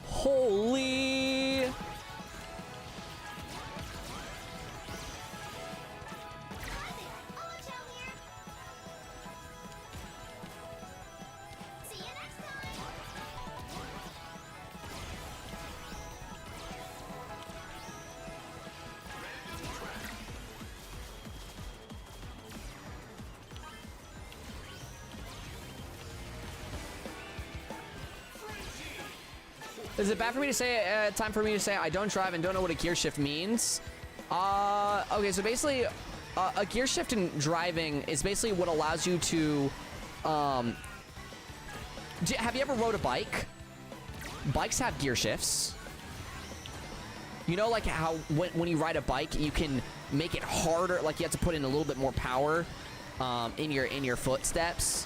Holy. Hi there. Ocho here. See you next time. Is it bad for me to say, time for me to say I don't drive and don't know what a gear shift means? Okay, so basically, a gear shift in driving is basically what allows you to, have you ever rode a bike? Bikes have gear shifts. You know, like how when you ride a bike, you can make it harder, like you have to put in a little bit more power, in your footsteps.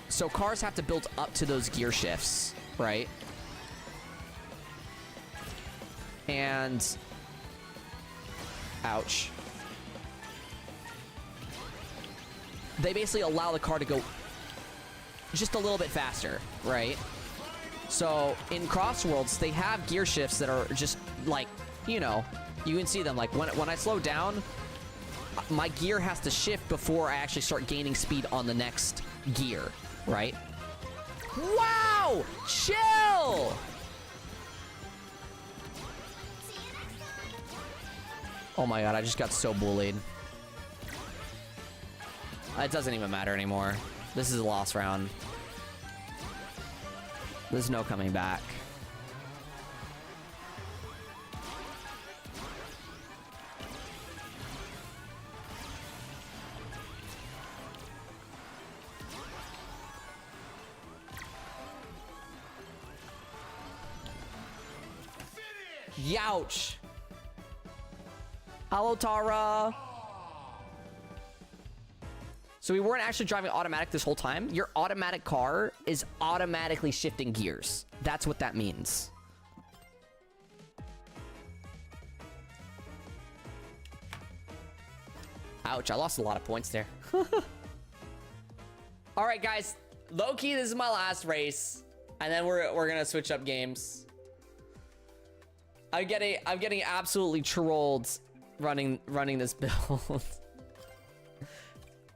So cars have to build up to those gear shifts, right? And ouch. They basically allow the car to go just a little bit faster, right? So in Crossworlds, they have gear shifts that are just like, you know, you can see them. Like when I slow down, my gear has to shift before I actually start gaining speed on the next gear, right? Wow! Chill! Oh my god, I just got so bullied. It doesn't even matter anymore. This is a lost round. There's no coming back. Youch! Hello, Tara! So we weren't actually driving automatic this whole time. Your automatic car is automatically shifting gears. That's what that means. Ouch, I lost a lot of points there. All right, guys. Low-key, this is my last race. And then we're gonna switch up games. I'm getting absolutely trolled running this build.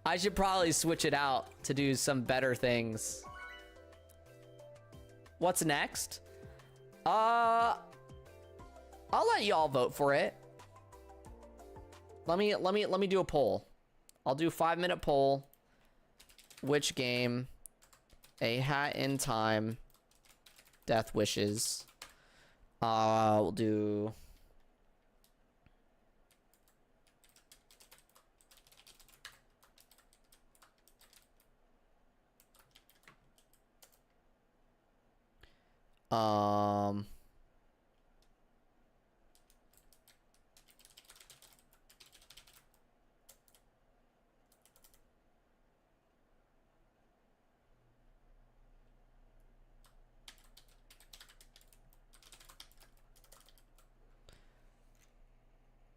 I should probably switch it out to do some better things. What's next? I'll let y'all vote for it. Let me do a poll. I'll do a 5-minute poll. Which game? A Hat in Time. Death Wishes. We'll do...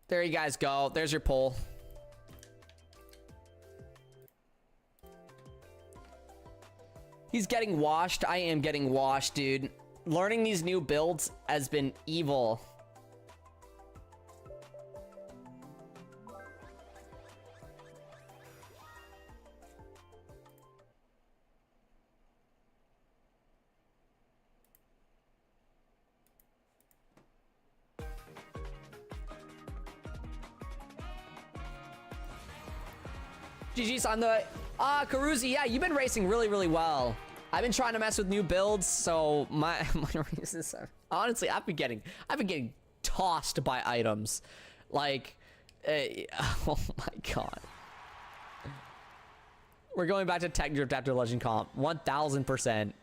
There you guys go. There's your poll. He's getting washed. I am getting washed, dude. Learning these new builds has been evil. GG's on the... Karuzi, yeah, you've been racing really, really well. I've been trying to mess with new builds, so my races are... Honestly, I've been getting tossed by items. Like, oh my god. We're going back to Tech Drift after Legend Comp. 1000%.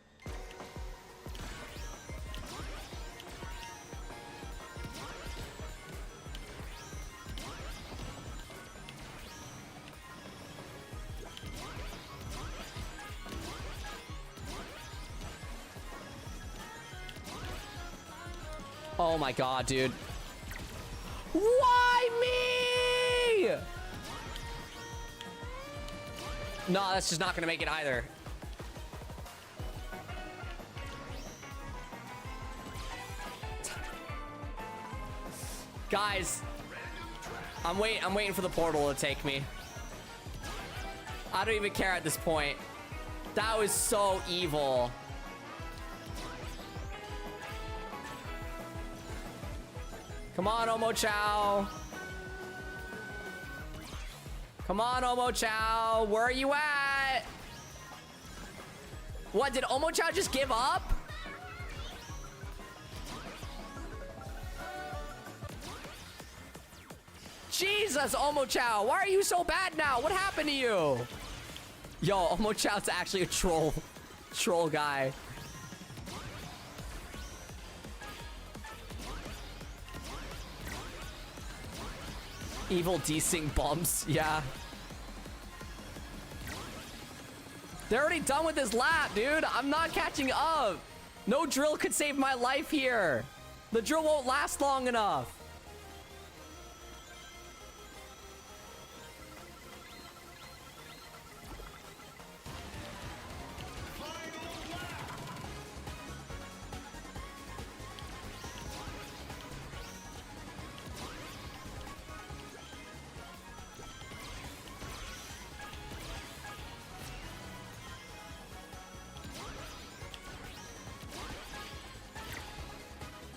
Oh my god, dude. Why me? No, that's just not gonna make it either. Guys, I'm waiting for the portal to take me. I don't even care at this point. That was so evil. Come on, Omo Chow. Come on, Omo Chow. Where are you at? What, did Omochao just give up? Jesus, Omochao, why are you so bad now? What happened to you? Yo, Omochao's actually a troll guy. Evil desync bumps, yeah. They're already done with this lap, dude. I'm not catching up. No drill could save my life here. The drill won't last long enough.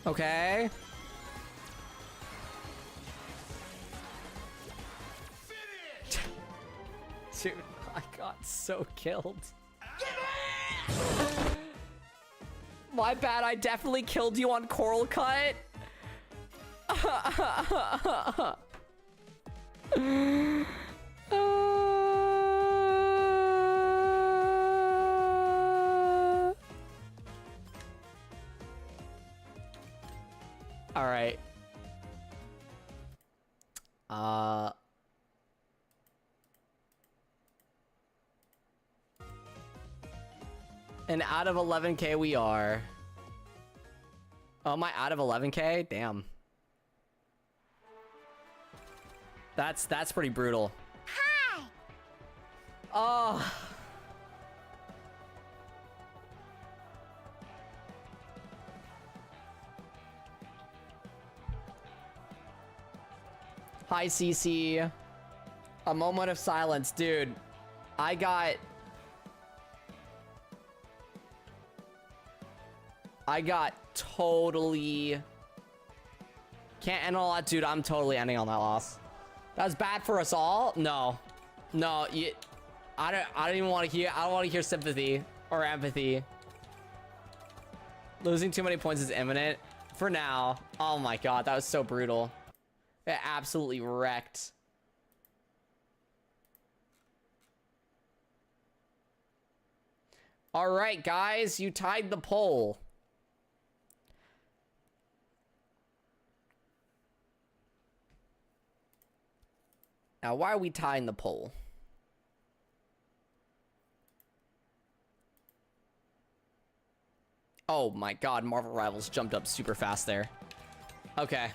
Okay. Dude, I got so killed. My bad, I definitely killed you on Coral Cut. All right. And out of 11K we are. Oh, am I out of 11K? Damn. That's pretty brutal. Hi. Oh. Hi, CC. A moment of silence, dude. I got totally... Can't end on that, dude. I'm totally ending on that loss. That was bad for us all. No, I don't even want to hear. I don't want to hear sympathy or empathy. Losing too many points is imminent for now. Oh my god, that was so brutal. It absolutely wrecked. All right, guys, you tied the poll. Now, why are we tying the poll? Oh my god, Marvel Rivals jumped up super fast there. Okay.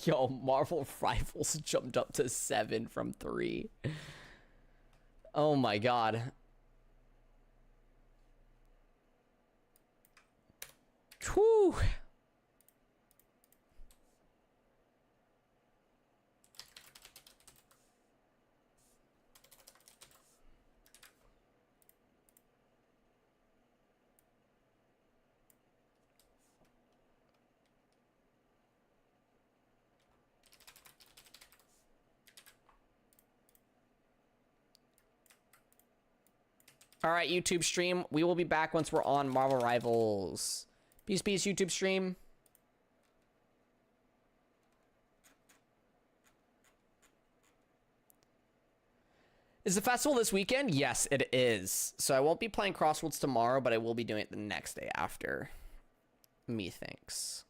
Yo, Marvel Rivals jumped up to 7 from 3. Oh my god. Whew. All right, YouTube stream. We will be back once we're on Marvel Rivals. Peace, YouTube stream. Is the festival this weekend? Yes, it is. So I won't be playing Crossworlds tomorrow, but I will be doing it the next day after. Methinks.